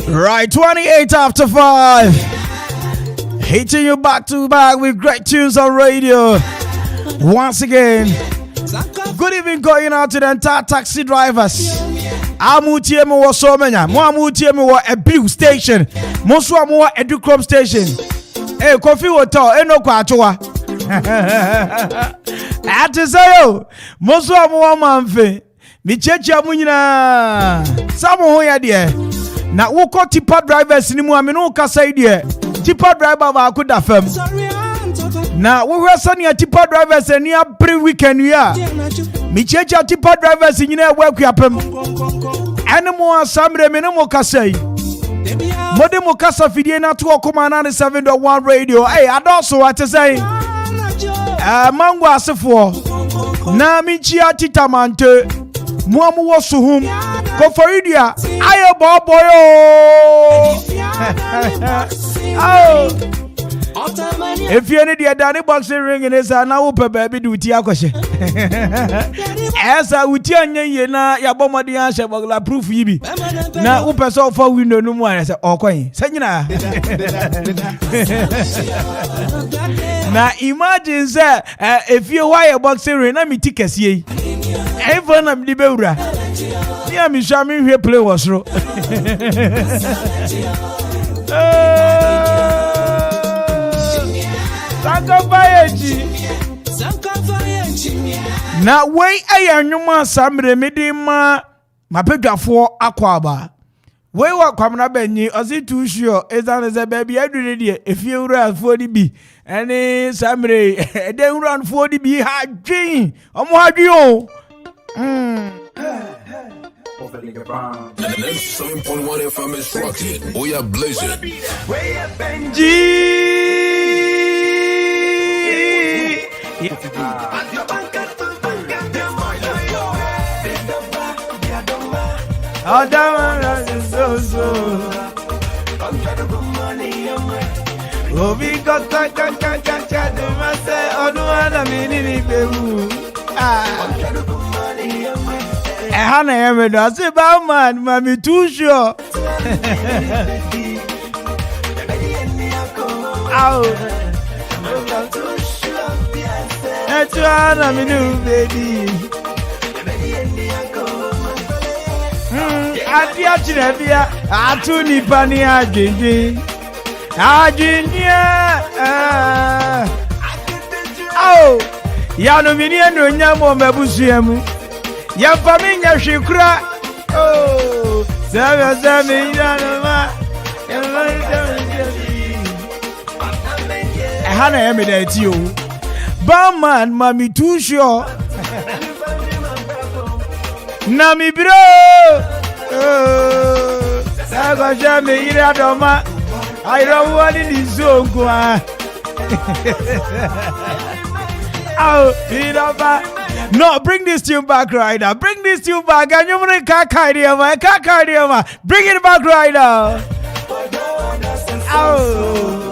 Right, 28 after 5. Hitting you back to back with great tunes on radio. Once again, good evening going out to the entire taxi drivers. Amutiemo was so many. Amutiemo was a big station. Moswa more Educrom station. Hey, coffee water, no quachua. I to say, yo, Moswa more manfe. Mi chechi amunyina. Samo hoya die. Na woko tipa drivers ni mu ameno kasa idie tipa driver ba akuda fam na wo hwesa ne tipa drivers ni every weekend ya mi checha tipa drivers nyina ewa akuapam ene mo asamre me ne mo kasa yi mode mo kasa fidie na to Okuma 97.1 radio hey adoso what say mango asefo na minchia titamante muamu wo suhum koforidia aye boboyo oh if you need your Danny boxing ring in his now baby do tia kwashe esa uti anye na ya bomadi anshe bagla proof yibi na upeso for window no mu ase okwan sanyina na imagine say if you wire boxing ring na mi tikesie ever na mi bewura ya mi sha mi hwe play was ro na wey aya nwuma samre medima mapedwafo akwaba wey wa kwamna banyi osi too sure ezan ze baby adure die efie wura afo di bi ene samre ede wura afo di bi ha dwen omo ha dwen o 7.1 FM is rocking. We are blazing. Benji. Hana yemedo ase ba man mami too sure. Ow. Hana mi nu baby. Adia chinebia atu ni pani ajeje. Ajinia. Ow. Ya no mini eno nyamo mebusuemu. Ya familia shikra oh sami yanama hana yemi da ti o Barman mami too sure na mi bro oh sago jame ira doma ayro wani ni zongo ah oh ira. No, bring this tune back right now. Bring this tune back. And you bring Kakaidema. Bring it back right now. Oh.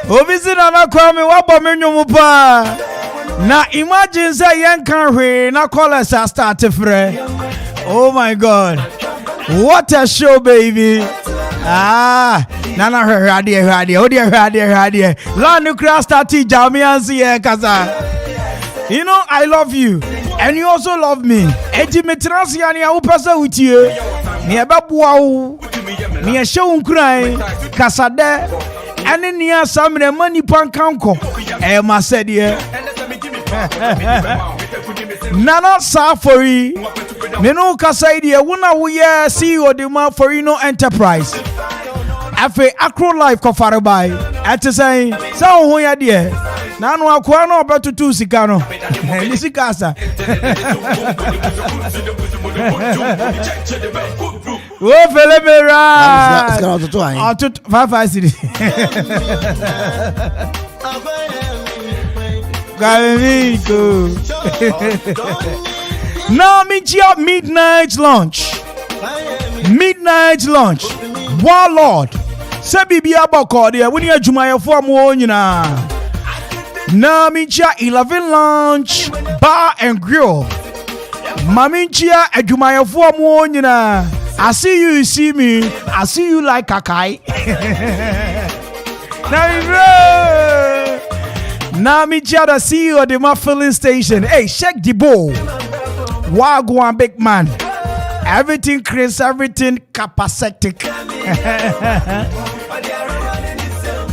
Obisina na kwame wabo menyomu pa na imagine say yen kan hwe na callers are start free. Oh my god, what a show baby. Nana radio la nuclear start jamiansi e kaza. You know I love you and you also love me. Eji metrasi ani a upasa utie ni ebabua wo ni show nkran kasade ane nia samre mani pankanko e ma said ye nana safori menu kasaidi e wona wo ye CEO de ma for no enterprise afi acro life ko farabai atesai sa ho ya de na anu akwa na obetutu sika no ni sika sa wo fele mera sika otutu ayin otutu 5 city Galimiko. Now meet your midnight lunch. Midnight lunch. Warlord. Say bibi abako there. When you jumaya for mo nyina. Now meet your 11 lunch bar and grill. Maminchia ejumaya for mo nyina. I see you see me. I see you like kakai. Now me the CEO of the my filling station. Hey, check the bowl. Wagwan big man. Everything Chris, everything capacitic.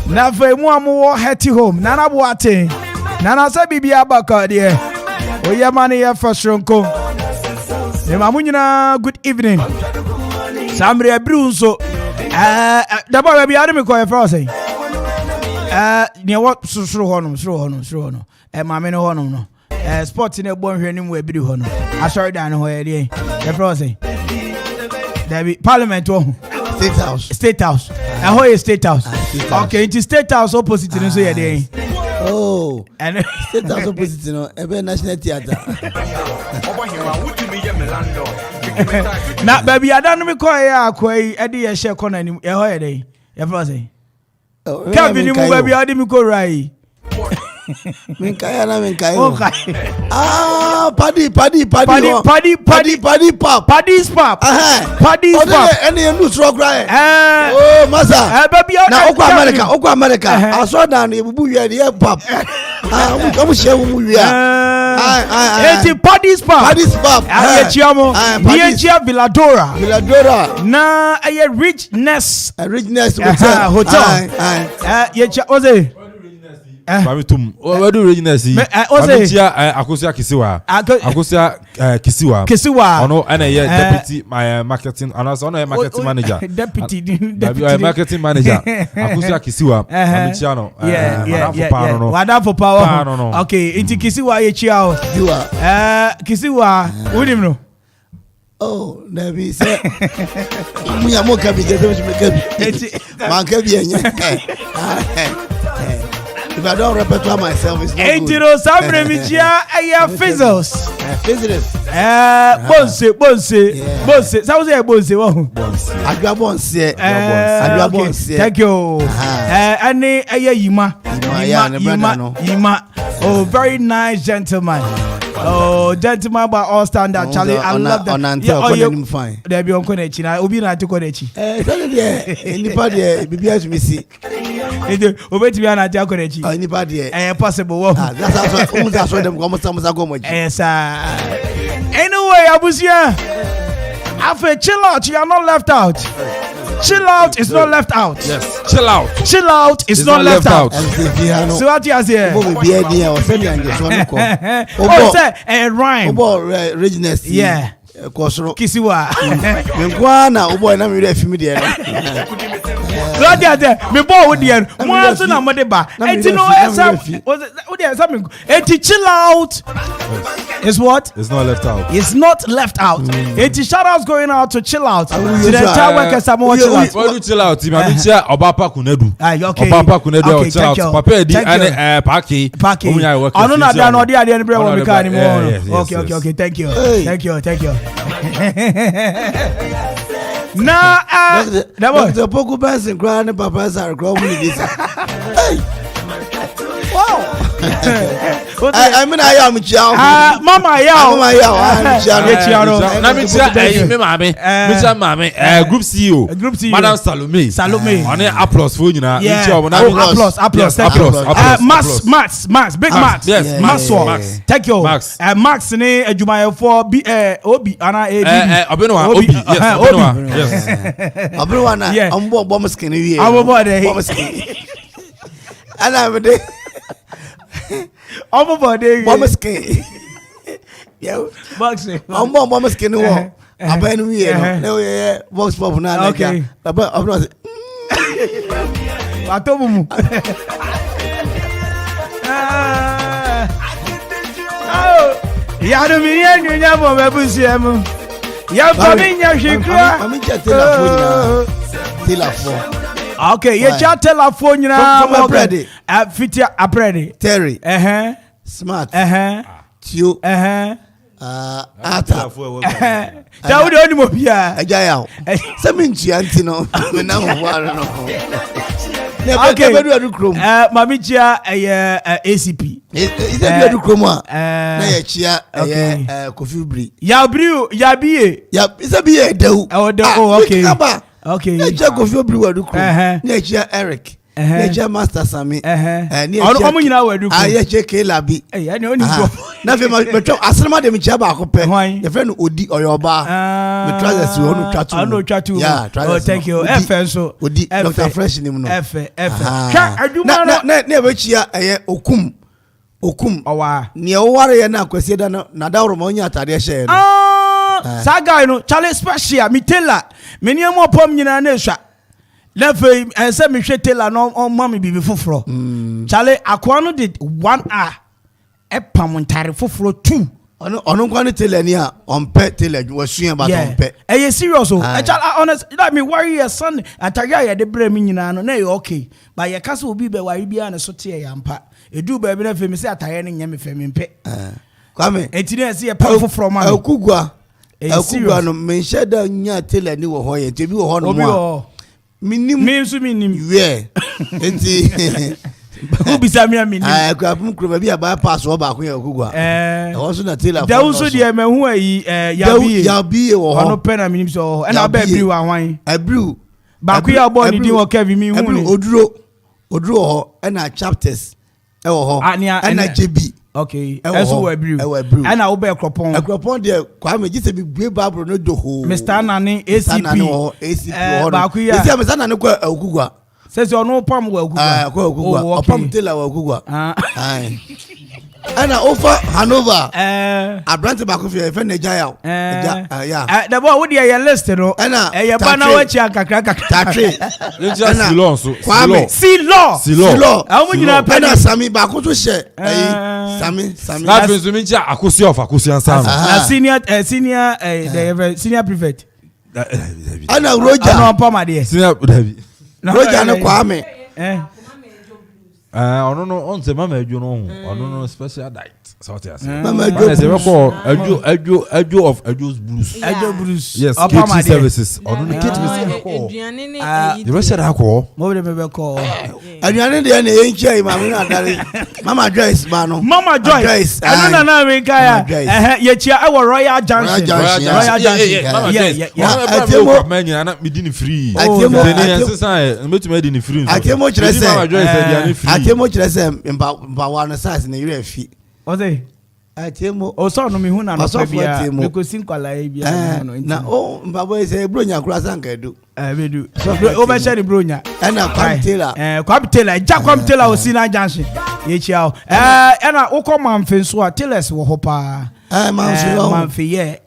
Now for more heady home. Nana Boate. Nana say bibi abaka there. Oya mani ya first ronko. Mamunyina good evening. Samre Brunso. The boy be admi ko e frose. Near what through honum. Mammy no honum no. Sports in a born here in Webby honor. I saw it down where they frose. There be Parliament State House. I hold a State House. Okay, it is State House opposite to the day. Oh, and State House opposite to the National Theatre. Now, baby, I don't require a Eddie a share corner in a holiday. Everybody. Kevin, baby, I didn't go right. Ah, paddy pop. Paddy's pop. Any new stroke right? Oh, massa. Baby, now Oka America. I saw down the bubu pop. I'm share we are. Paddy's pop. I Villadora. Now a richness hotel. Babitum. What do Regina see? Akosia Kisiwa. Ono ana deputy my marketing and also no marketing manager. Deputy marketing manager. Akosia Kisiwa. Amichiano. Wada for power. Okay, iti Kisiwa yechiao. Kisiwa. Udim no. Oh, Nabi say. We are more cabbage. Man cabbage. If I don't repertoire myself, it's not good. Fizzles. Bonse. Sao say bonse? Bonse. Thank you. Any Yima. Oh, very nice gentleman. Oh, gentleman by all standard, Charlie. I love that. Fine. There be on Konechina. Obi na to Konechi. Anybody, BBS me see. Obeti bi ana tia Konechi. Anybody. Possible. That's why them come some. Yes, anyway, Abusia. After chill out, you are not left out. Chill out is not left out. Yes. Chill out. Chill out is not left out. So what you say? Oh, say rhyme. Richness. Yeah. Kisiwa. Mengwana uboy na mi refi mi there. Glad me boy with there. Mo so na mo de ba. Enti no something. Enti chill out. Is what? It's not left out. It's not left out. Enti shout outs going out to chill out. To the entire workers are more chill out. What do chill out? Ima mi chia Obapa Kunedu. Okay. Obapa Kunedu chill out. Papa edi ane parky. Anu na dia no dia dey bre wo mi ka ni mo. Okay. Thank you. Now, the Poku Bass and Grand Papas are growing this. Wow. I mean, I am Chow. Mama Yao. Group CEO. Madam Salome. On applause for you now. Applause. Max. Big Max. Yes, Max. Thank you. Max ne Ejumaya for Obi Ana Obi. Yes. Obi. Yeah. I'm bomb skin here. And I'm there. Bomb skin. Yeah. Boxing. I'm bomb skin. I'm been here. No, yeah. Box pop now. Okay. I'm not. Atomu. Ya do mi ye nyu nya bo bebusia mu. Ya fa mi nya hwekura. I'm just telephone. Okay, you chat telephone nyina from Apredi. Fitia Apredi. Terry. smart tio ata Dawudi oni mo bia eja ya o se me ntua nti no me na ho ware no okay mami chia ACP is a do krom a na ya chia Kofi Bri ya biye ya isa biye dewu okay na chia Kofi Bri wa do krom na chia Eric na chia Master Sami omo nyina wa do krom ya chia Kelabi ya ne oni go na fe me twa asrama de me chia ba ko pe ya friend Odi Oyoba me trousers we onu twatu yeah oh thank you F so Odi Dr Fresh ni mu no F hwa aduma na be chia okum owa ne o ware ye na akwase da na da woro ma onya atade hye no saga no chale special mi tela me ne mo pom nyina na ehwa lefe ense mi hwe tela no ma mi bibi foforo chale akwa no did 1 hour epamontare foforo 2 ono kwa ne tela ni a onpe tela wasua ba onpe eye serious o honest that me worry your son ataga ya de bre mi nyina no na e okay ba ye kasa obi be wari bia na so te ya mpa edu ba bi na fe mi se ataye ne nyame fe mi mpe kwame enti na se ye pa foforo ma akugwa no me sheda nya tela ni wo ho ye te bi wo ho no mo minim we enti ubisa mi amini kwa mkro bi aba pass wo ba ko ya okugwa wo so na tela da so de me hu ayi yabiye wo ho ono pe na minim so e na ba briu anwan abriu ba ko ya bo ni din wo Kevin mi hu ni oduro ho e na chapters e wo ho e na JB okay eso we briu e na wo be ekropon de kwa me gise bi bue babro no do ho Mr. Anani ACP ho ba ko ya isi Mr. Anani kwa okugwa sese ono pam wa okugwa kwa okugwa opam tela wa okugwa ai ana ofa Hanover abrante ba ko fi fe na jaya ya the boy wo de ya list no e ba na wa chi akakra tatre silo awu nyina pe na Sami ba ko to she Sami na fe so mi chi akosi of akosi ansa na senior prefect ana Roger ana pam de senior David Roger na Kwame ono no on se mama eju no ono no special diet so te ase mama eju of Eju's Blues yes Opama services ono no kit me se ko eduane ni you be share akọ mo be me ko eduane de na enchia mama na adare Mama Joyce ba no Mama Joyce ano na America ya ye chia e Royal Junction atemo manya na me di free atemo metuma di ni free atemo kire se Mama Joyce di free atemo kire se mba wa no size na yire afi ose atemo o so no me hu na no pa bia me ko sinkwala e bia no na o mba boy se bronya kura sanka edu bedu o be share bronya na kwamtela kwamtela ja kwamtela o sina junction ye chia o na ukoman fenso a teles wo ho pa manfi ye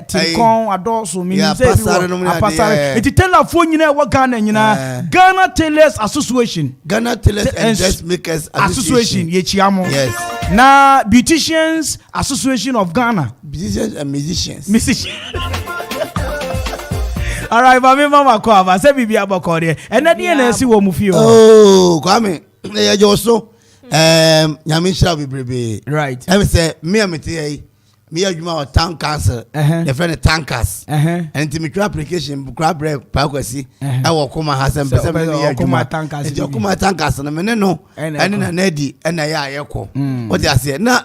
tikon adoso mi say bi apasare iti telafo nyina wo Ghana nyina Ghana Tailors Association Ghana Tailors and Dressmakers Association ye chia mo yes na Beauticians Association of Ghana beauticians and musicians all right mama ko aba say bibi aboko de ena de na si wo mu fi oh Kwame ye joso nyame shall be brebe right I say me amete me adwuma o town council the friend tankers and to me application grab break pa kwasi e wo koma hasem pese me ya adwuma tankers e koma tankers na me no ene na nadi na ya ayekọ what you say na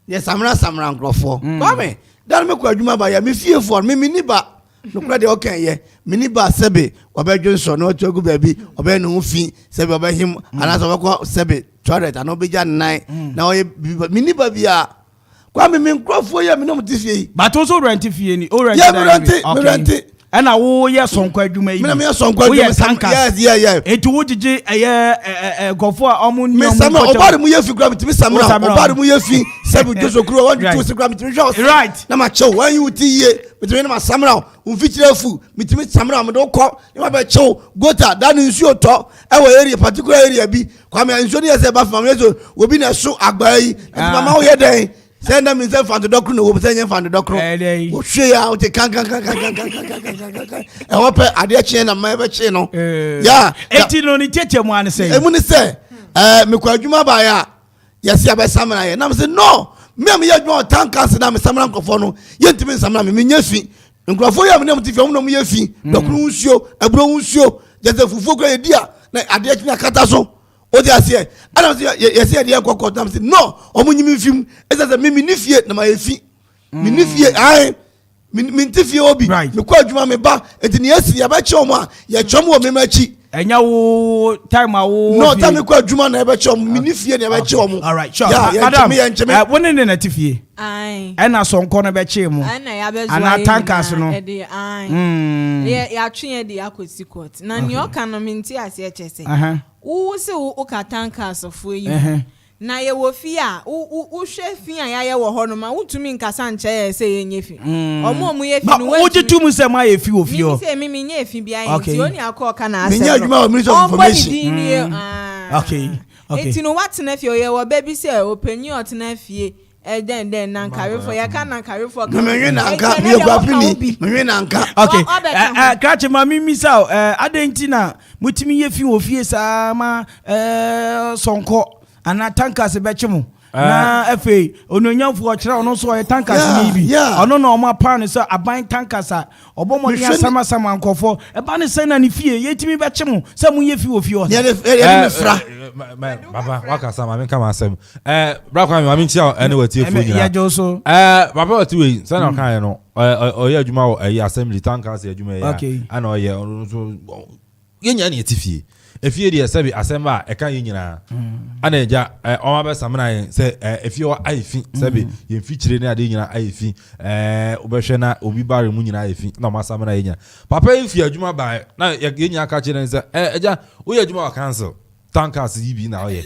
ye samra nkrofo Kwame dan me kwa adwuma ba ya me fie for me ni ba no kura de okay ye me ni ba sebe obedwo so no togu ba bi obe no fi sebe obehim ana so ko sebe toilet ana obeja nnan na oye me ni ba bia Kwame me nkrofo ye me no mtifie but also rent fie ni o rent me rent ana wo ye sonko adwuma yi me sonko adwuma yes etu wo gigi gofo a omu me sama obare mu ye fi gram timi samra obare mu ye fi sabu joso kuro wan tu se gram timi show right na ma chew wan you ti ye mitimi na ma samra un fitire fu mitimi samra me do ko ni ma be chew gota dan nsuo to e wo area particular area bi Kwame nsuo ni ese ba family so obi na so agba yi mama wo ye den send them in fan the doctor no we send fan the doctor o hwe ya o te kan e wo pe ade che na ma be che no ya eti no ni tete mu an say e mu ni say me kwa adwuma ba ya yes ya be samana ye na me say no me am ye dwo tankers na me samana nkofo no ye ntimi samana me nya fi nkofo ya me na mti fi am no me ye fi dokuru nsuo aburo nsuo jeze fufu kra ye dia na ade atimi akata so o dia se ana say yes ye dia kokko na me say no omunyimi fim eze me ni fie na ma ye fi me ni fie ai minti fie obi me kwa adwuma me ba enti ne asi ya ba che omo a ye twom wo me machi enya wo time awo no time kwa adwuma na e ba che omo me ni fie na e ba che omo all right sure madam woni ne na tifie ai ena sonko no be che mu ana ya bezo ana tankers no e de ai ya twen de akosi court na ni o kan no minti ase e chese wo se wo ka tankers fo yi na ye wo fi a wo hwe fi a ya wo ho no ma wutumi nkasa nche ye se ye nye fi omo ye fi no wo jitum se ma ye fi wo fi o mi se mi nye fi bia ye ti oni akoka na ase mi nya adwuma o minister of information okay eti no what na fi o ye wo baby se openyi ot na fi den na nkarefo ya ka na nkarefo ka me na nka mi gwapini me na nka okay kache ma mi misao adenti na mutimi ye fi wo fi sa ma sonko ana tankers be chemu na efe ononyamfo okira ono so e tankers ni bi ono na omo pan so aban tankers a obomo dia sama nkofo e ba ne sen na ne fie yetimi be chemu se mu ye fi wo fie o ye me fra baba waka sama me kama asem bra kwa me ma ntia ene wati efu nyina ya joso baba wati we se na kan no oye adwuma o assembly tankers adwuma ya ana oye so yenya ne etifie efie de sebi asemba e kan yinyina ana eja o ma be samna yin se efie wa aifi sebi yin fichire ne ade yinyina aifi obehwe na obi bare mu nyina aifi na ma samna yinya papa efie adwuma ba na yinya aka chire se eja wo ye adwuma wa cancel tankers yibi na oye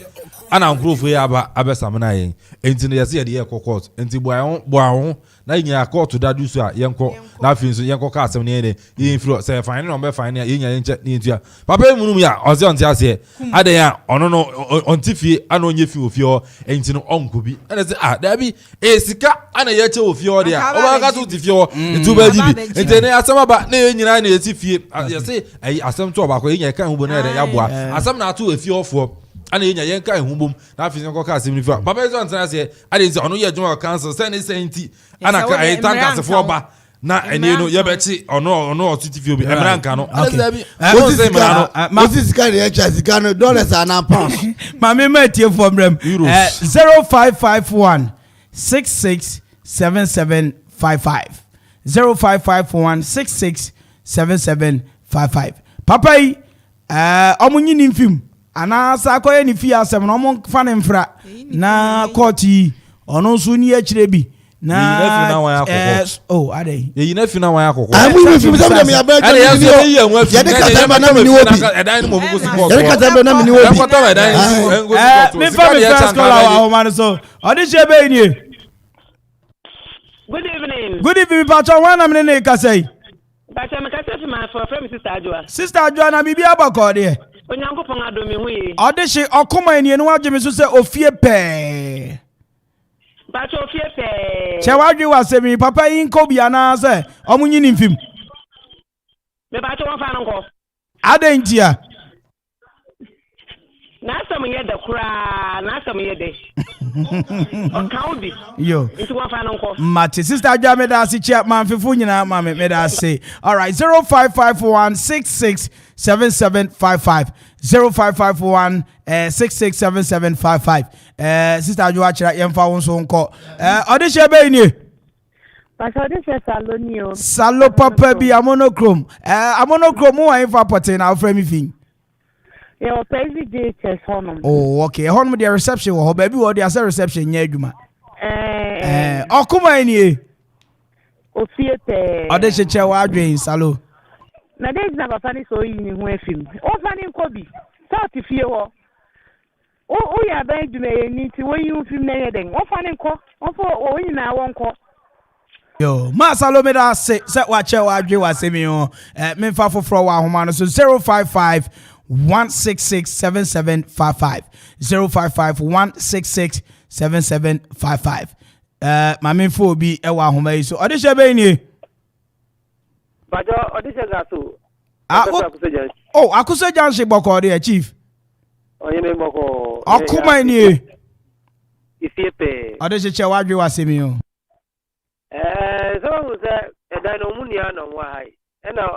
ana nkrofo ya aba abesamna yin enti ne yese ye de court enti boa na yinya court dadu so a yenko na afin so yenko ka asem ne ye yin firo se fine no be fine ya yinya yenche ne ntua papa munum ya oze onti ase ade ya ono no ontifie ana onye fi ofio enti no onkobi ana se da bi sika ana ye che ofio de a oba ka to tifio etu ba dibi enti ne asem ba na ye nyina na etifie yese asem to ba ko yinya kan hubo na ya boa asem na to ofio ofo ana yenya yenka ehubom na afisi nko ka asem nifa papa ezo antana se ade ze ono ye juma council se ne senti ana ka ai tankase fo ba na eni no ye bechi ono otutifio bi emranka no azabi o se mra no Moses kan ye chasi kan dollars and pounds ma me matie for mrem 0551 667755 0551 667755 papa yi omunyi ni mfim ana sa koye ni fi asem no mo fa ne mfra na court yi ono so ni akire bi na oh ade ye na fi na wan akoko amu fi sam me aba ya de ka tamba na me ni obi edan mo bugo support ya de ka tamba na me ni obi me fa me first call our man so odi she be ni good evening pacho wana me ne ka say pacho me ka say my friend sister Adwoa na bibi abako de onyankopon adomi hu yi ode she okoma eni enu agye me so se ofie pe pacho ofie pe che wadwe wasemi papa yin ko bia na se omunyi ni mfim me pacho won fa nko ade ntia na asam ye de kura na asam ye de o kaudi yo nti won fa nko mate sister Adwoa me da se che man fefu nyina ma me da se all right 0551667755 0551 667755 sister Adwoa chira yemfa won so nko ode she be ni pastor de se salonio salo papa bi amonochrome wa yemfa potin na ofra mi fin your PVJ church honum oh okay honum the reception wo baby wo the reception nya adwuma okuma ni ofiete ode she che wa adwen salo na dey na papa ni so yi ni hu afim o fa ni nkobi south fie ho o ya ba adwuma ni ti wo yi ufim na yeden o fa ni nko o fo o nyina wo nko yo ma salo me da se wa che wa adwe wa se mi ho me fa foforo wa homa no so 055 1667755 055-166-7755 mame fo bi e wa homa yi so ode she be ni bajo ode she ga so akuso janshi boko de chief oye me boko akuma ni Ifepe. Odeshe wadwe wasemi o. So say no munia no why. Na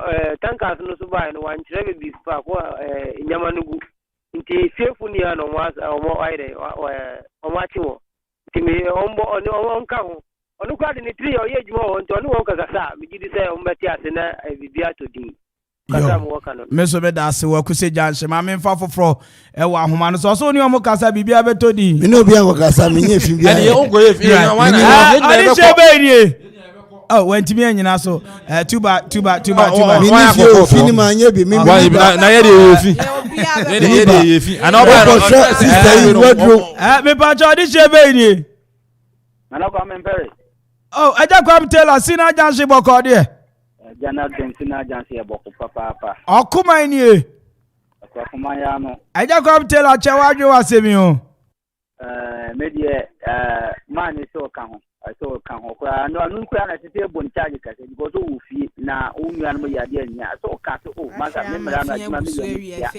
tankers no so buy no wan kire be spa ko nyamanugu. Nti fefu ni no was omo aire omo achiwo. Nti me ombo onka ho. Onu kwa de ni 3 o ye djuma o nti onu wo kasa me gidi say o mbeti ase na bibia to din. Kasa mo waka no. Me so be da ase wo kuse janche ma me mfa foforo e wa ahoma no so ni omo kasa bibia beto din. Me no bia ko kasa me nye fi bia. Ade o go ye fi na wan na. Ani shebe ni. Oh, when Timmy and Yinaso, tuba. Mini fini manye bi mimi. Na ye de fi. Ye de fi. Ana ba sister you wardrobe. Me pa cho di shebe ni. Ana kwa mempere. Oh, aja kwa mtela sina janshi boko de. Jana den sina janshi boko papa. Okuma ni e. Akuma ya no. Aja kwa mtela che wadwe wasemi o. Medie man so kan ho. So kan ho kwa no anu kwa na tete bon charge ka se because o fi na o nua no ya de anya so ka so o masa me mra na ma me ya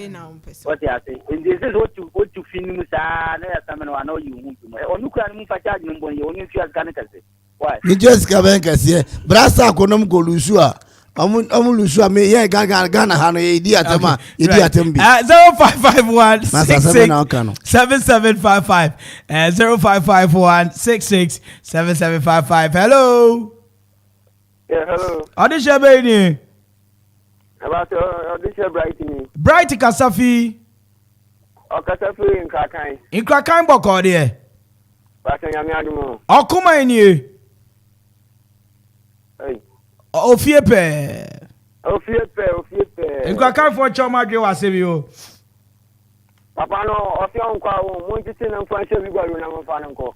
what ya say in this is what you feel musa na ya samena wa no you hu onu kwa no fa charge no bon ye onu fi aka na ka se why ni just ka ben ka se brasa konom go lusu a amu lusu a me ye Ghana ha no ye di atama ye di atam bi 0551 7755 0551 7755. Hello. Yeah, hello. Odisha Beni. About Odisha Brighton. Bright Kasafi. O Kasafi in Krakai. In Krakai boko de. Ba se nyame adumo. Okuma eni. Hey. Ofiepe. Ofiepe. In Krakai for choma dwe wasebi o. Papa no ofio nkwa wo mo ntiti na mfa hye bi gwaru na mfa na nko.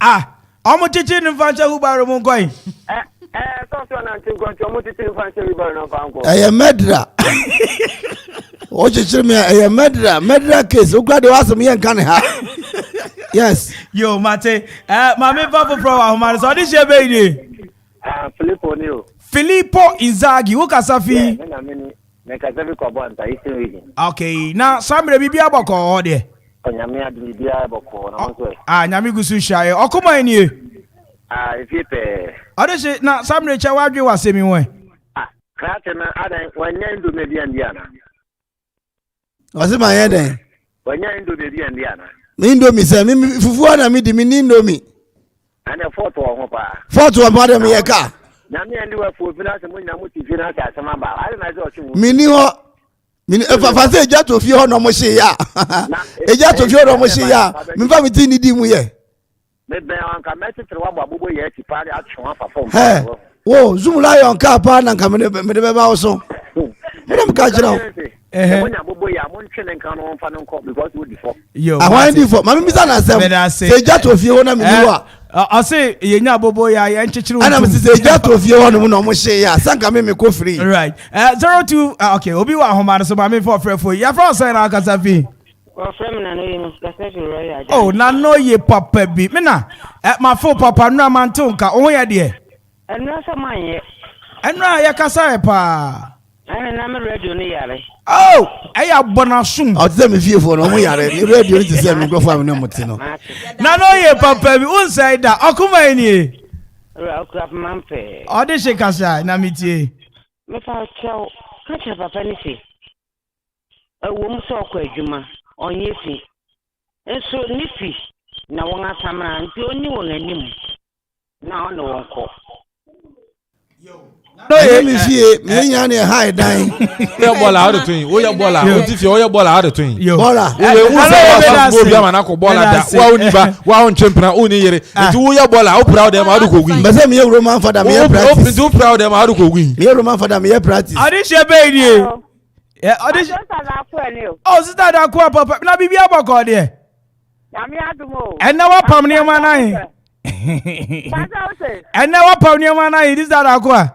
Omo titi ni mfa hye hubaro mo nkoi. So na nti nko omo titi mfa hye bi gwaru na mfa nko. Medra. O chichiri me medra case o grade wasem ye nka ne ha. Yes. Yo mate, mama papa pro ahoma so di shebe ni. Filippo Inzaghi wo kasafi. Me kasafi ko bo nta isi wi. Okay, na samre bibia boko ho de. Onyame adu bibia boko na so. Nyame gusu shaye. Okoma eni. Ifepe. Odeshe na samre cha wadwe wasemi won. Krate na adan wanya ndo me bia ndiana. Wasema yeden. Wanya ndo me bia ndiana. Indomie se mi fufu na mi di mi indomie. Ana photo ho pa. Photo wa madam ye ka. Na me ndi wa fu fina se mo nya mo ti fina ka asema ba. Ari na se o chi. Mini ho. Mini fa se eja to fi ho no mo hye ya. Eja to fi ho no mo hye ya. Mi fa mi ti ni di mu ye. Me be anka message wa bobo ye ti pa ri atwe wa fa form. Wo zoom lion ka pa na nka me de be ba wo so. Mo ka jira. Monya bobo ya mo ntwe nka no fa no nko because we default. Yo. Ahwan di for. Mami bisa na sem. Se eja to fi ho na mi ni wa. I say yenya bobo ya nchichiru. Ana msi se eja to fi ho no no mo hye ya. Sanka me ko free. Right. 02 okay, obi wa ahoma so mami for frefo. Ya from say na kasafi. Oh, na no ye papa bi. Me na my phone papa no amanto nka o ye de. Eno so manye. Eno ya kasa e pa. Ana na me radio ni yare. Oh, eya bonasum. O tse me fie fo no mo yare. Ni radio ni tse me grofo am no moti no. Na no ye papa bi un say da. Okuma eni. Raokrap mampe. O de she kasa na mitie. Me fa chao. Ka cha papa ni si. Wo mu so kwa adwuma. Onye fi. Enso ni fi. Na won asamra nti oni won anim. Na ono won ko. No ye mi fie me nya na high dan. Oya bola how to twin. Oya bola. O ti fi oya bola how to twin. Bola. We say go bi ama na ko bola da. Wa oni ba, wa on champion, oni yere. Nti oya bola, o proud dem how to go win. Be say me Roman father me practice. O proud dem how to go win. Me Roman father me practice. Adi shebe ni. Yeah, adi oh, sister da kwa papa. Na bibia boko de. Na me adumo. Enna wa pam ni ma na yi. Enna wa pam ni ma na yi, this that akwa.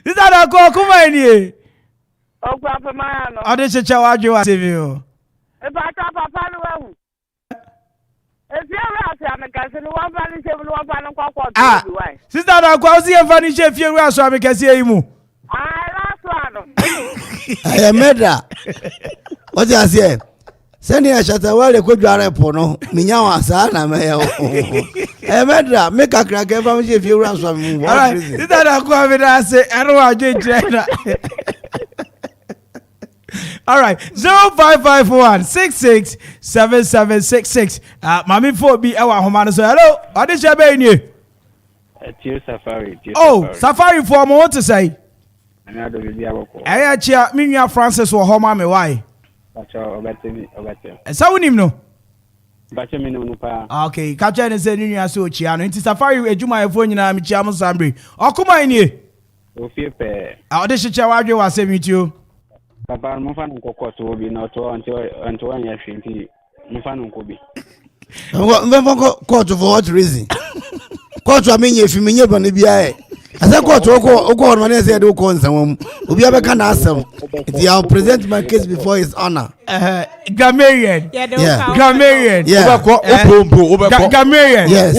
This that akwa kuma ni. Ogwa pa ma no. Adi checha wadwe wa TV o. E ba ta papa no wa hu. Sister na kwa osi evani che fie ru aso amikasi eyimu. Ah, last one. I am medra. What you say? Send ya shata wale ko dware po no. Minya wa sa na me ya. Medra make a crack ever me if you ran so me. All right. Is that a ko me da say I don't want to. All right, 0551-667766. Mami for be our home so hello. What is your name? Tio Safari. Safari for me what to say? Another baby aboko. Aya chia minya Francis wo home me why? Bacha obetemi. Sa wonim no? Bacha me no pa. Okay, capture ne say nua so chia no. Nti Safari ejuma efo nyina me chia mo sambre. Okuma ni. Ofie pe. Ode chia wadwe wa semitio. Papa mo fa nko koto obi na to anto anya hwenti mo fa nko bi. Mvenko court for what reason? Court amenye efimenye bane bia e. Asa court oko no na say de oko nsam obi abeka na asem. I'll present my case before his honor. Gamarian. Gamarian. Obeko. Gamarian. Yes.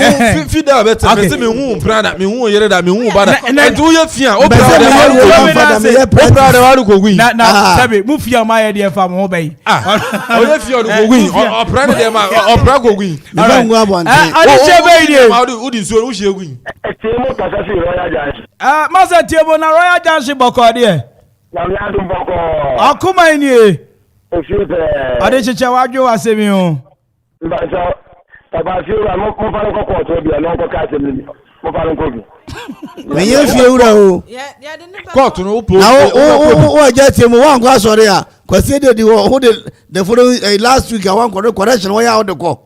Fi da better me say me hu brada me hu yere da me hu bada. E do ye fia o brada wa ko gwi. Na sabe mu fia ma ye de fa mo ho bai. O ye fia do ko gwi. O brada de ma o brada ko gwi. Adi chebe ni. Ma do udi so o hye gwi. Tiemo kasa fi Royal Junction. Ma say tiemo na Royal Junction boko de. Na mi adu boko. Akuma ni. Ofiete. Ade chicha wadwe wa semi o. Mbaso taba fi ura mo fa nko ko to bi na nko ka semi. Mo fa nko bi. Me ye fi ura o. Court no po. Na o aja tiemo wan kwa sori a. Kwase de who the following last week I wan correction why out the call.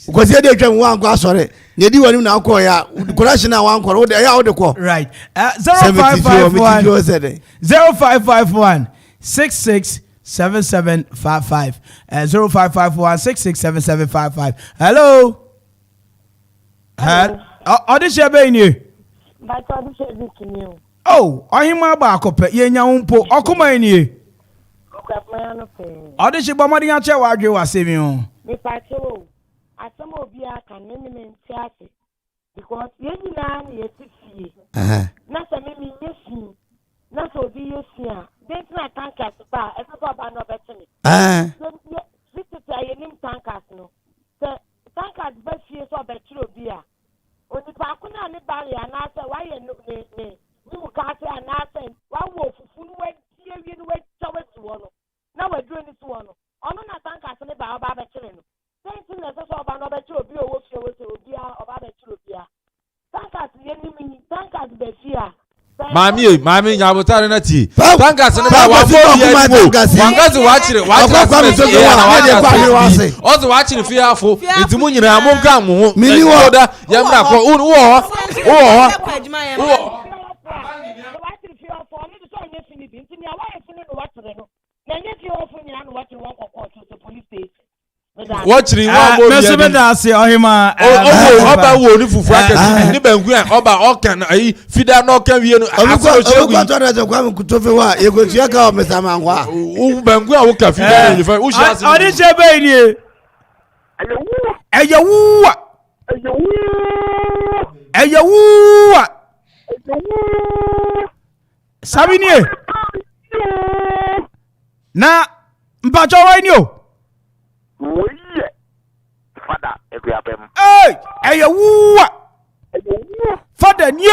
Kwase de twam wan kwa sori. Ye di wani na call ya correction na wan call ya out the call. Right. 0551-667755. 0551-667755. Hello. Audition be ni. But audition be kini o. Oh, ohima ba akope ye nya mpo okoma ni. Okapma no pe. Audition ba mari ya che wa dwe wa semi o. Me pa che o. Asem obi aka ne me ntiase. Because ye nyina na ye tifie. Na se me yesu. Na so bi yesu a. Then na tankas ba, e so ba no betini. Sisi aye nim tankas no. Se tankas ba fie so betiro bi a. Oni pa kuna ne bari ana se wa ye no ne. Ni mu ka se ana se wa wo fufu no we tie wi no we chawe ti wo no. Na wa duro ni ti wo no. Ono na tankas ne ba oba betire no. Sisi na so oba no betiro bi o wo fie wo se obi a oba betiro bi a. Tankas ye ni mi tankas be fie a. Mami nyabotare na ti. Tangas ne ba wa fo bi emo. Wangazi wa chire ozo wa chire fi afo. Itimu nyina mo nka mo. Mini wo da yamra ko wo Watching one more. Messi ohima. Oba wo ni fufu akesi ni bangu a oba okan ayi fida no kan wie no aso chegu. Oba to na kwa mkutofe wa yego tuaka o mesama ngwa. U bangu a wo ka fida ni fa u shasi. Odi chebe ni. Eyewu. Sabi ni. Na mpacho wa ni o. Father, Father, nie.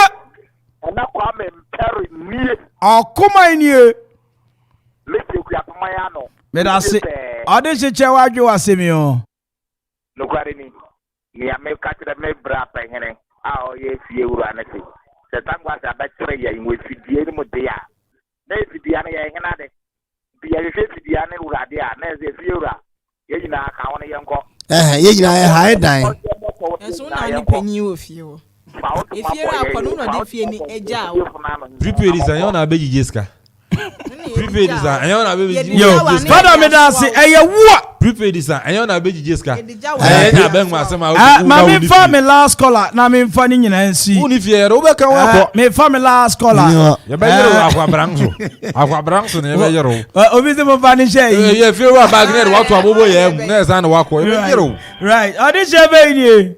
And I come and carry me. Akuma nie. Let's go up my ano. Me da se. Ade se che wa dwo asemi o. No kware ni. Ni ame ka kire me bra pa hene. A o ye fie wura na se. Se tangwa sa ba kire ya inwe fidie ni mo de ya. Na fidie na ya hena de. Bi ya fidie na wura de a na se fie wura. Ye nyina ka wona ye nko. Ye nyina ha dan. Enso na ni panyi wo fie wo. Efie ra kwa no de fie ni eja wo. Prepare is ayon na beji jeska. Prepare is ayon na beji. Yo, father me da se eye wo. Prepare is ayon na beji jeska. Na ben ma asema. Ma me fa me last caller na me fa ni nyina nsi. Uni fie ro be kan wa ko. Me fa me last caller. Ye be yero akwa branso. Akwa branso ne be yero. Obi se mo fa ni shey. Ye fie wa bagner wa to abobo ye na esa na wa ko. Ye be yero. Right. Odi chebe ni.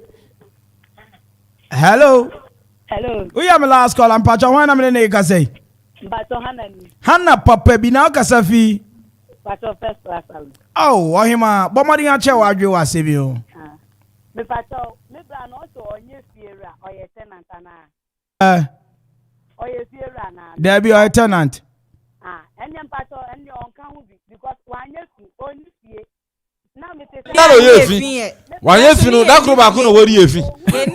Hello. We am last call. I'm Pacha. Why am I saying? But Hannah. Hannah Papa Bina Kasafi. Pacho first class. Oh, Ohima, Bomadi Ache Wadri was Sibio. Me Pacho, me brand also on your Sierra or your tenant and or your Sierra. There be a tenant. And then Pacho and your uncle because one year only see. Yano yefi. Wanyefi no da kroba ko no wori yefi.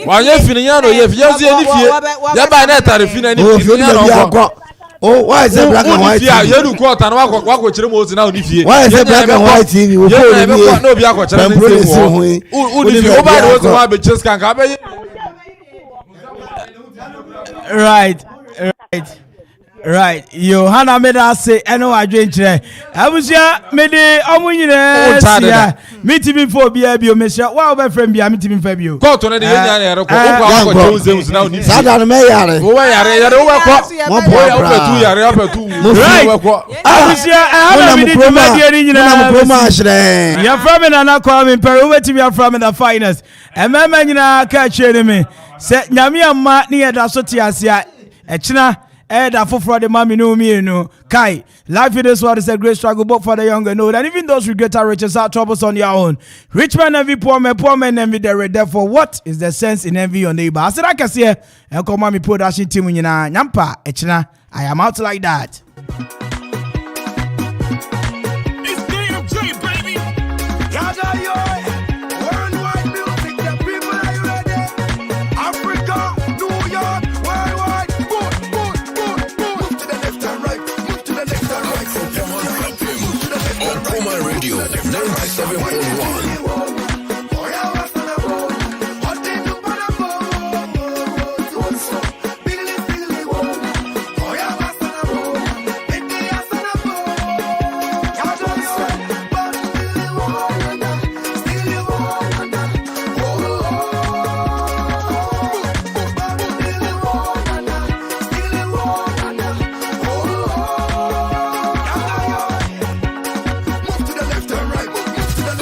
Wanyefi no yano yefi. Yanzi eni fie. Ya ba na tarifi na ni fie. Oh, why is it black and white? Yeah, you do quarter na wako chire mo na oni fie. Why is it black and white TV? We go no bi akochire ni fie. Uni fie o ba do so wa be chase kan ka be. Right. Yohana made us say, I know I drink today. I was here, made it. I'm winning it. Meeting before BIB, Mister. Wow, my friend, I'm meeting Fabio. Go to the Indian. Saturday, Mayor. Oh, I was here. I have you're from in an aquarium in Peru. Wait till you're from in the finest. And my man, you know, catch me. Say, Namia Mat near the Sotiasia. Echina. That for the mommy no me no Kai. Life in this world is a great struggle, but for the younger know that even those who get our riches are troubles on their own. Rich man envy poor man envy the red. Therefore, what is the sense in envy your neighbor? I said I can see and come mommy put that shit team in nyampa echina. I am out like that.